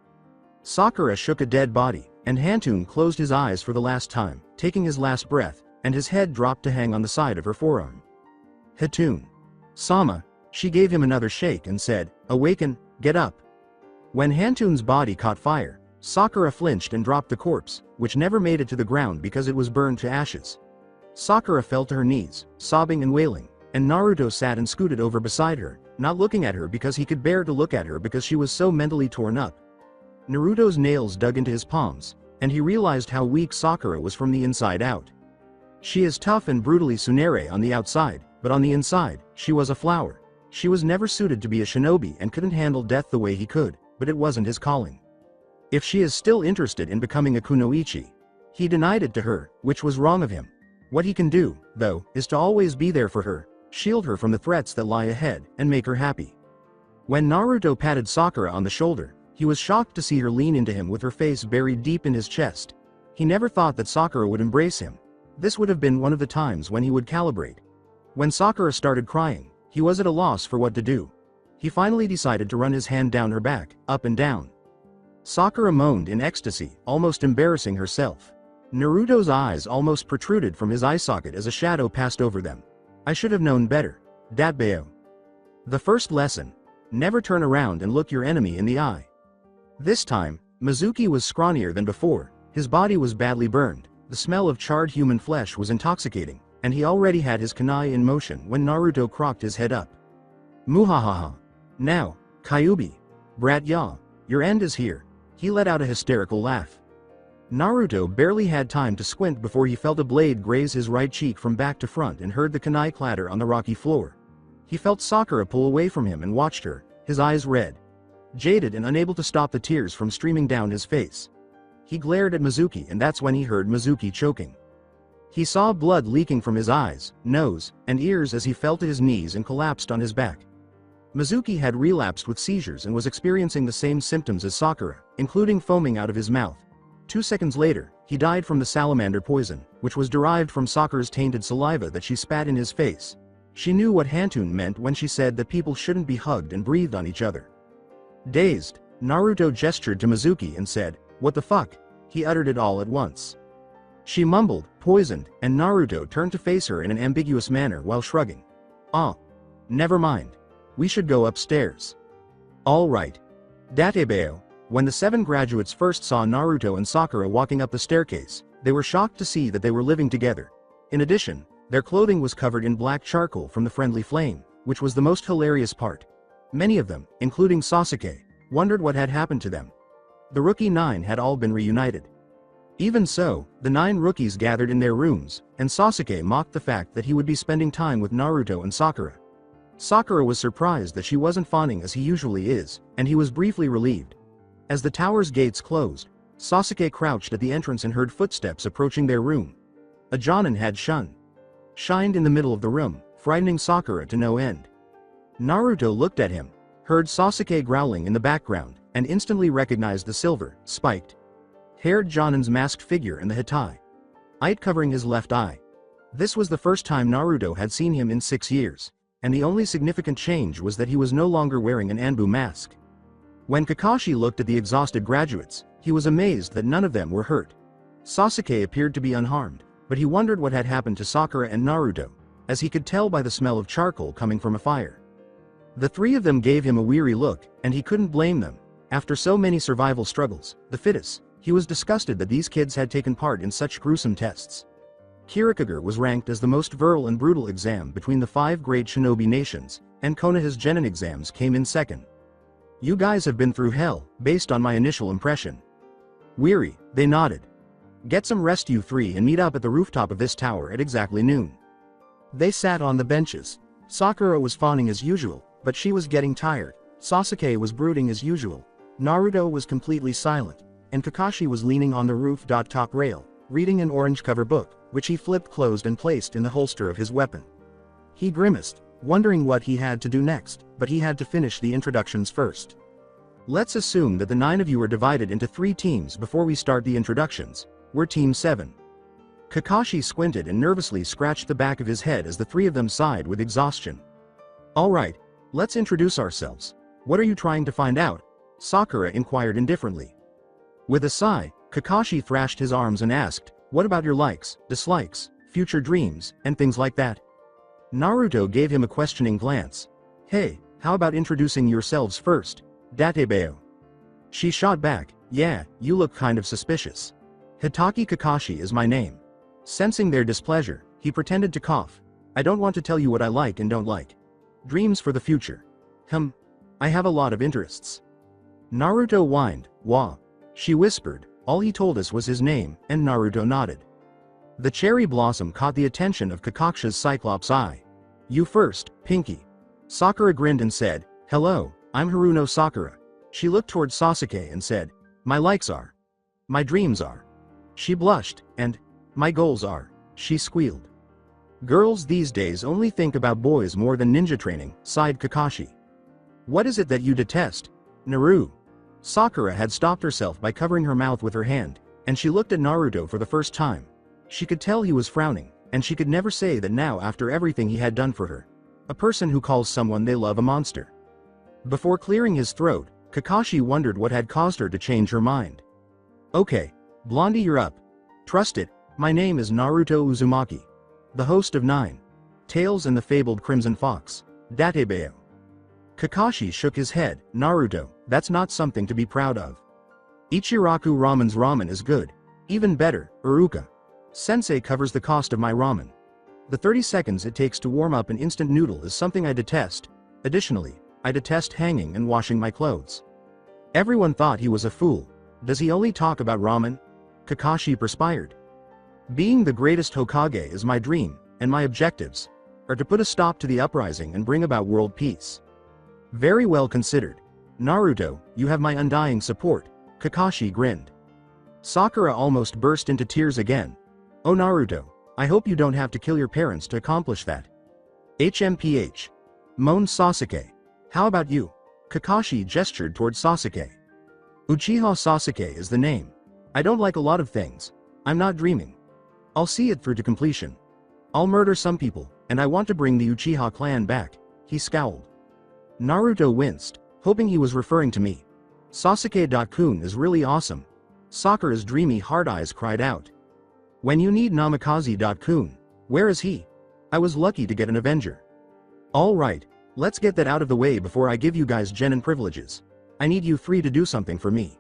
Sakura shook a dead body, and Hantun closed his eyes for the last time, taking his last breath, and his head dropped to hang on the side of her forearm. Hatun. Sama. She gave him another shake and said, awaken, get up. When Hantun's body caught fire, Sakura flinched and dropped the corpse, which never made it to the ground because it was burned to ashes. Sakura fell to her knees, sobbing and wailing, and Naruto sat and scooted over beside her, not looking at her because he could bear to look at her because she was so mentally torn up. Naruto's nails dug into his palms, and he realized how weak Sakura was from the inside out. She is tough and brutally tsundere on the outside, but on the inside, she was a flower. She was never suited to be a shinobi and couldn't handle death the way he could, but it wasn't his calling. If she is still interested in becoming a kunoichi, he denied it to her, which was wrong of him. What he can do, though, is to always be there for her, shield her from the threats that lie ahead, and make her happy. When Naruto patted Sakura on the shoulder, he was shocked to see her lean into him with her face buried deep in his chest. He never thought that Sakura would embrace him. This would have been one of the times when he would calibrate. When Sakura started crying, he was at a loss for what to do. He finally decided to run his hand down her back, up and down. Sakura moaned in ecstasy, almost embarrassing herself. Naruto's eyes almost protruded from his eye socket as a shadow passed over them. I should have known better. Datbeo. The first lesson. Never turn around and look your enemy in the eye. This time, Mizuki was scrawnier than before. His body was badly burned. The smell of charred human flesh was intoxicating, and he already had his kunai in motion when Naruto crocked his head up. Muhahaha. Now, Kyuubi. Brat ya. Your end is here. He let out a hysterical laugh. Naruto barely had time to squint before he felt a blade graze his right cheek from back to front and heard the kunai clatter on the rocky floor. He felt Sakura pull away from him and watched her, his eyes red. Jaded and unable to stop the tears from streaming down his face. He glared at Mizuki and that's when he heard Mizuki choking. He saw blood leaking from his eyes, nose, and ears as he fell to his knees and collapsed on his back. Mizuki had relapsed with seizures and was experiencing the same symptoms as Sakura, including foaming out of his mouth. 2 seconds later, he died from the salamander poison, which was derived from Sakura's tainted saliva that she spat in his face. She knew what Hantun meant when she said that people shouldn't be hugged and breathed on each other. Dazed, Naruto gestured to Mizuki and said, "What the fuck?" He uttered it all at once. She mumbled, "Poisoned," and Naruto turned to face her in an ambiguous manner while shrugging. "Ah. Never mind. We should go upstairs." "All right." Datebeo. When the 7 graduates first saw Naruto and Sakura walking up the staircase, they were shocked to see that they were living together. In addition, their clothing was covered in black charcoal from the friendly flame, which was the most hilarious part. Many of them, including Sasuke, wondered what had happened to them. The rookie 9 had all been reunited. Even so, the 9 rookies gathered in their rooms, and Sasuke mocked the fact that he would be spending time with Naruto and Sakura. Sakura was surprised that she wasn't fawning as he usually is, and he was briefly relieved. As the tower's gates closed, Sasuke crouched at the entrance and heard footsteps approaching their room. A Jonin had shined in the middle of the room, frightening Sakura to no end. Naruto looked at him, heard Sasuke growling in the background, and instantly recognized the silver, spiked-haired Jonin's masked figure and the hitai covering his left eye. This was the first time Naruto had seen him in 6 years, and the only significant change was that he was no longer wearing an Anbu mask. When Kakashi looked at the exhausted graduates, he was amazed that none of them were hurt. Sasuke appeared to be unharmed, but he wondered what had happened to Sakura and Naruto, as he could tell by the smell of charcoal coming from a fire. The 3 of them gave him a weary look, and he couldn't blame them. After so many survival struggles, the fittest, he was disgusted that these kids had taken part in such gruesome tests. Kirikager was ranked as the most virile and brutal exam between the 5 great shinobi nations, and Konoha's genin exams came in second. "You guys have been through hell, based on my initial impression." Weary, they nodded. "Get some rest you 3 and meet up at the rooftop of this tower at exactly noon." They sat on the benches. Sakura was fawning as usual, but she was getting tired. Sasuke was brooding as usual. Naruto was completely silent, and Kakashi was leaning on the roof-top rail, reading an orange cover book, which he flipped closed and placed in the holster of his weapon. He grimaced, wondering what he had to do next, but he had to finish the introductions first. "Let's assume that the 9 of you are divided into 3 teams before we start the introductions. We're Team 7. Kakashi squinted and nervously scratched the back of his head as the 3 of them sighed with exhaustion. "All right, let's introduce ourselves. What are you trying to find out?" Sakura inquired indifferently. With a sigh, Kakashi thrashed his arms and asked, "What about your likes, dislikes, future dreams, and things like that?" Naruto gave him a questioning glance. "Hey, how about introducing yourselves first, Datebeo?" She shot back, "Yeah, you look kind of suspicious. Hitaki Kakashi is my name." Sensing their displeasure, he pretended to cough. "I don't want to tell you what I like and don't like. Dreams for the future. I have a lot of interests." Naruto whined, "Wah." She whispered, "All he told us was his name," and Naruto nodded. The cherry blossom caught the attention of Kakashi's Cyclops eye. "You first, Pinky." Sakura grinned and said, "Hello, I'm Haruno Sakura." She looked towards Sasuke and said, "My likes are. My dreams are." She blushed, and, "My goals are," she squealed. "Girls these days only think about boys more than ninja training," sighed Kakashi. "What is it that you detest, Naru?" Sakura had stopped herself by covering her mouth with her hand, and she looked at Naruto for the first time. She could tell he was frowning, and she could never say that now after everything he had done for her. A person who calls someone they love a monster. Before clearing his throat, Kakashi wondered what had caused her to change her mind. "Okay, Blondie, you're up. Trust it, my name is Naruto Uzumaki. The host of 9 Tales and the Fabled Crimson Fox, Datebeo." Kakashi shook his head. "Naruto, that's not something to be proud of. Ichiraku Ramen's ramen is good. Even better, Uruka Sensei covers the cost of my ramen. The 30 seconds it takes to warm up an instant noodle is something I detest. Additionally, I detest hanging and washing my clothes." Everyone thought he was a fool. Does he only talk about ramen? Kakashi perspired. "Being the greatest Hokage is my dream, and my objectives are to put a stop to the uprising and bring about world peace." "Very well considered. Naruto, you have my undying support." Kakashi grinned. Sakura almost burst into tears again. "Oh Naruto, I hope you don't have to kill your parents to accomplish that. HMPH. Moaned Sasuke. How about you? Kakashi gestured toward Sasuke. Uchiha Sasuke is the name. I don't like a lot of things. I'm not dreaming. I'll see it through to completion. I'll murder some people, and I want to bring the Uchiha clan back. He scowled. Naruto winced, hoping he was referring to me. Sasuke-kun is really awesome. Sakura's dreamy hard eyes cried out. When you need Namikaze-kun, where is he? I was lucky to get an Avenger. Alright, let's get that out of the way before I give you guys genin privileges. I need you three to do something for me.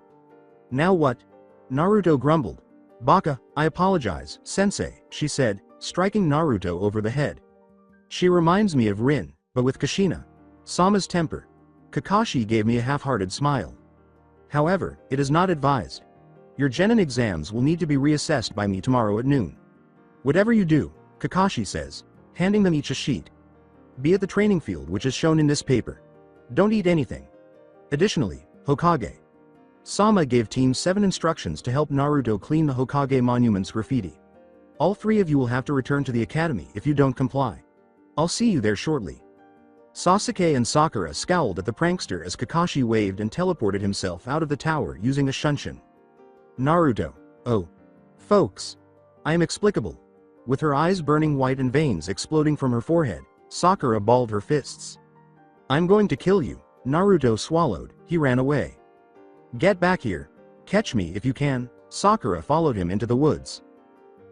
Now what? Naruto grumbled. Baka, I apologize, sensei, she said, striking Naruto over the head. She reminds me of Rin, but with Kushina. Sama's temper. Kakashi gave me a half-hearted smile. However, it is not advised. Your genin exams will need to be reassessed by me tomorrow at noon. Whatever you do, Kakashi says, handing them each a sheet. Be at the training field which is shown in this paper. Don't eat anything. Additionally, Hokage. Sama gave Team 7 instructions to help Naruto clean the Hokage monument's graffiti. All three of you will have to return to the academy if you don't comply. I'll see you there shortly. Sasuke and Sakura scowled at the prankster as Kakashi waved and teleported himself out of the tower using a shunshin. Naruto. Oh. Folks. I am explicable. With her eyes burning white and veins exploding from her forehead, Sakura balled her fists. I'm going to kill you. Naruto swallowed, he ran away. Get back here. Catch me if you can. Sakura followed him into the woods.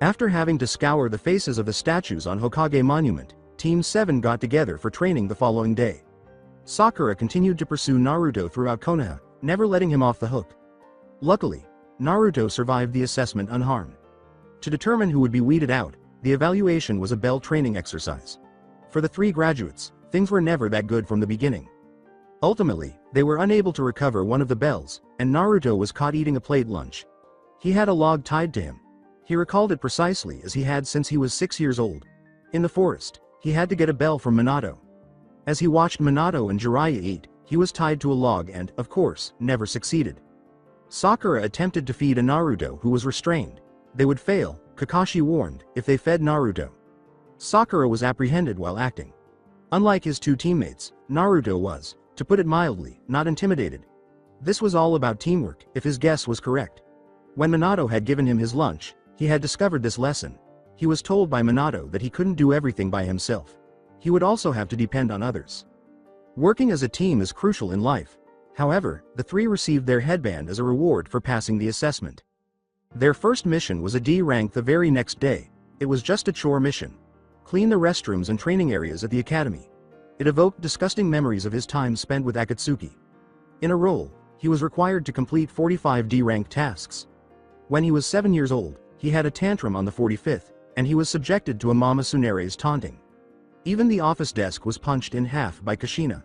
After having to scour the faces of the statues on Hokage Monument, Team 7 got together for training the following day. Sakura continued to pursue Naruto throughout Konoha, never letting him off the hook. Luckily, Naruto survived the assessment unharmed. To determine who would be weeded out, the evaluation was a bell training exercise. For the three graduates, things were never that good from the beginning. Ultimately, they were unable to recover one of the bells, and Naruto was caught eating a plate lunch. He had a log tied to him. He recalled it precisely as he had since he was 6 years old. In the forest, he had to get a bell from Minato. As he watched Minato and Jiraiya eat, he was tied to a log and, of course, never succeeded. Sakura attempted to feed a Naruto who was restrained. They would fail, Kakashi warned, if they fed Naruto. Sakura was apprehended while acting. Unlike his two teammates, Naruto was, to put it mildly, not intimidated. This was all about teamwork, if his guess was correct. When Minato had given him his lunch, he had discovered this lesson. He was told by Minato that he couldn't do everything by himself. He would also have to depend on others. Working as a team is crucial in life. However, the three received their headband as a reward for passing the assessment. Their first mission was a D rank the very next day. It was just a chore mission. Clean the restrooms and training areas at the academy. It evoked disgusting memories of his time spent with Akatsuki. In a role, he was required to complete 45 D rank tasks. When he was 7 years old, he had a tantrum on the 45th, and he was subjected to a Mama Tsunere's taunting. Even the office desk was punched in half by Kushina.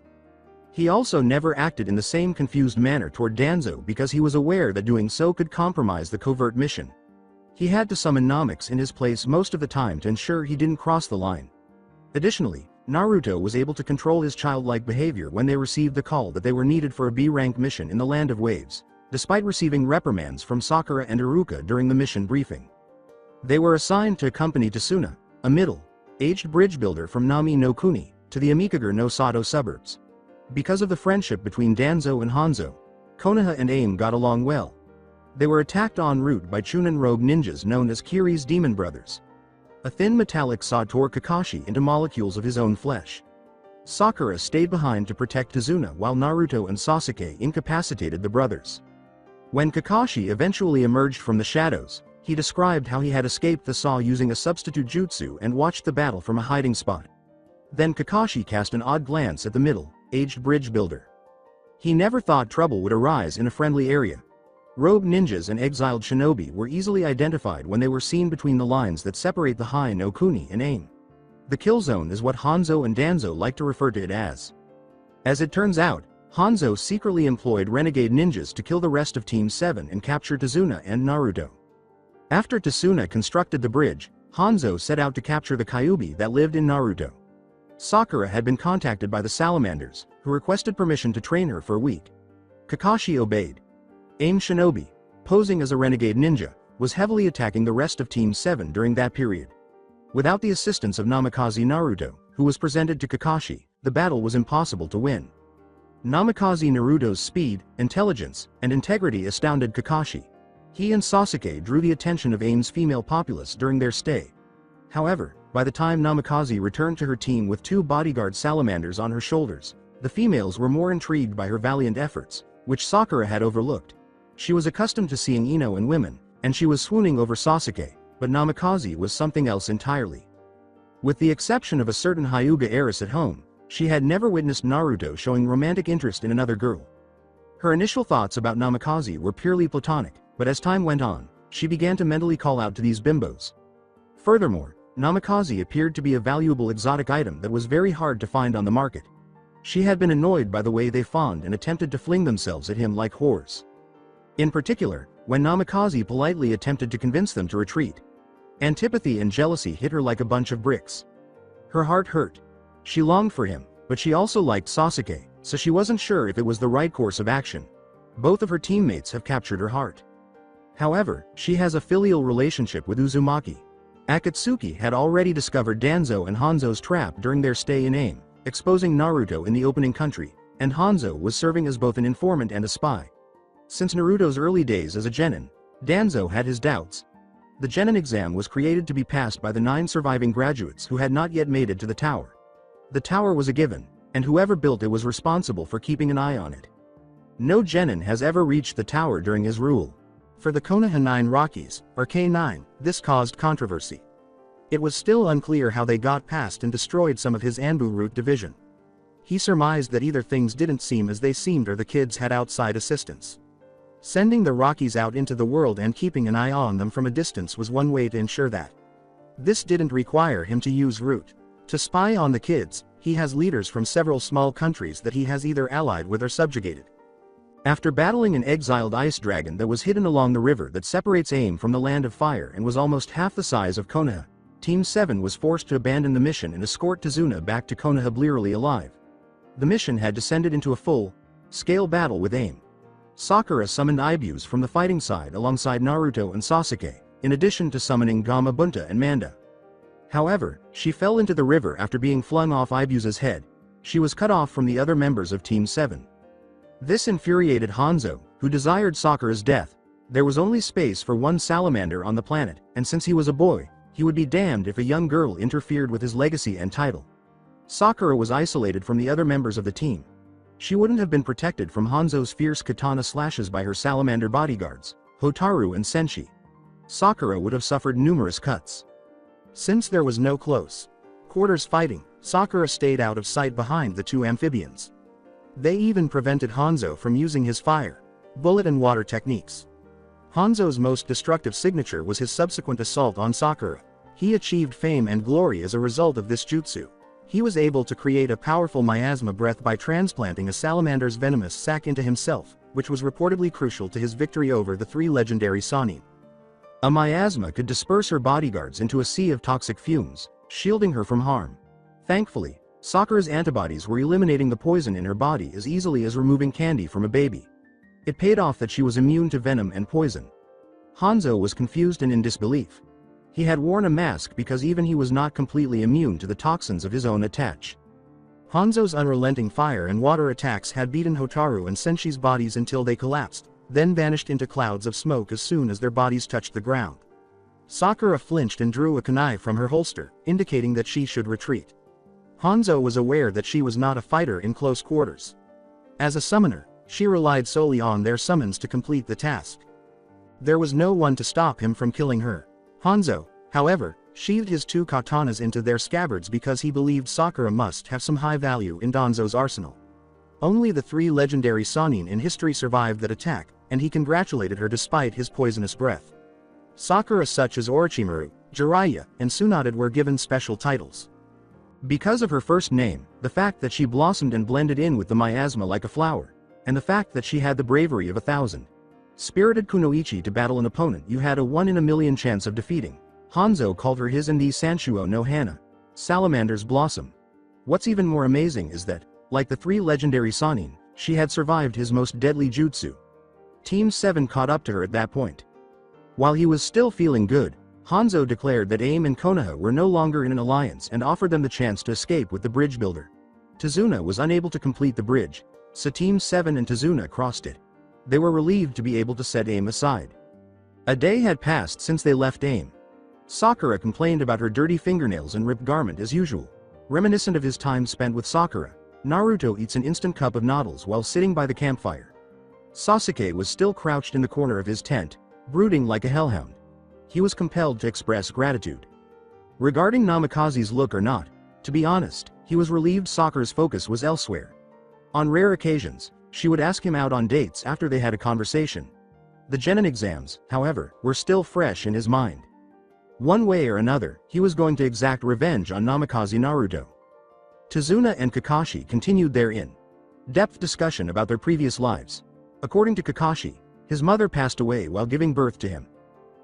He also never acted in the same confused manner toward Danzo because he was aware that doing so could compromise the covert mission. He had to summon Namix in his place most of the time to ensure he didn't cross the line. Additionally, Naruto was able to control his childlike behavior when they received the call that they were needed for a B-rank mission in the Land of Waves, despite receiving reprimands from Sakura and Iruka during the mission briefing. They were assigned to accompany Tasuna, a middle-aged bridge builder from Nami no Kuni, to the Amikager no Sato suburbs. Because of the friendship between Danzo and Hanzo, Konoha and AIM got along well. They were attacked en route by Chunin rogue ninjas known as Kiri's Demon Brothers. A thin metallic saw tore Kakashi into molecules of his own flesh. Sakura stayed behind to protect Tazuna while Naruto and Sasuke incapacitated the brothers. When Kakashi eventually emerged from the shadows, he described how he had escaped the saw using a substitute jutsu and watched the battle from a hiding spot. Then Kakashi cast an odd glance at the middle-aged bridge builder. He never thought trouble would arise in a friendly area. Rogue ninjas and exiled shinobi were easily identified when they were seen between the lines that separate the Hai no Kuni and AIM. The kill zone is what Hanzo and Danzo like to refer to it as. As it turns out, Hanzo secretly employed renegade ninjas to kill the rest of Team 7 and capture Tazuna and Naruto. After Tasuna constructed the bridge, Hanzo set out to capture the Kyuubi that lived in Naruto. Sakura had been contacted by the Salamanders, who requested permission to train her for a week. Kakashi obeyed. AIM Shinobi, posing as a renegade ninja, was heavily attacking the rest of Team 7 during that period. Without the assistance of Namikaze Naruto, who was presented to Kakashi, the battle was impossible to win. Namikaze Naruto's speed, intelligence, and integrity astounded Kakashi. He and Sasuke drew the attention of AIM's female populace during their stay. However, by the time Namikaze returned to her team with 2 bodyguard salamanders on her shoulders, the females were more intrigued by her valiant efforts, which Sakura had overlooked. She was accustomed to seeing Ino in women, and she was swooning over Sasuke, but Namikaze was something else entirely. With the exception of a certain Hyuga heiress at home, she had never witnessed Naruto showing romantic interest in another girl. Her initial thoughts about Namikaze were purely platonic, but as time went on, she began to mentally call out to these bimbos. Furthermore, Namikaze appeared to be a valuable exotic item that was very hard to find on the market. She had been annoyed by the way they fawned and attempted to fling themselves at him like whores. In particular, when Namikaze politely attempted to convince them to retreat. Antipathy and jealousy hit her like a bunch of bricks. Her heart hurt. She longed for him, but she also liked Sasuke, so she wasn't sure if it was the right course of action. Both of her teammates have captured her heart. However, she has a filial relationship with Uzumaki. Akatsuki had already discovered Danzo and Hanzo's trap during their stay in AIM, exposing Naruto in the opening country, and Hanzo was serving as both an informant and a spy. Since Naruto's early days as a genin, Danzo had his doubts. The genin exam was created to be passed by the 9 surviving graduates who had not yet made it to the tower. The tower was a given, and whoever built it was responsible for keeping an eye on it. No genin has ever reached the tower during his rule. For the Konoha 9 Rockies, or K9, this caused controversy. It was still unclear how they got past and destroyed some of his Anbu root division. He surmised that either things didn't seem as they seemed or the kids had outside assistance. Sending the Rockies out into the world and keeping an eye on them from a distance was one way to ensure that. This didn't require him to use root. To spy on the kids, he has leaders from several small countries that he has either allied with or subjugated. After battling an exiled ice dragon that was hidden along the river that separates AIM from the Land of Fire and was almost half the size of Konoha, Team 7 was forced to abandon the mission and escort Tazuna back to Konoha blearily alive. The mission had descended into a full-scale battle with AIM. Sakura summoned Ibus from the fighting side alongside Naruto and Sasuke, in addition to summoning Gamabunta and Manda. However, she fell into the river after being flung off Ibus's head. She was cut off from the other members of Team 7. This infuriated Hanzo, who desired Sakura's death. There was only space for one salamander on the planet, and since he was a boy, he would be damned if a young girl interfered with his legacy and title. Sakura was isolated from the other members of the team. She wouldn't have been protected from Hanzo's fierce katana slashes by her salamander bodyguards, Hotaru and Senshi. Sakura would have suffered numerous cuts. Since there was no close quarters fighting, Sakura stayed out of sight behind the 2 amphibians. They even prevented Hanzo from using his fire, bullet and water techniques. Hanzo's most destructive signature was his subsequent assault on Sakura. He achieved fame and glory as a result of this jutsu. He was able to create a powerful miasma breath by transplanting a salamander's venomous sac into himself, which was reportedly crucial to his victory over the 3 legendary Sannin. A miasma could disperse her bodyguards into a sea of toxic fumes, shielding her from harm. Thankfully, Sakura's antibodies were eliminating the poison in her body as easily as removing candy from a baby. It paid off that she was immune to venom and poison. Hanzo was confused and in disbelief. He had worn a mask because even he was not completely immune to the toxins of his own attach. Hanzo's unrelenting fire and water attacks had beaten Hotaru and Senshi's bodies until they collapsed, then vanished into clouds of smoke as soon as their bodies touched the ground. Sakura flinched and drew a kunai from her holster, indicating that she should retreat. Hanzo was aware that she was not a fighter in close quarters. As a summoner, she relied solely on their summons to complete the task. There was no one to stop him from killing her. Hanzo, however, sheathed his 2 katanas into their scabbards because he believed Sakura must have some high value in Danzo's arsenal. Only the 3 legendary Sannin in history survived that attack, and he congratulated her despite his poisonous breath. Sakura such as Orochimaru, Jiraiya, and Tsunade were given special titles. Because of her first name, the fact that she blossomed and blended in with the miasma like a flower, and the fact that she had the bravery of 1,000 spirited kunoichi to battle an opponent you had a 1 in a million chance of defeating, Hanzo called her his and the Sanshuo no Hana, Salamander's Blossom. What's even more amazing is that, like the 3 legendary Sannin, she had survived his most deadly jutsu. Team 7 caught up to her at that point. While he was still feeling good, Hanzo declared that AIM and Konoha were no longer in an alliance and offered them the chance to escape with the bridge builder. Tazuna was unable to complete the bridge, so Team 7 and Tazuna crossed it. They were relieved to be able to set AIM aside. A day had passed since they left AIM. Sakura complained about her dirty fingernails and ripped garment as usual. Reminiscent of his time spent with Sakura, Naruto eats an instant cup of noodles while sitting by the campfire. Sasuke was still crouched in the corner of his tent, brooding like a hellhound. He was compelled to express gratitude. Regarding Namikaze's look or not, to be honest, he was relieved Sakura's focus was elsewhere. On rare occasions, she would ask him out on dates after they had a conversation. The Genin exams, however, were still fresh in his mind. One way or another, he was going to exact revenge on Namikaze Naruto. Tazuna and Kakashi continued their in-depth discussion about their previous lives. According to Kakashi, his mother passed away while giving birth to him.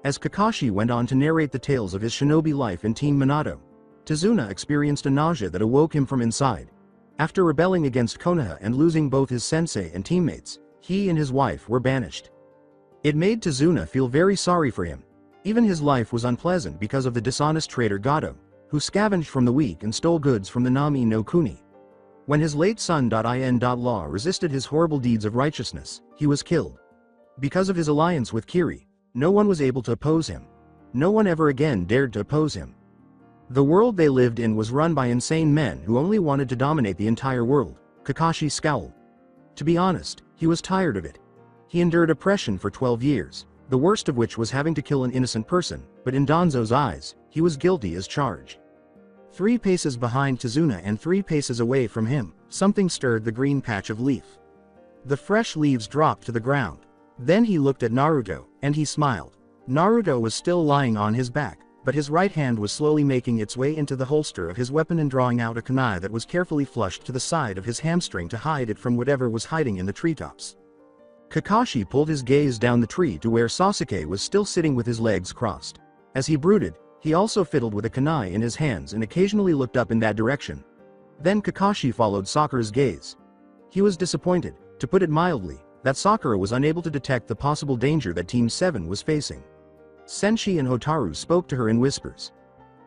As Kakashi went on to narrate the tales of his shinobi life in Team Minato, Tazuna experienced a nausea that awoke him from inside. After rebelling against Konoha and losing both his sensei and teammates, he and his wife were banished. It made Tazuna feel very sorry for him. Even his life was unpleasant because of the dishonest traitor Gato, who scavenged from the weak and stole goods from the Nami no Kuni. When his late son.in.law resisted his horrible deeds of righteousness, he was killed. Because of his alliance with Kiri, no one was able to oppose him. No one ever again dared to oppose him. The world they lived in was run by insane men who only wanted to dominate the entire world. Kakashi scowled. To be honest, he was tired of it. He endured oppression for 12 years, the worst of which was having to kill an innocent person, but in Danzo's eyes, he was guilty as charged. 3 paces behind Tazuna and 3 paces away from him, something stirred the green patch of leaf. The fresh leaves dropped to the ground. Then he looked at Naruto, and he smiled. Naruto was still lying on his back, but his right hand was slowly making its way into the holster of his weapon and drawing out a kunai that was carefully flushed to the side of his hamstring to hide it from whatever was hiding in the treetops. Kakashi pulled his gaze down the tree to where Sasuke was still sitting with his legs crossed. As he brooded, he also fiddled with a kunai in his hands and occasionally looked up in that direction. Then Kakashi followed Sakura's gaze. He was disappointed, to put it mildly, that Sakura was unable to detect the possible danger that Team 7 was facing. Senshi and Hotaru spoke to her in whispers.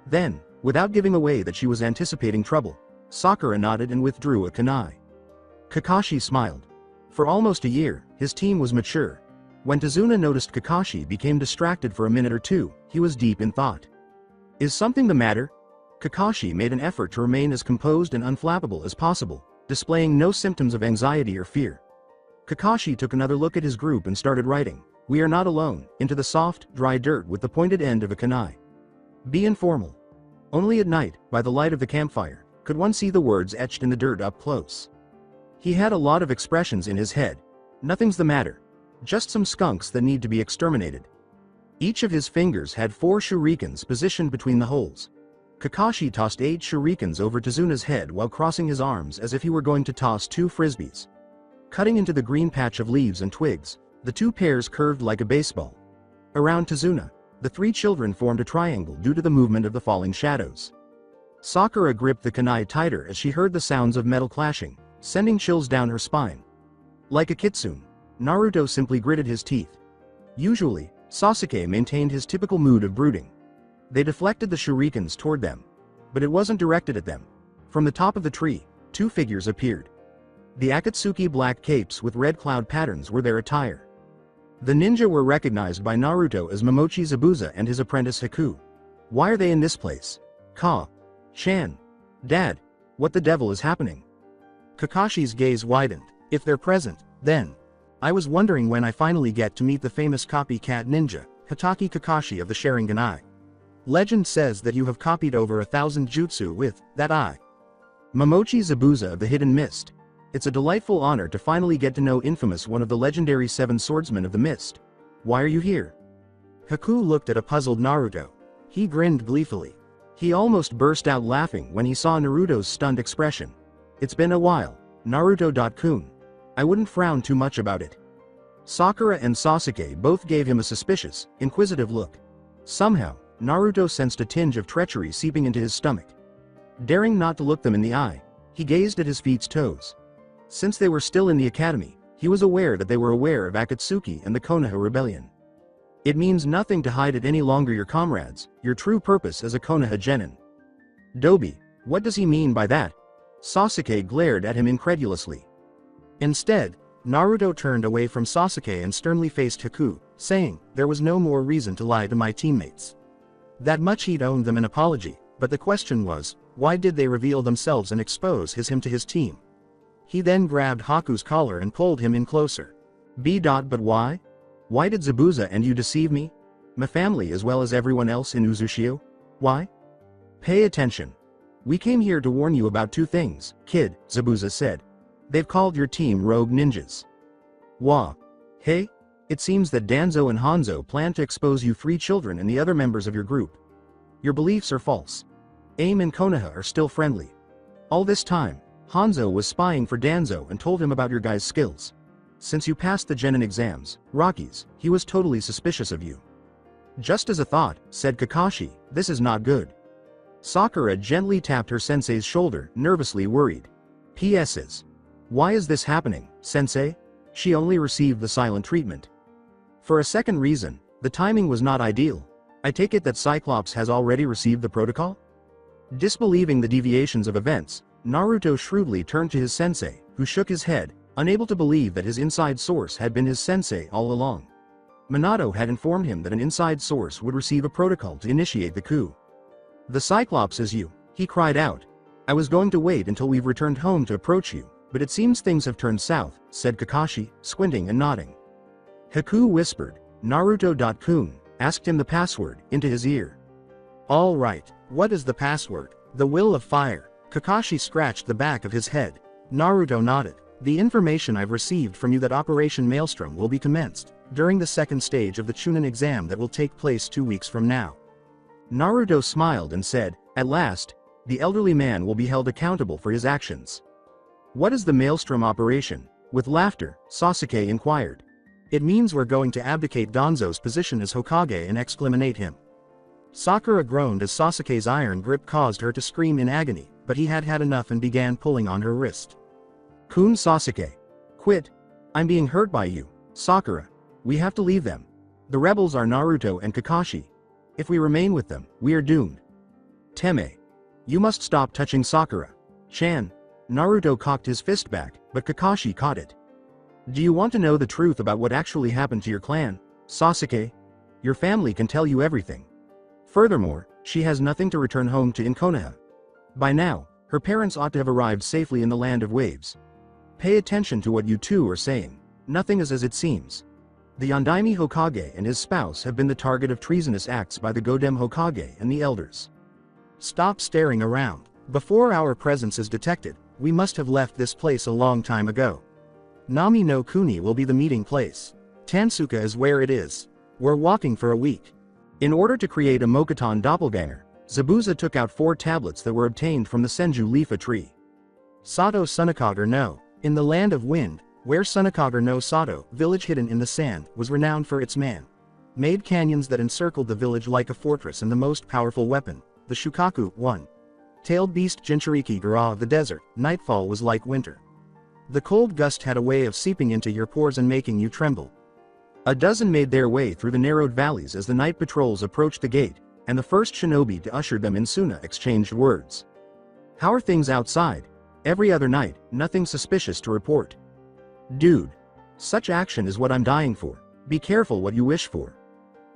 Then, without giving away that she was anticipating trouble, Sakura nodded and withdrew a kunai. Kakashi smiled. For almost a year, his team was mature. When Tazuna noticed Kakashi became distracted for a minute or two, he was deep in thought. Is something the matter? Kakashi made an effort to remain as composed and unflappable as possible, displaying no symptoms of anxiety or fear. Kakashi took another look at his group and started writing, "We are not alone," into the soft, dry dirt with the pointed end of a kunai. Be informal. Only at night, by the light of the campfire, could one see the words etched in the dirt up close. He had a lot of expressions in his head. Nothing's the matter. Just some skunks that need to be exterminated. Each of his fingers had 4 shurikens positioned between the holes. Kakashi tossed 8 shurikens over Tazuna's head while crossing his arms as if he were going to toss 2 frisbees. Cutting into the green patch of leaves and twigs, the 2 pairs curved like a baseball. Around Tazuna, the 3 children formed a triangle due to the movement of the falling shadows. Sakura gripped the kunai tighter as she heard the sounds of metal clashing, sending chills down her spine. Like a kitsune, Naruto simply gritted his teeth. Usually, Sasuke maintained his typical mood of brooding. They deflected the shurikens toward them. But it wasn't directed at them. From the top of the tree, 2 figures appeared. The Akatsuki black capes with red cloud patterns were their attire. The ninja were recognized by Naruto as Momochi Zabuza and his apprentice Haku. Why are they in this place? Chan. Dad, what the devil is happening? Kakashi's gaze widened. If they're present, then. I was wondering when I finally get to meet the famous copycat ninja, Hatake Kakashi of the Sharingan. Legend says that you have copied over 1,000 jutsu with that eye. Momochi Zabuza of the Hidden Mist. It's a delightful honor to finally get to know Infamous, one of the legendary 7 swordsmen of the mist. Why are you here? Haku looked at a puzzled Naruto. He grinned gleefully. He almost burst out laughing when he saw Naruto's stunned expression. It's been a while, Naruto-kun. I wouldn't frown too much about it. Sakura and Sasuke both gave him a suspicious, inquisitive look. Somehow, Naruto sensed a tinge of treachery seeping into his stomach. Daring not to look them in the eye, he gazed at his feet's toes. Since they were still in the academy, he was aware that they were aware of Akatsuki and the Konoha rebellion. It means nothing to hide it any longer your comrades, your true purpose as a Konoha genin. Dobi, what does he mean by that? Sasuke glared at him incredulously. Instead, Naruto turned away from Sasuke and sternly faced Haku, saying, there was no more reason to lie to my teammates. That much he'd owed them an apology, but the question was, why did they reveal themselves and expose him to his team? He then grabbed Haku's collar and pulled him in closer. But why? Why did Zabuza and you deceive me? My family as well as everyone else in Uzushio? Why? Pay attention. We came here to warn you about two things, kid, Zabuza said. They've called your team rogue ninjas. Wah. Hey? It seems that Danzo and Hanzo plan to expose you three children and the other members of your group. Your beliefs are false. Aim and Konoha are still friendly. All this time, Hanzo was spying for Danzo and told him about your guys' skills. Since you passed the Genin exams, Rockies, he was totally suspicious of you. Just as a thought, said Kakashi, this is not good. Sakura gently tapped her sensei's shoulder, nervously worried. P.S.s. Why is this happening, sensei? She only received the silent treatment. For a second reason, the timing was not ideal. I take it that Cyclops has already received the protocol? Disbelieving the deviations of events, Naruto shrewdly turned to his sensei, who shook his head, unable to believe that his inside source had been his sensei all along. Minato had informed him that an inside source would receive a protocol to initiate the coup. The Cyclops is you, he cried out. I was going to wait until we've returned home to approach you, but it seems things have turned south, said Kakashi, squinting and nodding. Haku whispered, Naruto.kun, asked him the password, into his ear. All right, what is the password? The will of fire. Kakashi scratched the back of his head. Naruto nodded. The information I've received from you that Operation Maelstrom will be commenced during the second stage of the Chunin exam that will take place 2 weeks from now. Naruto smiled and said, at last, the elderly man will be held accountable for his actions. What is the Maelstrom operation? With laughter, Sasuke inquired. It means we're going to abdicate Danzo's position as Hokage and exclaminate him. Sakura groaned as Sasuke's iron grip caused her to scream in agony, but he had had enough and began pulling on her wrist. Kun Sasuke. Quit. I'm being hurt by you, Sakura. We have to leave them. The rebels are Naruto and Kakashi. If we remain with them, we are doomed. Teme. You must stop touching Sakura. Chan. Naruto cocked his fist back, but Kakashi caught it. Do you want to know the truth about what actually happened to your clan, Sasuke? Your family can tell you everything. Furthermore, she has nothing to return home to in Konoha. By now, her parents ought to have arrived safely in the Land of Waves. Pay attention to what you two are saying. Nothing is as it seems. The Yondaime Hokage and his spouse have been the target of treasonous acts by the Godem Hokage and the elders. Stop staring around. Before our presence is detected, we must have left this place a long time ago. Nami no Kuni will be the meeting place. Tansuka is where it is. We're walking for a week. In order to create a Mokuton doppelganger, Zabuza took out 4 tablets that were obtained from the Senju Leafa tree. Sato Sunakager no. In the Land of Wind, where Sunakager no Sato, village hidden in the sand, was renowned for its man-made canyons that encircled the village like a fortress, and the most powerful weapon, the Shukaku, one-tailed beast Jinchuriki Gara of the desert. Nightfall was like winter. The cold gust had a way of seeping into your pores and making you tremble. A dozen made their way through the narrowed valleys as the night patrols approached the gate, and the first shinobi to usher them in Suna exchanged words. How are things outside? Every other night, nothing suspicious to report. Dude. Such action is what I'm dying for. Be careful what you wish for.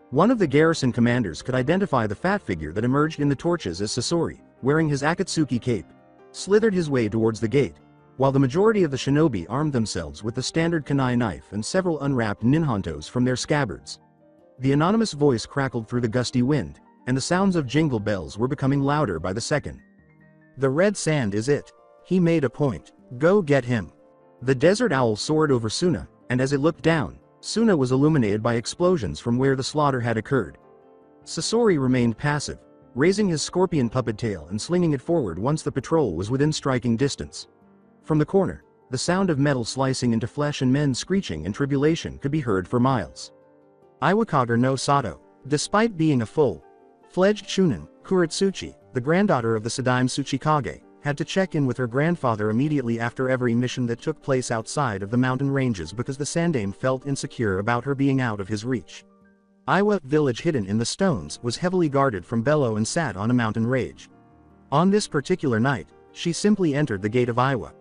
One of the garrison commanders could identify the fat figure that emerged in the torches as Sasori, wearing his Akatsuki cape, slithered his way towards the gate, while the majority of the shinobi armed themselves with the standard kunai knife and several unwrapped ninhantos from their scabbards. The anonymous voice crackled through the gusty wind, and the sounds of jingle bells were becoming louder by the second. The red sand is it. He made a point. Go get him. The desert owl soared over Suna, and as it looked down, Suna was illuminated by explosions from where the slaughter had occurred. Sasori remained passive, raising his scorpion puppet tail and slinging it forward once the patrol was within striking distance. From the corner, the sound of metal slicing into flesh and men screeching in tribulation could be heard for miles. Iwakager no Sato, despite being a full-fledged Chunin, Kuretsuchi, the granddaughter of the Sadaime Tsuchikage, had to check in with her grandfather immediately after every mission that took place outside of the mountain ranges because the Sandaime felt insecure about her being out of his reach. Iwa village hidden in the stones was heavily guarded from Bello and sat on a mountain range. On this particular night, she simply entered the gate of Iwa.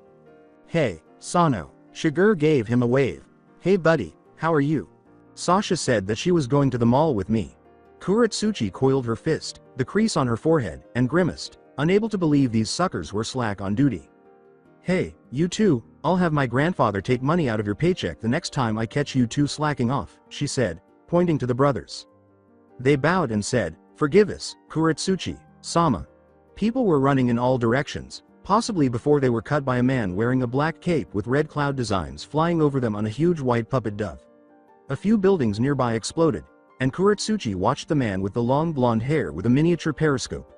"Hey, Sano." Shiger gave him a wave. "Hey buddy, how are you?" Sasha said that she was going to the mall with me. Kuratsuchi coiled her fist, the crease on her forehead, and grimaced, unable to believe these suckers were slack on duty. "Hey, you two, I'll have my grandfather take money out of your paycheck the next time I catch you two slacking off," she said, pointing to the brothers. They bowed and said, "Forgive us, Kuratsuchi, Sama." People were running in all directions, possibly before they were cut by a man wearing a black cape with red cloud designs flying over them on a huge white puppet dove. A few buildings nearby exploded, and Kuratsuchi watched the man with the long blonde hair with a miniature periscope.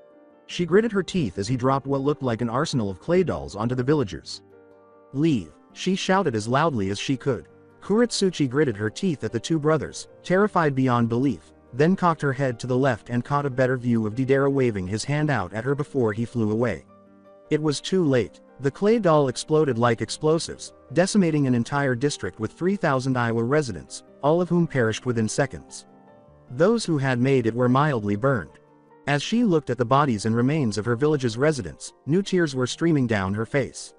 She gritted her teeth as he dropped what looked like an arsenal of clay dolls onto the villagers. "Leave," she shouted as loudly as she could. Kuratsuchi gritted her teeth at the two brothers, terrified beyond belief, then cocked her head to the left and caught a better view of Didera waving his hand out at her before he flew away. It was too late. The clay doll exploded like explosives, decimating an entire district with 3,000 Iowa residents, all of whom perished within seconds. Those who had made it were mildly burned. As she looked at the bodies and remains of her village's residents, new tears were streaming down her face.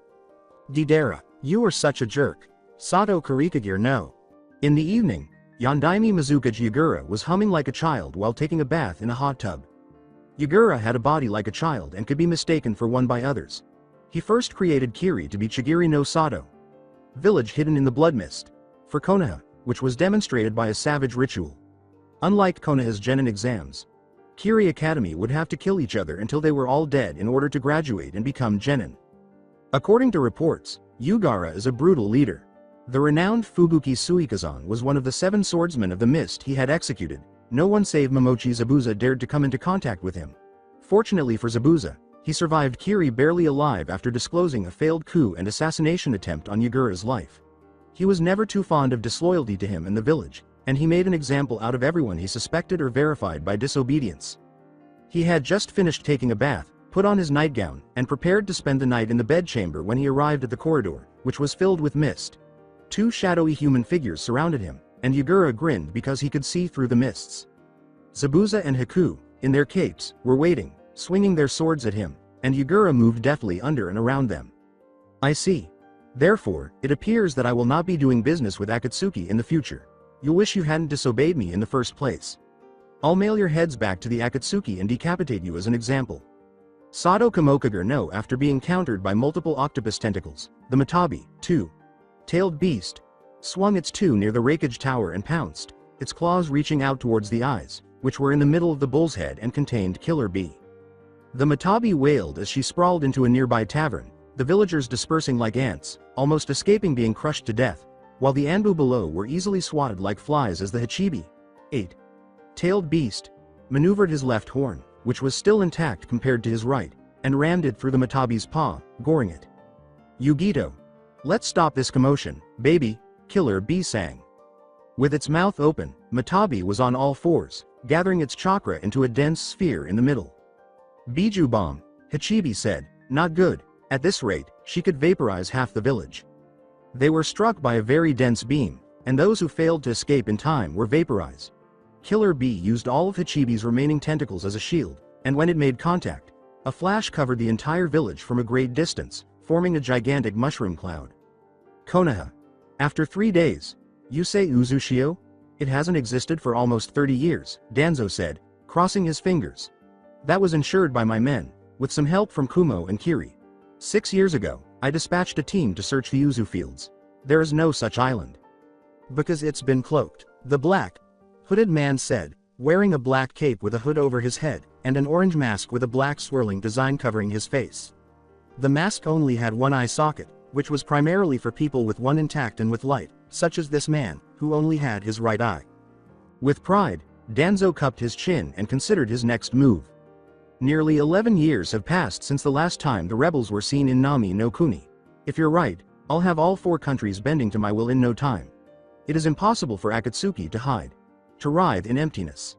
"Didera, you were such a jerk." Sato Kurikagir no. In the evening, Yandaime Mizuka Yagura was humming like a child while taking a bath in a hot tub. Yagura had a body like a child and could be mistaken for one by others. He first created Kiri to be Chigiri no Sato, village hidden in the blood mist, for Konoha, which was demonstrated by a savage ritual. Unlike Konoha's genin exams, Kiri Academy would have to kill each other until they were all dead in order to graduate and become genin. According to reports, Yugara is a brutal leader. The renowned Fubuki Suikazan was one of the 7 swordsmen of the mist he had executed. No one save Momochi Zabuza dared to come into contact with him. Fortunately for Zabuza, he survived Kiri barely alive after disclosing a failed coup and assassination attempt on Yagura's life. He was never too fond of disloyalty to him and the village, and he made an example out of everyone he suspected or verified by disobedience. He had just finished taking a bath, put on his nightgown, and prepared to spend the night in the bedchamber when he arrived at the corridor, which was filled with mist. 2 shadowy human figures surrounded him, and Yagura grinned because he could see through the mists. Zabuza and Haku, in their capes, were waiting, swinging their swords at him, and Yagura moved deftly under and around them. "I see. Therefore, it appears that I will not be doing business with Akatsuki in the future. You'll wish you hadn't disobeyed me in the first place. I'll mail your heads back to the Akatsuki and decapitate you as an example." Sato Kamokager no after being countered by multiple octopus tentacles, the Matabi, two-tailed beast, swung its two near the Rakage Tower and pounced, its claws reaching out towards the eyes, which were in the middle of the bull's head and contained Killer Bee. The Matabi wailed as she sprawled into a nearby tavern, the villagers dispersing like ants, almost escaping being crushed to death, while the Anbu below were easily swatted like flies as the Hachibi, eight-tailed beast, maneuvered his left horn, which was still intact compared to his right, and rammed it through the Matabi's paw, goring it. "Yugito. Let's stop this commotion, baby," Killer Bee sang. With its mouth open, Matabi was on all fours, gathering its chakra into a dense sphere in the middle. "Biju bomb," Hachibi said, "not good. At this rate, she could vaporize half the village." They were struck by a very dense beam, and those who failed to escape in time were vaporized. Killer Bee used all of Hachibi's remaining tentacles as a shield, and when it made contact, a flash covered the entire village from a great distance, forming a gigantic mushroom cloud. Konoha. After 3 days. "Yusei Uzushio? It hasn't existed for almost 30 years, Danzo said, crossing his fingers. "That was ensured by my men, with some help from Kumo and Kiri. 6 years ago, I dispatched a team to search the Uzu fields. There is no such island. Because it's been cloaked," the black-hooded man said, wearing a black cape with a hood over his head, and an orange mask with a black swirling design covering his face. The mask only had one eye socket, which was primarily for people with one intact and with light, such as this man, who only had his right eye. With pride, Danzo cupped his chin and considered his next move. Nearly 11 years have passed since the last time the rebels were seen in Nami no Kuni. If you're right, I'll have all 4 countries bending to my will in no time. It is impossible for Akatsuki to hide, to writhe in emptiness.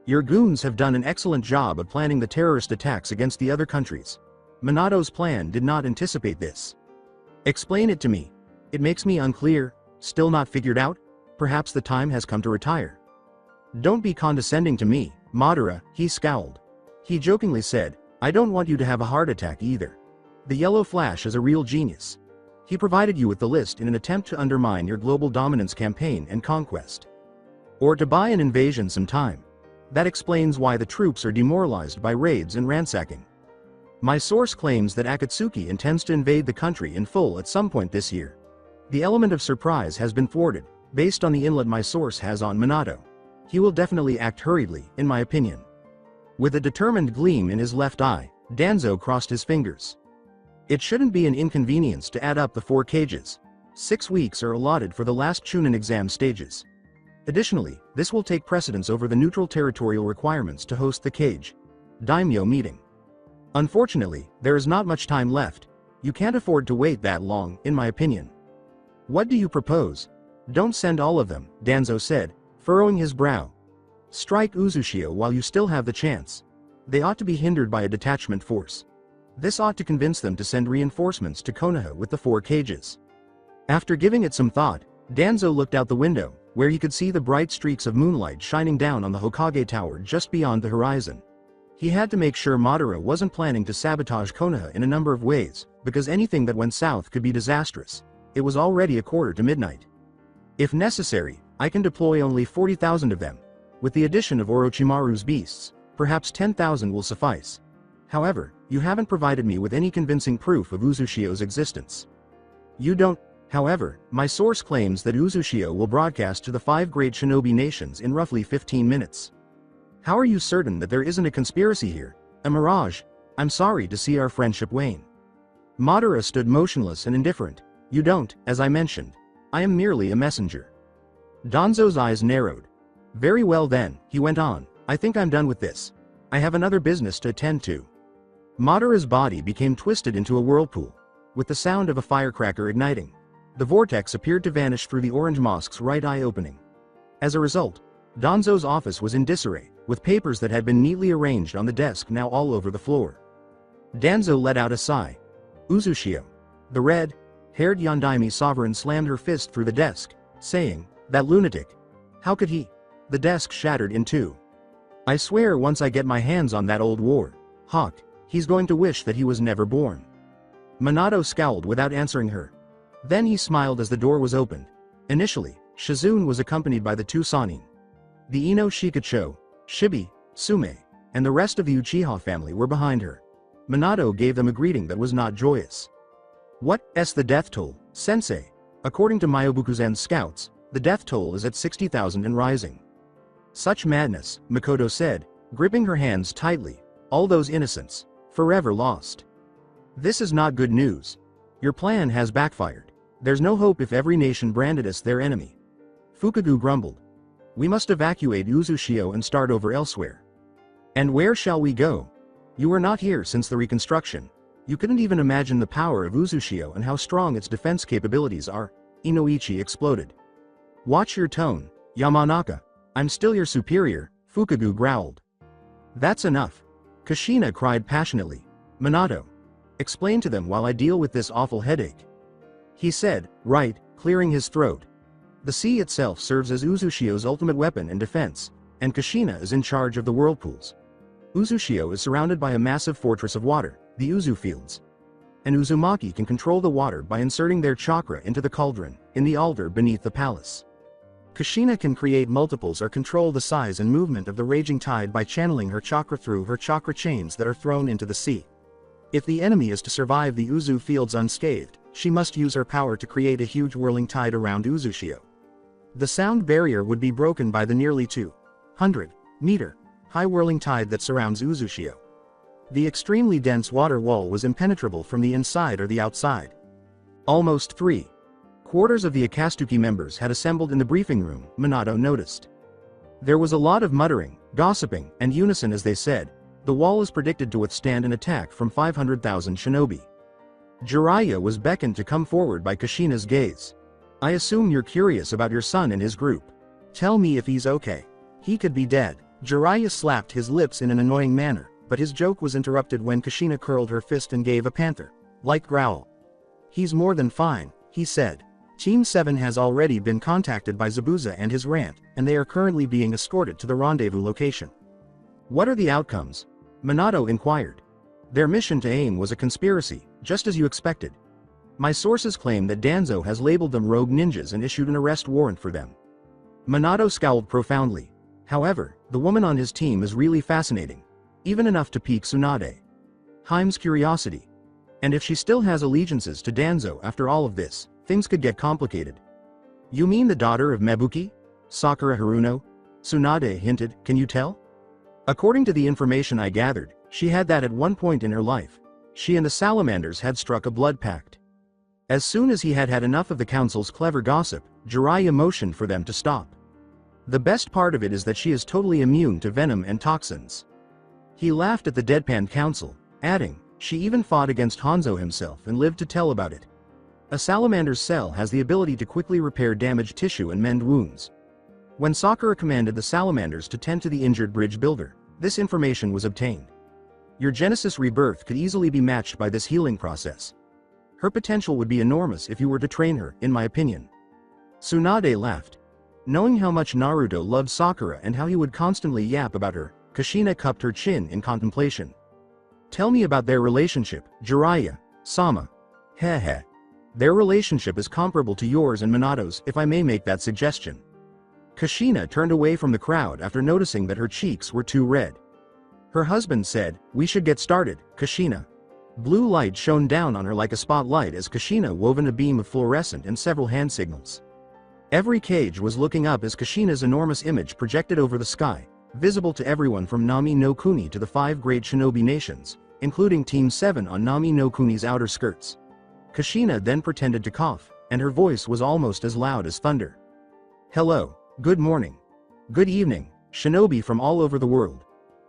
Your goons have done an excellent job of planning the terrorist attacks against the other countries. Minato's plan did not anticipate this. Explain it to me. It makes me unclear, still not figured out? Perhaps the time has come to retire. Don't be condescending to me, Madara, he scowled. He jokingly said, I don't want you to have a heart attack either. The Yellow Flash is a real genius. He provided you with the list in an attempt to undermine your global dominance campaign and conquest. Or to buy an invasion some time. That explains why the troops are demoralized by raids and ransacking. My source claims that Akatsuki intends to invade the country in full at some point this year. The element of surprise has been thwarted, based on the inlet my source has on Minato. He will definitely act hurriedly, in my opinion. With a determined gleam in his left eye, Danzo crossed his fingers. It shouldn't be an inconvenience to add up the 4 cages. 6 weeks are allotted for the last Chunin exam stages. Additionally, this will take precedence over the neutral territorial requirements to host the cage daimyo meeting. Unfortunately, there is not much time left. You can't afford to wait that long, in my opinion. What do you propose? Don't send all of them, Danzo said, furrowing his brow. Strike Uzushio while you still have the chance. They ought to be hindered by a detachment force. This ought to convince them to send reinforcements to Konoha with the 4 cages. After giving it some thought, Danzo looked out the window, where he could see the bright streaks of moonlight shining down on the Hokage Tower just beyond the horizon. He had to make sure Madara wasn't planning to sabotage Konoha in a number of ways, because anything that went south could be disastrous. It was already a quarter to midnight. If necessary, I can deploy only 40,000 of them. With the addition of Orochimaru's beasts, perhaps 10,000 will suffice. However, you haven't provided me with any convincing proof of Uzushio's existence. You don't. However, my source claims that Uzushio will broadcast to the 5 great shinobi nations in roughly 15 minutes. How are you certain that there isn't a conspiracy here? A mirage? I'm sorry to see our friendship wane. Madara stood motionless and indifferent. You don't, as I mentioned. I am merely a messenger. Danzo's eyes narrowed. Very well then, he went on, I think I'm done with this. I have another business to attend to. Madara's body became twisted into a whirlpool, with the sound of a firecracker igniting. The vortex appeared to vanish through the orange mosque's right eye opening. As a result, Danzo's office was in disarray, with papers that had been neatly arranged on the desk now all over the floor. Danzo let out a sigh. Uzushio. The red-haired Yondaime sovereign slammed her fist through the desk, saying, that lunatic. How could he? The desk shattered in 2. I swear once I get my hands on that old war hawk, he's going to wish that he was never born. Minato scowled without answering her. Then he smiled as the door was opened. Initially, Shizune was accompanied by the 2 Sannin. The Ino Shikacho, Shibi, Sume, and the rest of the Uchiha family were behind her. Minato gave them a greeting that was not joyous. What's the death toll, sensei? According to Myobukuzen's scouts, the death toll is at 60,000 and rising. Such madness, Makoto said, gripping her hands tightly. All those innocents, forever lost. This is not good news. Your plan has backfired. There's no hope if every nation branded us their enemy. Fukagu grumbled. We must evacuate Uzushio and start over elsewhere. And where shall we go? You were not here since the reconstruction. You couldn't even imagine the power of Uzushio and how strong its defense capabilities are. Inoichi exploded. Watch your tone, Yamanaka. I'm still your superior, Fukagu growled. That's enough. Kushina cried passionately. Minato. Explain to them while I deal with this awful headache. He said, right, clearing his throat. The sea itself serves as Uzushio's ultimate weapon and defense, and Kushina is in charge of the whirlpools. Uzushio is surrounded by a massive fortress of water, the Uzu Fields. And Uzumaki can control the water by inserting their chakra into the cauldron, in the altar beneath the palace. Kushina can create multiples or control the size and movement of the raging tide by channeling her chakra through her chakra chains that are thrown into the sea. If the enemy is to survive the Uzu Fields unscathed, she must use her power to create a huge whirling tide around Uzushio. The sound barrier would be broken by the nearly 200-meter high whirling tide that surrounds Uzushio. The extremely dense water wall was impenetrable from the inside or the outside. Almost 3/4 of the Akatsuki members had assembled in the briefing room, Minato noticed. There was a lot of muttering, gossiping, and unison as they said, the wall is predicted to withstand an attack from 500,000 shinobi. Jiraiya was beckoned to come forward by Kushina's gaze. I assume you're curious about your son and his group. Tell me if he's okay. He could be dead. Jiraiya slapped his lips in an annoying manner, but his joke was interrupted when Kushina curled her fist and gave a panther-like growl. He's more than fine, he said. Team 7 has already been contacted by Zabuza and his rant, and they are currently being escorted to the rendezvous location. What are the outcomes? Minato inquired. Their mission to AIM was a conspiracy, just as you expected. My sources claim that Danzo has labeled them rogue ninjas and issued an arrest warrant for them. Minato scowled profoundly. However, the woman on his team is really fascinating, even enough to pique Tsunade Haime's curiosity. And if she still has allegiances to Danzo after all of this, things could get complicated. You mean the daughter of Mebuki? Sakura Haruno? Tsunade hinted, can you tell? According to the information I gathered, she had that at one point in her life. She and the Salamanders had struck a blood pact. As soon as he had had enough of the council's clever gossip, Jiraiya motioned for them to stop. The best part of it is that she is totally immune to venom and toxins. He laughed at the deadpan council, adding, she even fought against Hanzo himself and lived to tell about it. A salamander's cell has the ability to quickly repair damaged tissue and mend wounds. When Sakura commanded the salamanders to tend to the injured bridge builder, this information was obtained. Your Genesis rebirth could easily be matched by this healing process. Her potential would be enormous if you were to train her, in my opinion. Tsunade laughed. Knowing how much Naruto loved Sakura and how he would constantly yap about her, Kushina cupped her chin in contemplation. Tell me about their relationship, Jiraiya, Sama. Heh. Their relationship is comparable to yours and Minato's, if I may make that suggestion. Kushina turned away from the crowd after noticing that her cheeks were too red. Her husband said, we should get started, Kushina. Blue light shone down on her like a spotlight as Kushina wove in a beam of fluorescent and several hand signals. Every cage was looking up as Kushina's enormous image projected over the sky, visible to everyone from Nami no Kuni to the 5 great shinobi nations, including Team 7 on Nami no Kuni's outer skirts. Kushina then pretended to cough, and her voice was almost as loud as thunder. Hello, good morning. Good evening, shinobi from all over the world.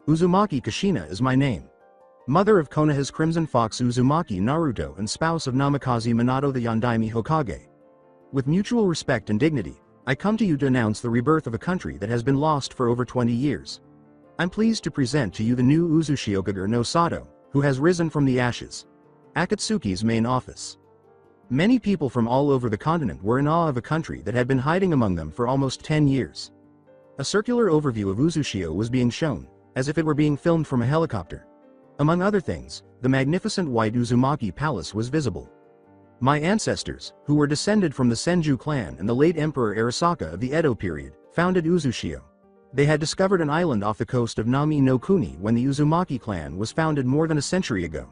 Uzumaki Kushina is my name. Mother of Konoha's Crimson Fox Uzumaki Naruto and spouse of Namikaze Minato the Yondaime Hokage. With mutual respect and dignity, I come to you to announce the rebirth of a country that has been lost for over 20 years. I'm pleased to present to you the new Uzushiokager no Sato, who has risen from the ashes. Akatsuki's main office. Many people from all over the continent were in awe of a country that had been hiding among them for almost 10 years. A circular overview of Uzushio was being shown, as if it were being filmed from a helicopter. Among other things, the magnificent white Uzumaki Palace was visible. My ancestors, who were descended from the Senju clan and the late Emperor Arasaka of the Edo period, founded Uzushio. They had discovered an island off the coast of Nami no Kuni when the Uzumaki clan was founded more than a century ago.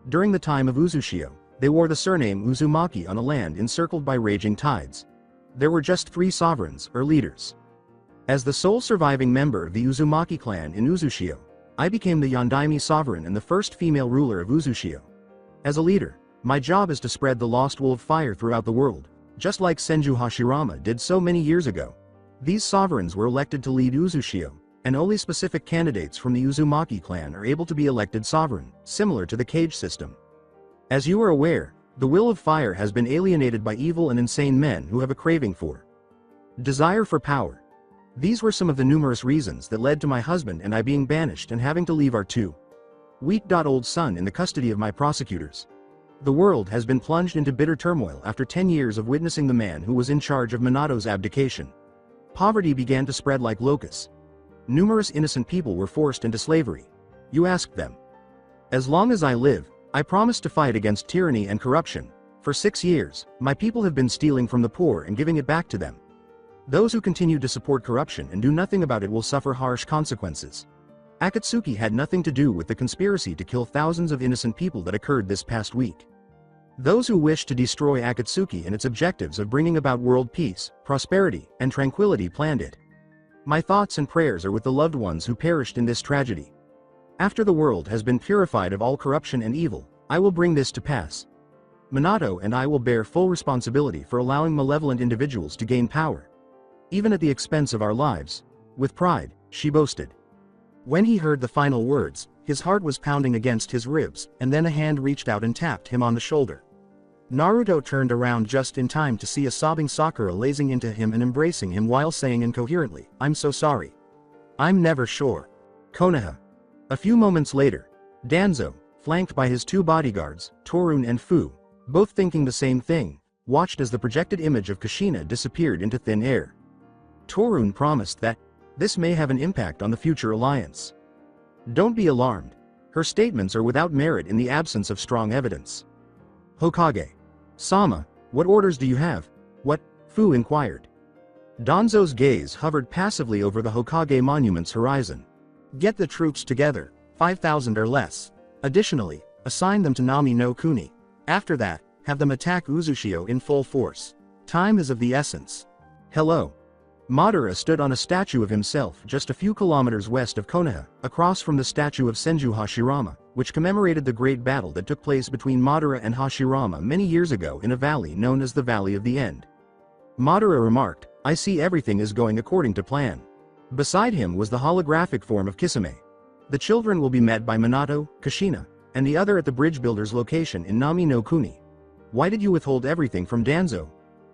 During the time of Uzushio, they wore the surname Uzumaki on a land encircled by raging tides. There were just 3 sovereigns, or leaders. As the sole surviving member of the Uzumaki clan in Uzushio, I became the Yondaime sovereign and the first female ruler of Uzushio. As a leader, my job is to spread the lost wool of fire throughout the world, just like Senju Hashirama did so many years ago. These sovereigns were elected to lead Uzushio, and only specific candidates from the Uzumaki clan are able to be elected sovereign, similar to the cage system. As you are aware, the will of fire has been alienated by evil and insane men who have a craving for desire for power. These were some of the numerous reasons that led to my husband and I being banished and having to leave our 2-week-old son in the custody of my prosecutors. The world has been plunged into bitter turmoil after 10 years of witnessing the man who was in charge of Minato's abdication. Poverty began to spread like locusts. Numerous innocent people were forced into slavery. You asked them. As long as I live, I promise to fight against tyranny and corruption. For 6 years, my people have been stealing from the poor and giving it back to them. Those who continue to support corruption and do nothing about it will suffer harsh consequences. Akatsuki had nothing to do with the conspiracy to kill thousands of innocent people that occurred this past week. Those who wish to destroy Akatsuki and its objectives of bringing about world peace, prosperity, and tranquility planned it. My thoughts and prayers are with the loved ones who perished in this tragedy. After the world has been purified of all corruption and evil, I will bring this to pass. Minato and I will bear full responsibility for allowing malevolent individuals to gain power, even at the expense of our lives. With pride, she boasted. When he heard the final words, his heart was pounding against his ribs, and then a hand reached out and tapped him on the shoulder. Naruto turned around just in time to see a sobbing Sakura lazing into him and embracing him while saying incoherently, I'm so sorry. I'm never sure. Konoha. A few moments later, Danzo, flanked by his 2 bodyguards, Torun and Fu, both thinking the same thing, watched as the projected image of Kushina disappeared into thin air. Torun promised that this may have an impact on the future alliance. Don't be alarmed. Her statements are without merit in the absence of strong evidence. Hokage. Sama, what orders do you have? What? Fu inquired. Danzo's gaze hovered passively over the Hokage monument's horizon. Get the troops together, 5,000 or less. Additionally, assign them to Nami no Kuni. After that, have them attack Uzushio in full force. Time is of the essence. Hello. Madara stood on a statue of himself just a few kilometers west of Konoha, across from the statue of Senju Hashirama, which commemorated the great battle that took place between Madara and Hashirama many years ago in a valley known as the Valley of the End. Madara remarked, I see everything is going according to plan. Beside him was the holographic form of Kisame. The children will be met by Minato, Kushina, and the other at the bridge builder's location in Nami no Kuni. Why did you withhold everything from Danzo?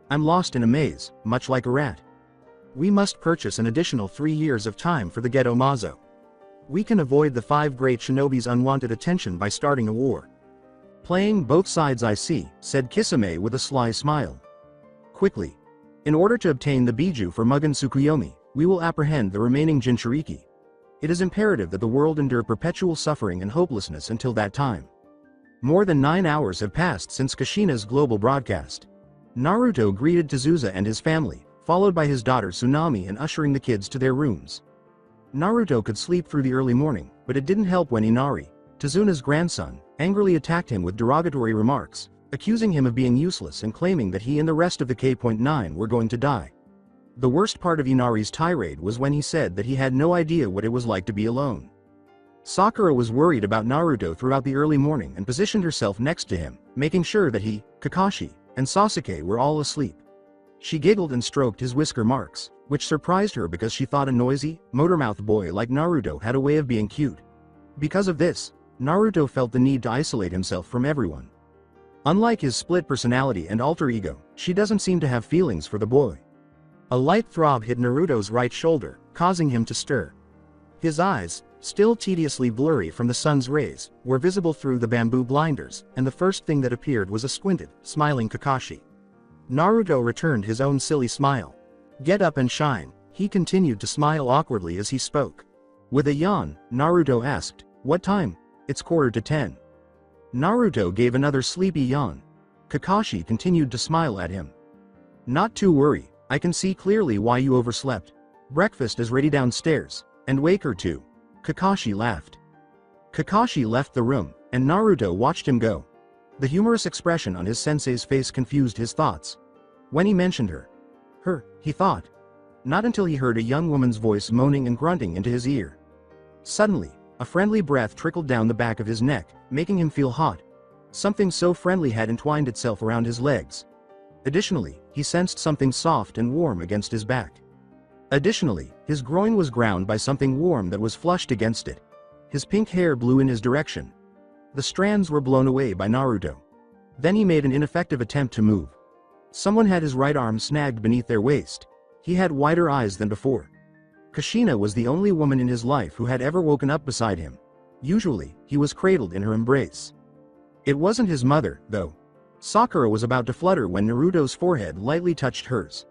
I'm lost in a maze, much like a rat. We must purchase an additional 3 years of time for the Geto Mazo. We can avoid the 5 great shinobi's unwanted attention by starting a war. Playing both sides I see, said Kisame with a sly smile. Quickly. In order to obtain the Biju for Mugen Tsukuyomi, we will apprehend the remaining Jinchuriki. It is imperative that the world endure perpetual suffering and hopelessness until that time. More than 9 hours have passed since Kushina's global broadcast. Naruto greeted Tezuka and his family, followed by his daughter Tsunami and ushering the kids to their rooms. Naruto could sleep through the early morning, but it didn't help when Inari, Tezuna's grandson, angrily attacked him with derogatory remarks, accusing him of being useless and claiming that he and the rest of the K.9 were going to die. The worst part of Inari's tirade was when he said that he had no idea what it was like to be alone. Sakura was worried about Naruto throughout the early morning and positioned herself next to him, making sure that he, Kakashi, and Sasuke were all asleep. She giggled and stroked his whisker marks, which surprised her because she thought a noisy, motor-mouthed boy like Naruto had a way of being cute. Because of this, Naruto felt the need to isolate himself from everyone. Unlike his split personality and alter ego, she doesn't seem to have feelings for the boy. A light throb hit Naruto's right shoulder, causing him to stir. His eyes, still tediously blurry from the sun's rays, were visible through the bamboo blinders, and the first thing that appeared was a squinted, smiling Kakashi. Naruto returned his own silly smile. Get up and shine, he continued to smile awkwardly as he spoke. With a yawn, Naruto asked, what time? It's 9:45. Naruto gave another sleepy yawn. Kakashi continued to smile at him. Not to worry, I can see clearly why you overslept. Breakfast is ready downstairs, and wake her too. Kakashi laughed. Kakashi left the room, and Naruto watched him go. The humorous expression on his sensei's face confused his thoughts. When he mentioned her, he thought. Not until he heard a young woman's voice moaning and grunting into his ear. Suddenly, a friendly breath trickled down the back of his neck, making him feel hot. Something so friendly had entwined itself around his legs. Additionally, he sensed something soft and warm against his back. Additionally, his groin was ground by something warm that was flushed against it. His pink hair blew in his direction. The strands were blown away by Naruto. Then he made an ineffective attempt to move. Someone had his right arm snagged beneath their waist. He had wider eyes than before. Kushina was the only woman in his life who had ever woken up beside him. Usually, he was cradled in her embrace. It wasn't his mother, though. Sakura was about to flutter when Naruto's forehead lightly touched hers.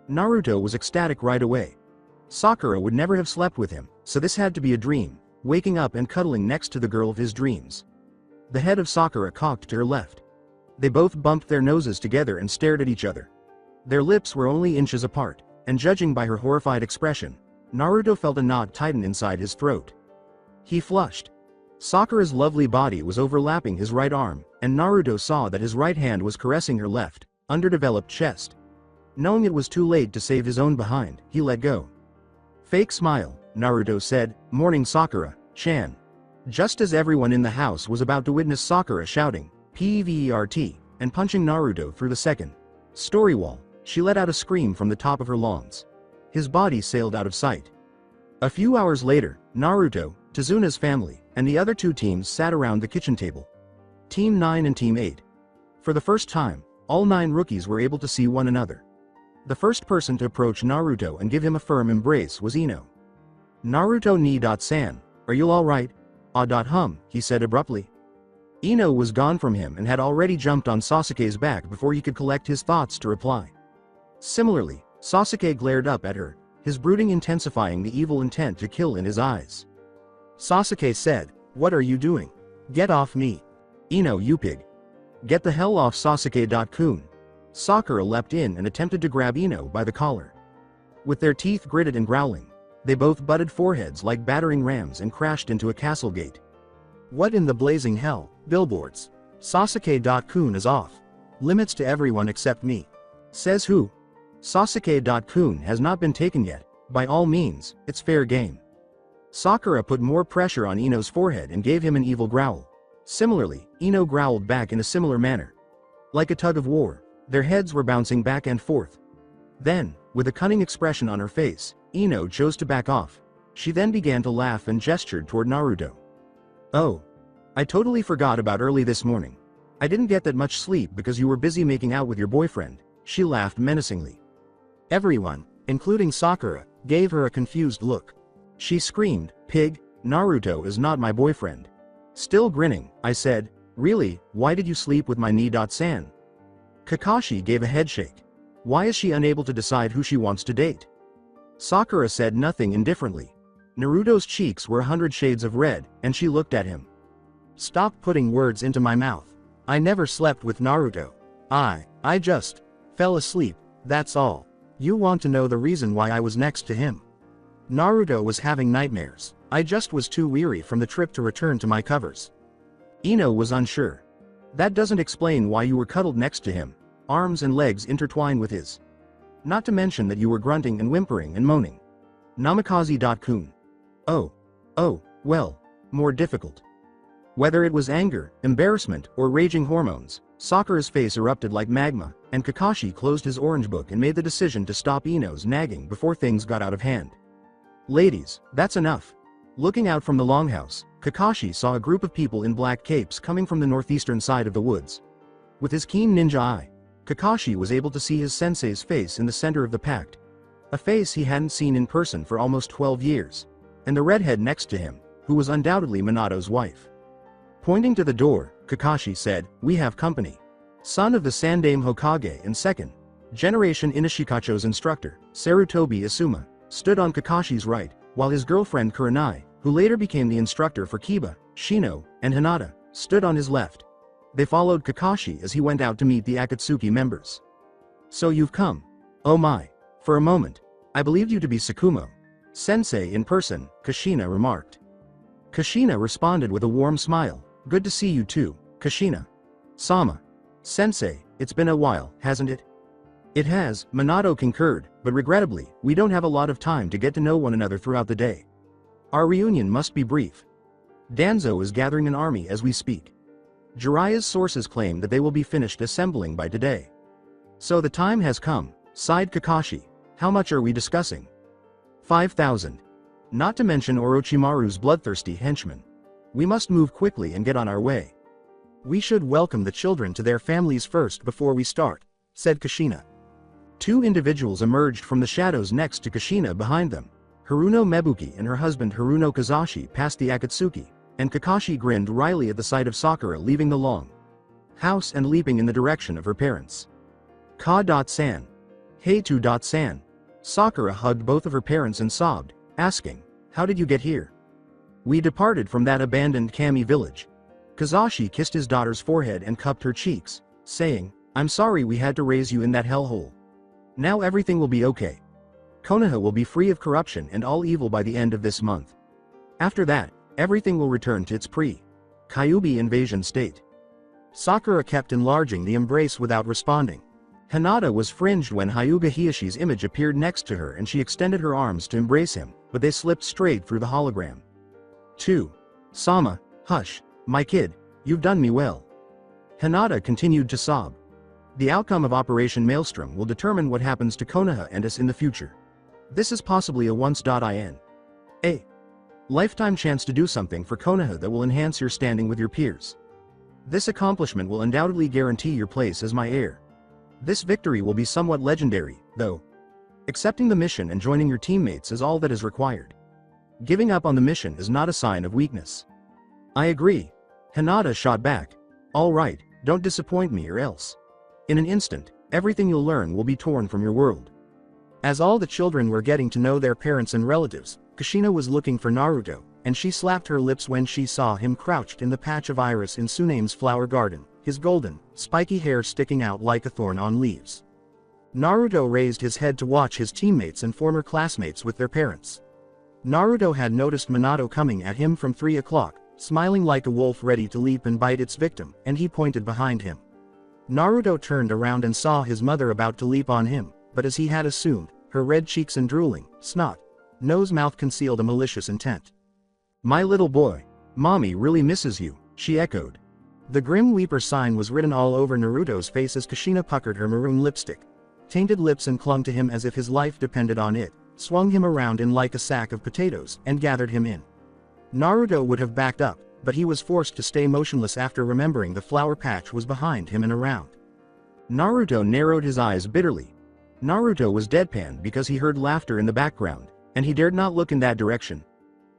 Naruto was ecstatic right away. Sakura would never have slept with him, so this had to be a dream, waking up and cuddling next to the girl of his dreams. The head of Sakura cocked to her left. They both bumped their noses together and stared at each other. Their lips were only inches apart, and judging by her horrified expression, Naruto felt a knot tighten inside his throat. He flushed. Sakura's lovely body was overlapping his right arm, and Naruto saw that his right hand was caressing her left, underdeveloped chest. Knowing it was too late to save his own behind, he let go. Fake smile, Naruto said, morning Sakura-chan. Just as everyone in the house was about to witness Sakura shouting, PVERT, and punching Naruto through the second story wall, she let out a scream from the top of her lungs. His body sailed out of sight. A few hours later, Naruto, Tezuna's family, and the other two teams sat around the kitchen table. Team 9 and Team 8. For the first time, all 9 rookies were able to see one another. The first person to approach Naruto and give him a firm embrace was Ino. Naruto ni.san, are you alright? He said abruptly. Ino was gone from him and had already jumped on Sasuke's back before he could collect his thoughts to reply. Similarly, Sasuke glared up at her, his brooding intensifying the evil intent to kill in his eyes. Sasuke said, "What are you doing? Get off me. Ino, you pig. Get the hell off Sasuke." Sakura leapt in and attempted to grab Ino by the collar. With their teeth gritted and growling, they both butted foreheads like battering rams and crashed into a castle gate. What in the blazing hell? Billboards. Sasuke-kun is off. Limits to everyone except me. Says who? Sasuke-kun has not been taken yet. By all means, it's fair game. Sakura put more pressure on Ino's forehead and gave him an evil growl. Similarly, Ino growled back in a similar manner. Like a tug of war, their heads were bouncing back and forth. Then, with a cunning expression on her face, Ino chose to back off. She then began to laugh and gestured toward Naruto. "Oh. I totally forgot about early this morning. I didn't get that much sleep because you were busy making out with your boyfriend," she laughed menacingly. Everyone, including Sakura, gave her a confused look. She screamed, "Pig, Naruto is not my boyfriend." Still grinning, I said, "Really, why did you sleep with my Ni-san?" Kakashi gave a headshake. Why is she unable to decide who she wants to date? Sakura said nothing indifferently. Naruto's cheeks were 100 shades of red, and she looked at him. "Stop putting words into my mouth. I never slept with Naruto. I just fell asleep, that's all. You want to know the reason why I was next to him? Naruto was having nightmares. I just was too weary from the trip to return to my covers." Ino was unsure. "That doesn't explain why you were cuddled next to him, arms and legs intertwined with his. Not to mention that you were grunting and whimpering and moaning. Namikaze-kun. Oh, well, more difficult." Whether it was anger, embarrassment, or raging hormones, Sakura's face erupted like magma, and Kakashi closed his orange book and made the decision to stop Ino's nagging before things got out of hand. "Ladies, that's enough." Looking out from the longhouse, Kakashi saw a group of people in black capes coming from the northeastern side of the woods. With his keen ninja eye, Kakashi was able to see his sensei's face in the center of the pact. A face he hadn't seen in person for almost 12 years. And the redhead next to him, who was undoubtedly Minato's wife. Pointing to the door, Kakashi said, "We have company." Son of the Sandaime Hokage and second generation Inishikacho's instructor, Sarutobi Asuma, stood on Kakashi's right, while his girlfriend Kurenai, who later became the instructor for Kiba, Shino, and Hinata, stood on his left. They followed Kakashi as he went out to meet the Akatsuki members. "So you've come. Oh my. For a moment, I believed you to be Tsukumo Sensei in person," Kushina remarked. Kushina responded with a warm smile. "Good to see you too, Kushina. Sama. Sensei, it's been a while, hasn't it?" "It has," Minato concurred, "but regrettably, we don't have a lot of time to get to know one another throughout the day. Our reunion must be brief. Danzo is gathering an army as we speak. Jiraiya's sources claim that they will be finished assembling by today. So the time has come," sighed Kakashi. "How much are we discussing?" 5,000. Not to mention Orochimaru's bloodthirsty henchmen. We must move quickly and get on our way. "We should welcome the children to their families first before we start," said Kushina. Two individuals emerged from the shadows next to Kushina behind them. Haruno Mebuki and her husband Haruno Kazashi passed the Akatsuki, and Kakashi grinned wryly at the sight of Sakura leaving the long house and leaping in the direction of her parents. "Ka-san. Hey-to-san." Sakura hugged both of her parents and sobbed, asking, "How did you get here?" "We departed from that abandoned Kami village." Kazashi kissed his daughter's forehead and cupped her cheeks, saying, "I'm sorry we had to raise you in that hellhole. Now everything will be okay. Konoha will be free of corruption and all evil by the end of this month. After that, everything will return to its pre-Kyuubi invasion state." Sakura kept enlarging the embrace without responding. Hinata was fringed when Hyuga Hiyoshi's image appeared next to her and she extended her arms to embrace him, but they slipped straight through the hologram. 2. "Sama, hush, my kid, you've done me well." Hinata continued to sob. "The outcome of Operation Maelstrom will determine what happens to Konoha and us in the future. This is possibly a once-in a lifetime chance to do something for Konoha that will enhance your standing with your peers. This accomplishment will undoubtedly guarantee your place as my heir. This victory will be somewhat legendary, though. Accepting the mission and joining your teammates is all that is required. Giving up on the mission is not a sign of weakness." "I agree. Hinata shot back. All right, don't disappoint me or else. In an instant, everything you'll learn will be torn from your world. As all the children were getting to know their parents and relatives, Kushina was looking for Naruto, and she slapped her lips when she saw him crouched in the patch of iris in Tsuname's flower garden, his golden, spiky hair sticking out like a thorn on leaves. Naruto raised his head to watch his teammates and former classmates with their parents. Naruto had noticed Minato coming at him from 3 o'clock, smiling like a wolf ready to leap and bite its victim, and he pointed behind him. Naruto turned around and saw his mother about to leap on him, but as he had assumed, her red cheeks and drooling, snot, mouth concealed a malicious intent. My little boy, mommy really misses you, she echoed. The Grim Weeper sign was written all over Naruto's face as Kushina puckered her maroon lipstick, tainted lips and clung to him as if his life depended on it, swung him around in like a sack of potatoes, and gathered him in. Naruto would have backed up, but he was forced to stay motionless after remembering the flower patch was behind him and around. Naruto narrowed his eyes bitterly. Naruto was deadpan because he heard laughter in the background, and he dared not look in that direction.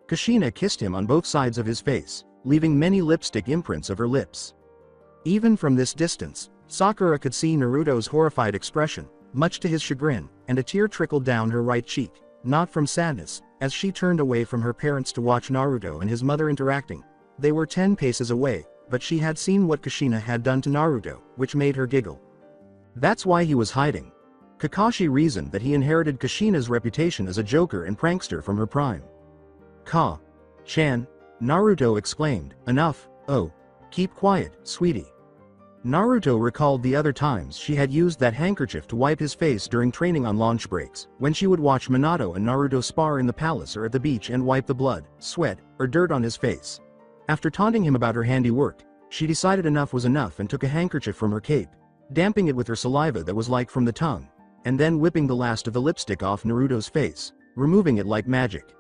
Kushina kissed him on both sides of his face, leaving many lipstick imprints of her lips. Even from this distance, Sakura could see Naruto's horrified expression, much to his chagrin, and a tear trickled down her right cheek, not from sadness, as she turned away from her parents to watch Naruto and his mother interacting. They were 10 paces away, but she had seen what Kushina had done to Naruto, which made her giggle. That's why he was hiding. Kakashi reasoned that he inherited Kushina's reputation as a joker and prankster from her prime. Ka-chan, Naruto exclaimed, enough, oh. Keep quiet, sweetie. Naruto recalled the other times she had used that handkerchief to wipe his face during training on lunch breaks, when she would watch Minato and Naruto spar in the palace or at the beach and wipe the blood, sweat, or dirt on his face. After taunting him about her handiwork, she decided enough was enough and took a handkerchief from her cape, damping it with her saliva that was like from the tongue, and then whipping the last of the lipstick off Naruto's face, removing it like magic.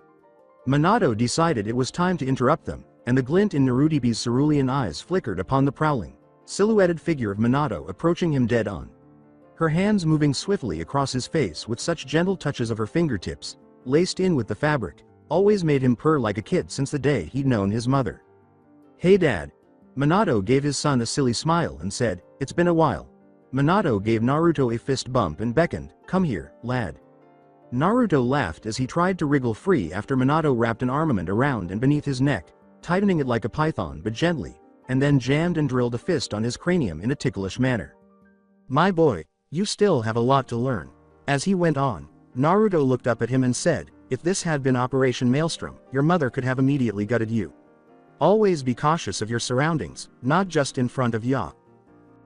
Minato decided it was time to interrupt them, and the glint in Narutibe's cerulean eyes flickered upon the prowling, silhouetted figure of Minato approaching him dead-on. Her hands moving swiftly across his face with such gentle touches of her fingertips, laced in with the fabric, always made him purr like a kid since the day he'd known his mother. Hey Dad. Minato gave his son a silly smile and said, it's been a while. Minato gave Naruto a fist bump and beckoned, come here, lad. Naruto laughed as he tried to wriggle free after Minato wrapped an armament around and beneath his neck, tightening it like a python but gently, and then jammed and drilled a fist on his cranium in a ticklish manner. My boy, you still have a lot to learn. As he went on, Naruto looked up at him and said, if this had been Operation Maelstrom, your mother could have immediately gutted you. Always be cautious of your surroundings, not just in front of Ya.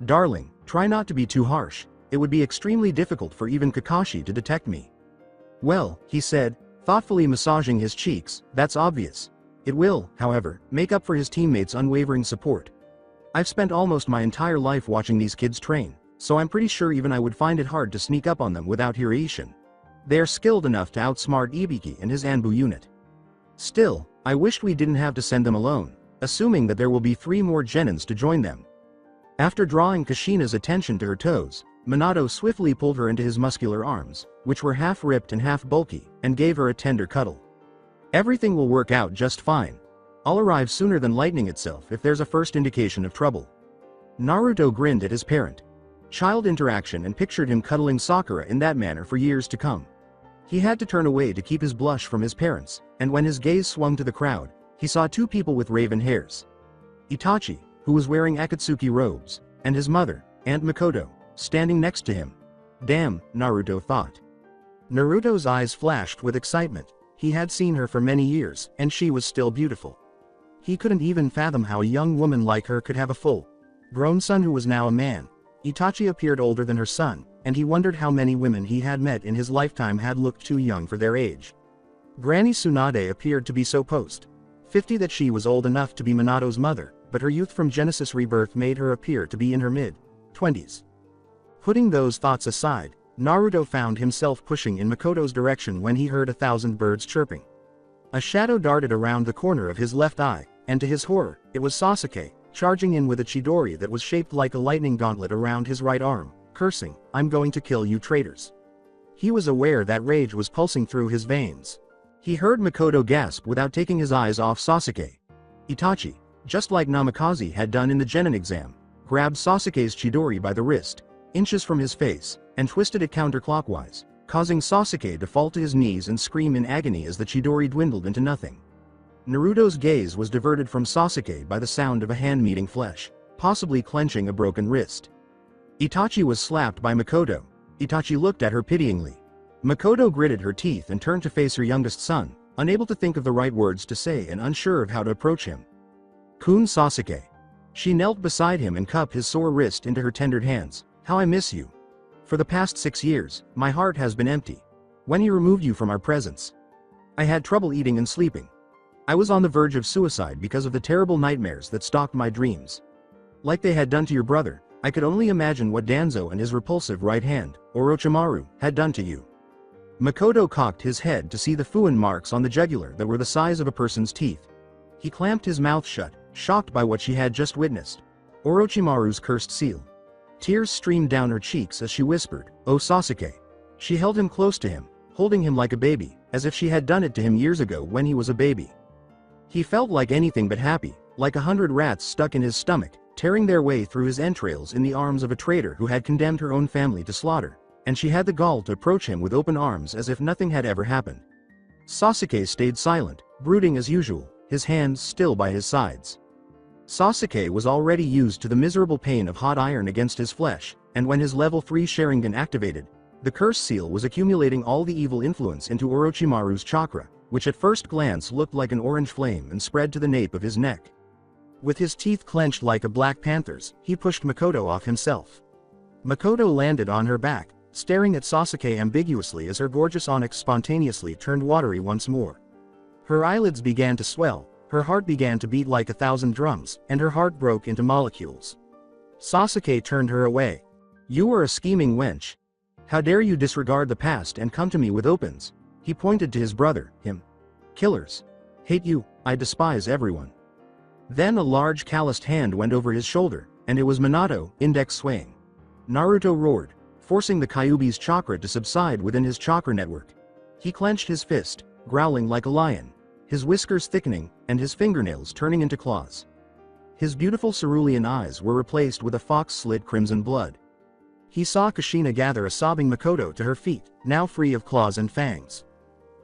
Darling, try not to be too harsh, it would be extremely difficult for even Kakashi to detect me. Well, he said, thoughtfully massaging his cheeks, that's obvious. It will, however, make up for his teammates' unwavering support. I've spent almost my entire life watching these kids train, so I'm pretty sure even I would find it hard to sneak up on them without Hireishin. They're skilled enough to outsmart Ibiki and his Anbu unit. Still, I wished we didn't have to send them alone, assuming that there will be 3 more Genins to join them. After drawing Kushina's attention to her toes, Minato swiftly pulled her into his muscular arms, which were half ripped and half bulky, and gave her a tender cuddle. Everything will work out just fine. I'll arrive sooner than lightning itself if there's a first indication of trouble. Naruto grinned at his parent. Child interaction and pictured him cuddling Sakura in that manner for years to come. He had to turn away to keep his blush from his parents, and when his gaze swung to the crowd, he saw 2 people with raven hairs. Itachi, who was wearing Akatsuki robes, and his mother, Aunt Mikoto, standing next to him. Damn, Naruto thought. Naruto's eyes flashed with excitement. He had seen her for many years, and she was still beautiful. He couldn't even fathom how a young woman like her could have a full-grown son who was now a man. Itachi appeared older than her son, and he wondered how many women he had met in his lifetime had looked too young for their age. Granny Tsunade appeared to be so post-50 that she was old enough to be Minato's mother, but her youth from Genesis Rebirth made her appear to be in her mid-20s. Putting those thoughts aside, Naruto found himself pushing in Mikoto's direction when he heard 1,000 birds chirping. A shadow darted around the corner of his left eye, and to his horror, it was Sasuke, charging in with a Chidori that was shaped like a lightning gauntlet around his right arm, cursing, I'm going to kill you traitors. He was aware that rage was pulsing through his veins. He heard Mikoto gasp without taking his eyes off Sasuke. Itachi. just like Namikaze had done in the Genin exam, grabbed Sasuke's Chidori by the wrist, inches from his face, and twisted it counterclockwise, causing Sasuke to fall to his knees and scream in agony as the Chidori dwindled into nothing. Naruto's gaze was diverted from Sasuke by the sound of a hand meeting flesh, possibly clenching a broken wrist. Itachi was slapped by Makoto. Itachi looked at her pityingly. Makoto gritted her teeth and turned to face her youngest son, unable to think of the right words to say and unsure of how to approach him. "Kun Sasuke." She knelt beside him and cupped his sore wrist into her tendered hands. "How I miss you. For the past 6 years, my heart has been empty. When he removed you from our presence, I had trouble eating and sleeping. I was on the verge of suicide because of the terrible nightmares that stalked my dreams. Like they had done to your brother, I could only imagine what Danzo and his repulsive right hand, Orochimaru, had done to you." Makoto cocked his head to see the Fuin marks on the jugular that were the size of a person's teeth. He clamped his mouth shut, shocked by what she had just witnessed. Orochimaru's cursed seal. Tears streamed down her cheeks as she whispered, "Oh Sasuke." She held him close to him, holding him like a baby, as if she had done it to him years ago when he was a baby. He felt like anything but happy, like 100 rats stuck in his stomach, tearing their way through his entrails in the arms of a traitor who had condemned her own family to slaughter, and she had the gall to approach him with open arms as if nothing had ever happened. Sasuke stayed silent, brooding as usual, his hands still by his sides. Sasuke was already used to the miserable pain of hot iron against his flesh, and when his level 3 Sharingan activated, the curse seal was accumulating all the evil influence into Orochimaru's chakra, which at first glance looked like an orange flame and spread to the nape of his neck. With his teeth clenched like a black panther's, he pushed Makoto off himself. Makoto landed on her back, staring at Sasuke ambiguously as her gorgeous onyx spontaneously turned watery once more. Her eyelids began to swell, her heart began to beat like 1,000 drums, and her heart broke into molecules. Sasuke turned her away. "You are a scheming wench. How dare you disregard the past and come to me with opens?" He pointed to his brother, him. "Killers. Hate you, I despise everyone." Then a large calloused hand went over his shoulder, and it was Minato, index swaying. Naruto roared, forcing the Kyuubi's chakra to subside within his chakra network. He clenched his fist, growling like a lion, his whiskers thickening, and his fingernails turning into claws. His beautiful cerulean eyes were replaced with a fox-slit crimson blood. He saw Kushina gather a sobbing Makoto to her feet, now free of claws and fangs.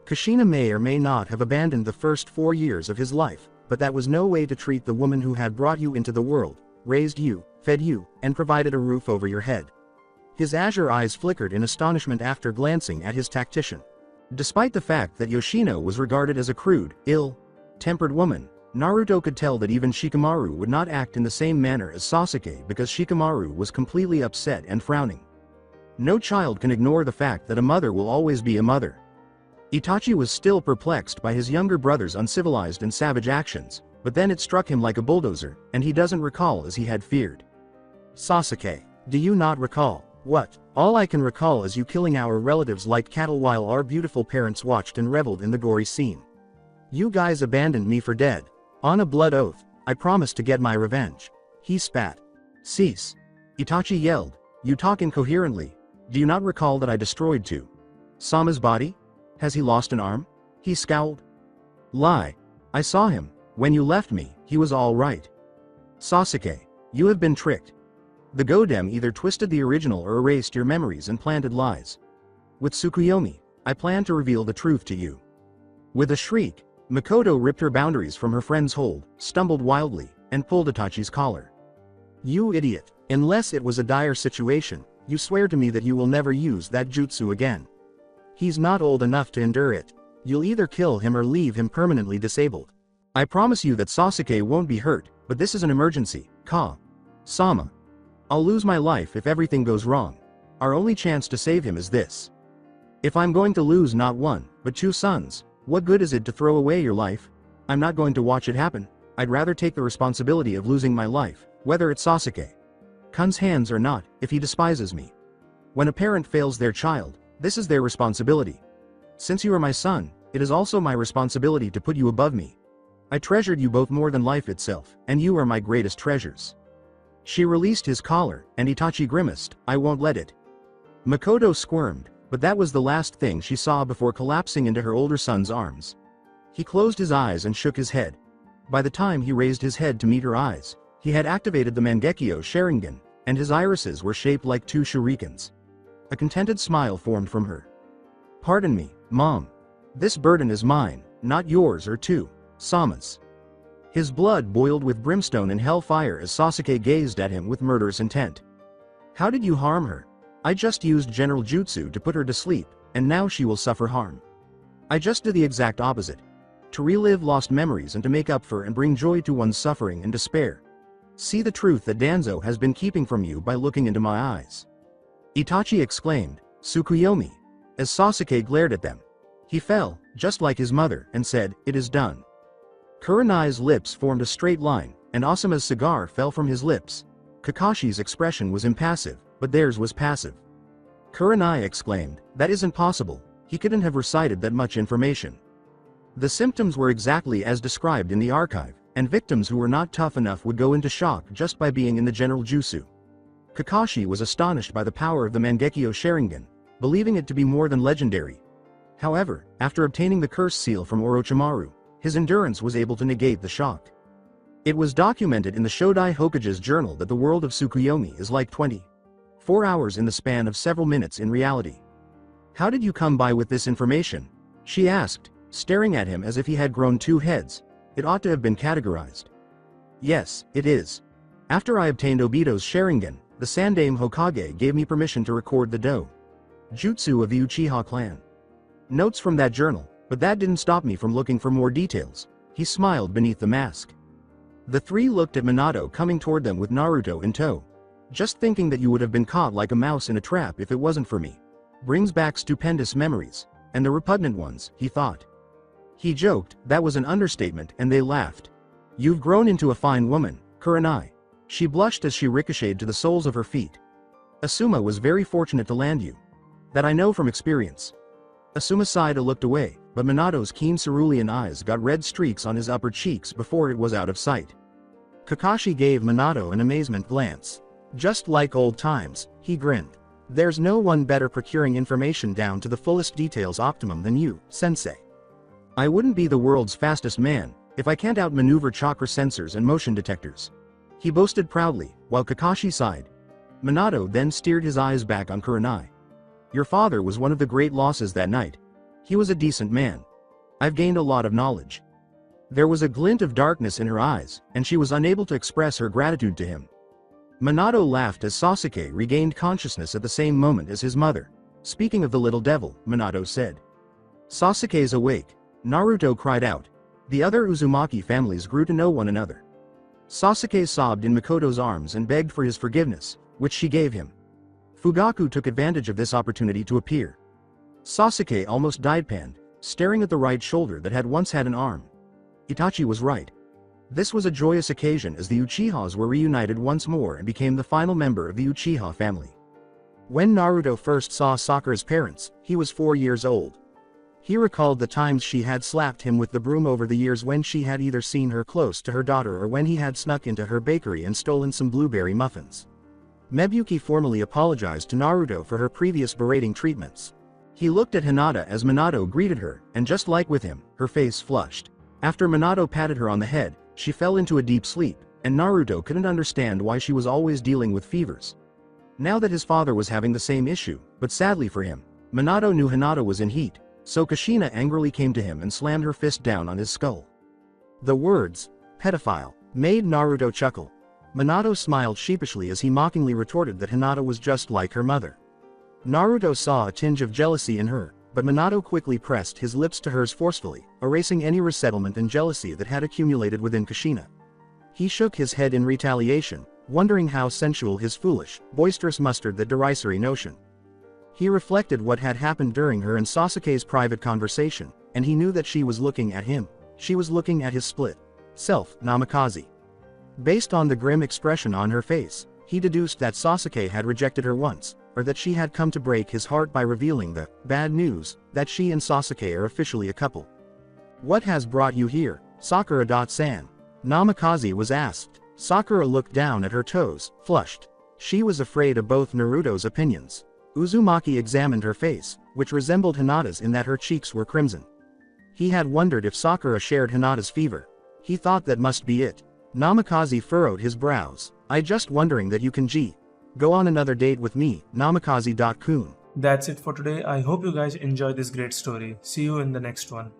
Kushina may or may not have abandoned the first 4 years of his life, but that was no way to treat the woman who had brought you into the world, raised you, fed you, and provided a roof over your head. His azure eyes flickered in astonishment after glancing at his tactician. Despite the fact that Yoshino was regarded as a crude, ill-tempered woman, Naruto could tell that even Shikamaru would not act in the same manner as Sasuke because Shikamaru was completely upset and frowning. No child can ignore the fact that a mother will always be a mother. Itachi was still perplexed by his younger brother's uncivilized and savage actions, but then it struck him like a bulldozer, and he doesn't recall as he had feared. "Sasuke, do you not recall?" "What? All I can recall is you killing our relatives like cattle while our beautiful parents watched and reveled in the gory scene. You guys abandoned me for dead. On a blood oath, I promised to get my revenge." He spat. "Cease." Itachi yelled. "You talk incoherently. Do you not recall that I destroyed Sama's body? Has he lost an arm?" He scowled. "Lie. I saw him. When you left me, he was all right." "Sasuke, you have been tricked. The Godem either twisted the original or erased your memories and planted lies. With Tsukuyomi, I plan to reveal the truth to you." With a shriek, Makoto ripped her boundaries from her friend's hold, stumbled wildly, and pulled Itachi's collar. "You idiot. Unless it was a dire situation, you swear to me that you will never use that jutsu again. He's not old enough to endure it. You'll either kill him or leave him permanently disabled." "I promise you that Sasuke won't be hurt, but this is an emergency, Sama. I'll lose my life if everything goes wrong. Our only chance to save him is this. If I'm going to lose not 1, but 2 sons, what good is it to throw away your life? I'm not going to watch it happen. I'd rather take the responsibility of losing my life, whether it's Sasuke-kun's hands or not, if he despises me. When a parent fails their child, this is their responsibility. Since you are my son, it is also my responsibility to put you above me. I treasured you both more than life itself, and you are my greatest treasures." She released his collar, and Itachi grimaced, "I won't let it." Makoto squirmed, but that was the last thing she saw before collapsing into her older son's arms. He closed his eyes and shook his head. By the time he raised his head to meet her eyes, he had activated the Mangekyo Sharingan, and his irises were shaped like two shurikens. A contented smile formed from her. "Pardon me, Mom. This burden is mine, not yours or Sama's." His blood boiled with brimstone and hellfire as Sasuke gazed at him with murderous intent. "How did you harm her? I just used general jutsu to put her to sleep, and now she will suffer harm. I just did the exact opposite. To relive lost memories and to make up for and bring joy to one's suffering and despair. See the truth that Danzo has been keeping from you by looking into my eyes." Itachi exclaimed, "Tsukuyomi," as Sasuke glared at them. He fell, just like his mother, and said, "It is done." Kurenai's lips formed a straight line, and Asuma's cigar fell from his lips. Kakashi's expression was impassive, but theirs was passive. Kurenai exclaimed, "That isn't possible, he couldn't have recited that much information." The symptoms were exactly as described in the archive, and victims who were not tough enough would go into shock just by being in the general jutsu. Kakashi was astonished by the power of the Mangekyo Sharingan, believing it to be more than legendary. However, after obtaining the curse seal from Orochimaru, his endurance was able to negate the shock. It was documented in the Shodai Hokage's journal that the world of Tsukuyomi is like 24 hours in the span of several minutes in reality. "How did you come by with this information?" she asked, staring at him as if he had grown two heads. "It ought to have been categorized." "Yes, it is. After I obtained Obito's Sharingan, the Sandaime Hokage gave me permission to record the jutsu of the Uchiha clan. Notes from that journal, but that didn't stop me from looking for more details." He smiled beneath the mask. The three looked at Minato coming toward them with Naruto in tow. "Just thinking that you would have been caught like a mouse in a trap if it wasn't for me. Brings back stupendous memories, and the repugnant ones," he thought. He joked, that was an understatement, and they laughed. "You've grown into a fine woman, Kurenai." She blushed as she ricocheted to the soles of her feet. "Asuma was very fortunate to land you. That I know from experience." Asuma sighed and looked away, but Minato's keen cerulean eyes got red streaks on his upper cheeks before it was out of sight. Kakashi gave Minato an amazement glance. "Just like old times," he grinned. "There's no one better procuring information down to the fullest details optimum than you, sensei. I wouldn't be the world's fastest man if I can't outmaneuver chakra sensors and motion detectors." He boasted proudly, while Kakashi sighed. Minato then steered his eyes back on Kurenai. "Your father was one of the great losses that night. He was a decent man. I've gained a lot of knowledge." There was a glint of darkness in her eyes, and she was unable to express her gratitude to him. Minato laughed as Sasuke regained consciousness at the same moment as his mother. "Speaking of the little devil," Minato said. "Sasuke's awake," Naruto cried out. The other Uzumaki families grew to know one another. Sasuke sobbed in Mikoto's arms and begged for his forgiveness, which she gave him. Fugaku took advantage of this opportunity to appear. Sasuke almost deadpanned, staring at the right shoulder that had once had an arm. Itachi was right. This was a joyous occasion as the Uchihas were reunited once more and became the final member of the Uchiha family. When Naruto first saw Sakura's parents, he was 4 years old. He recalled the times she had slapped him with the broom over the years when she had either seen her close to her daughter or when he had snuck into her bakery and stolen some blueberry muffins. Mebuyuki formally apologized to Naruto for her previous berating treatments. He looked at Hinata as Minato greeted her, and just like with him, her face flushed. After Minato patted her on the head, she fell into a deep sleep, and Naruto couldn't understand why she was always dealing with fevers. Now that his father was having the same issue, but sadly for him, Minato knew Hinata was in heat, so Kushina angrily came to him and slammed her fist down on his skull. The words, "pedophile," made Naruto chuckle. Minato smiled sheepishly as he mockingly retorted that Hinata was just like her mother. Naruto saw a tinge of jealousy in her, but Minato quickly pressed his lips to hers forcefully, erasing any resettlement and jealousy that had accumulated within Kushina. He shook his head in retaliation, wondering how sensual his foolish, boisterous mustered the derisory notion. He reflected what had happened during her and Sasuke's private conversation, and he knew that she was looking at him. She was looking at his split self, Namikaze. Based on the grim expression on her face, he deduced that Sasuke had rejected her once, or that she had come to break his heart by revealing the bad news that she and Sasuke are officially a couple. "What has brought you here, Sakura-san?" Namikaze was asked. Sakura looked down at her toes, flushed. She was afraid of both Naruto's opinions. Uzumaki examined her face, which resembled Hinata's in that her cheeks were crimson. He had wondered if Sakura shared Hinata's fever. He thought that must be it. Namikaze furrowed his brows. I just wondering that you can go on another date with me, Namikaze.kun. That's it for today. I hope you guys enjoyed this great story. See you in the next one.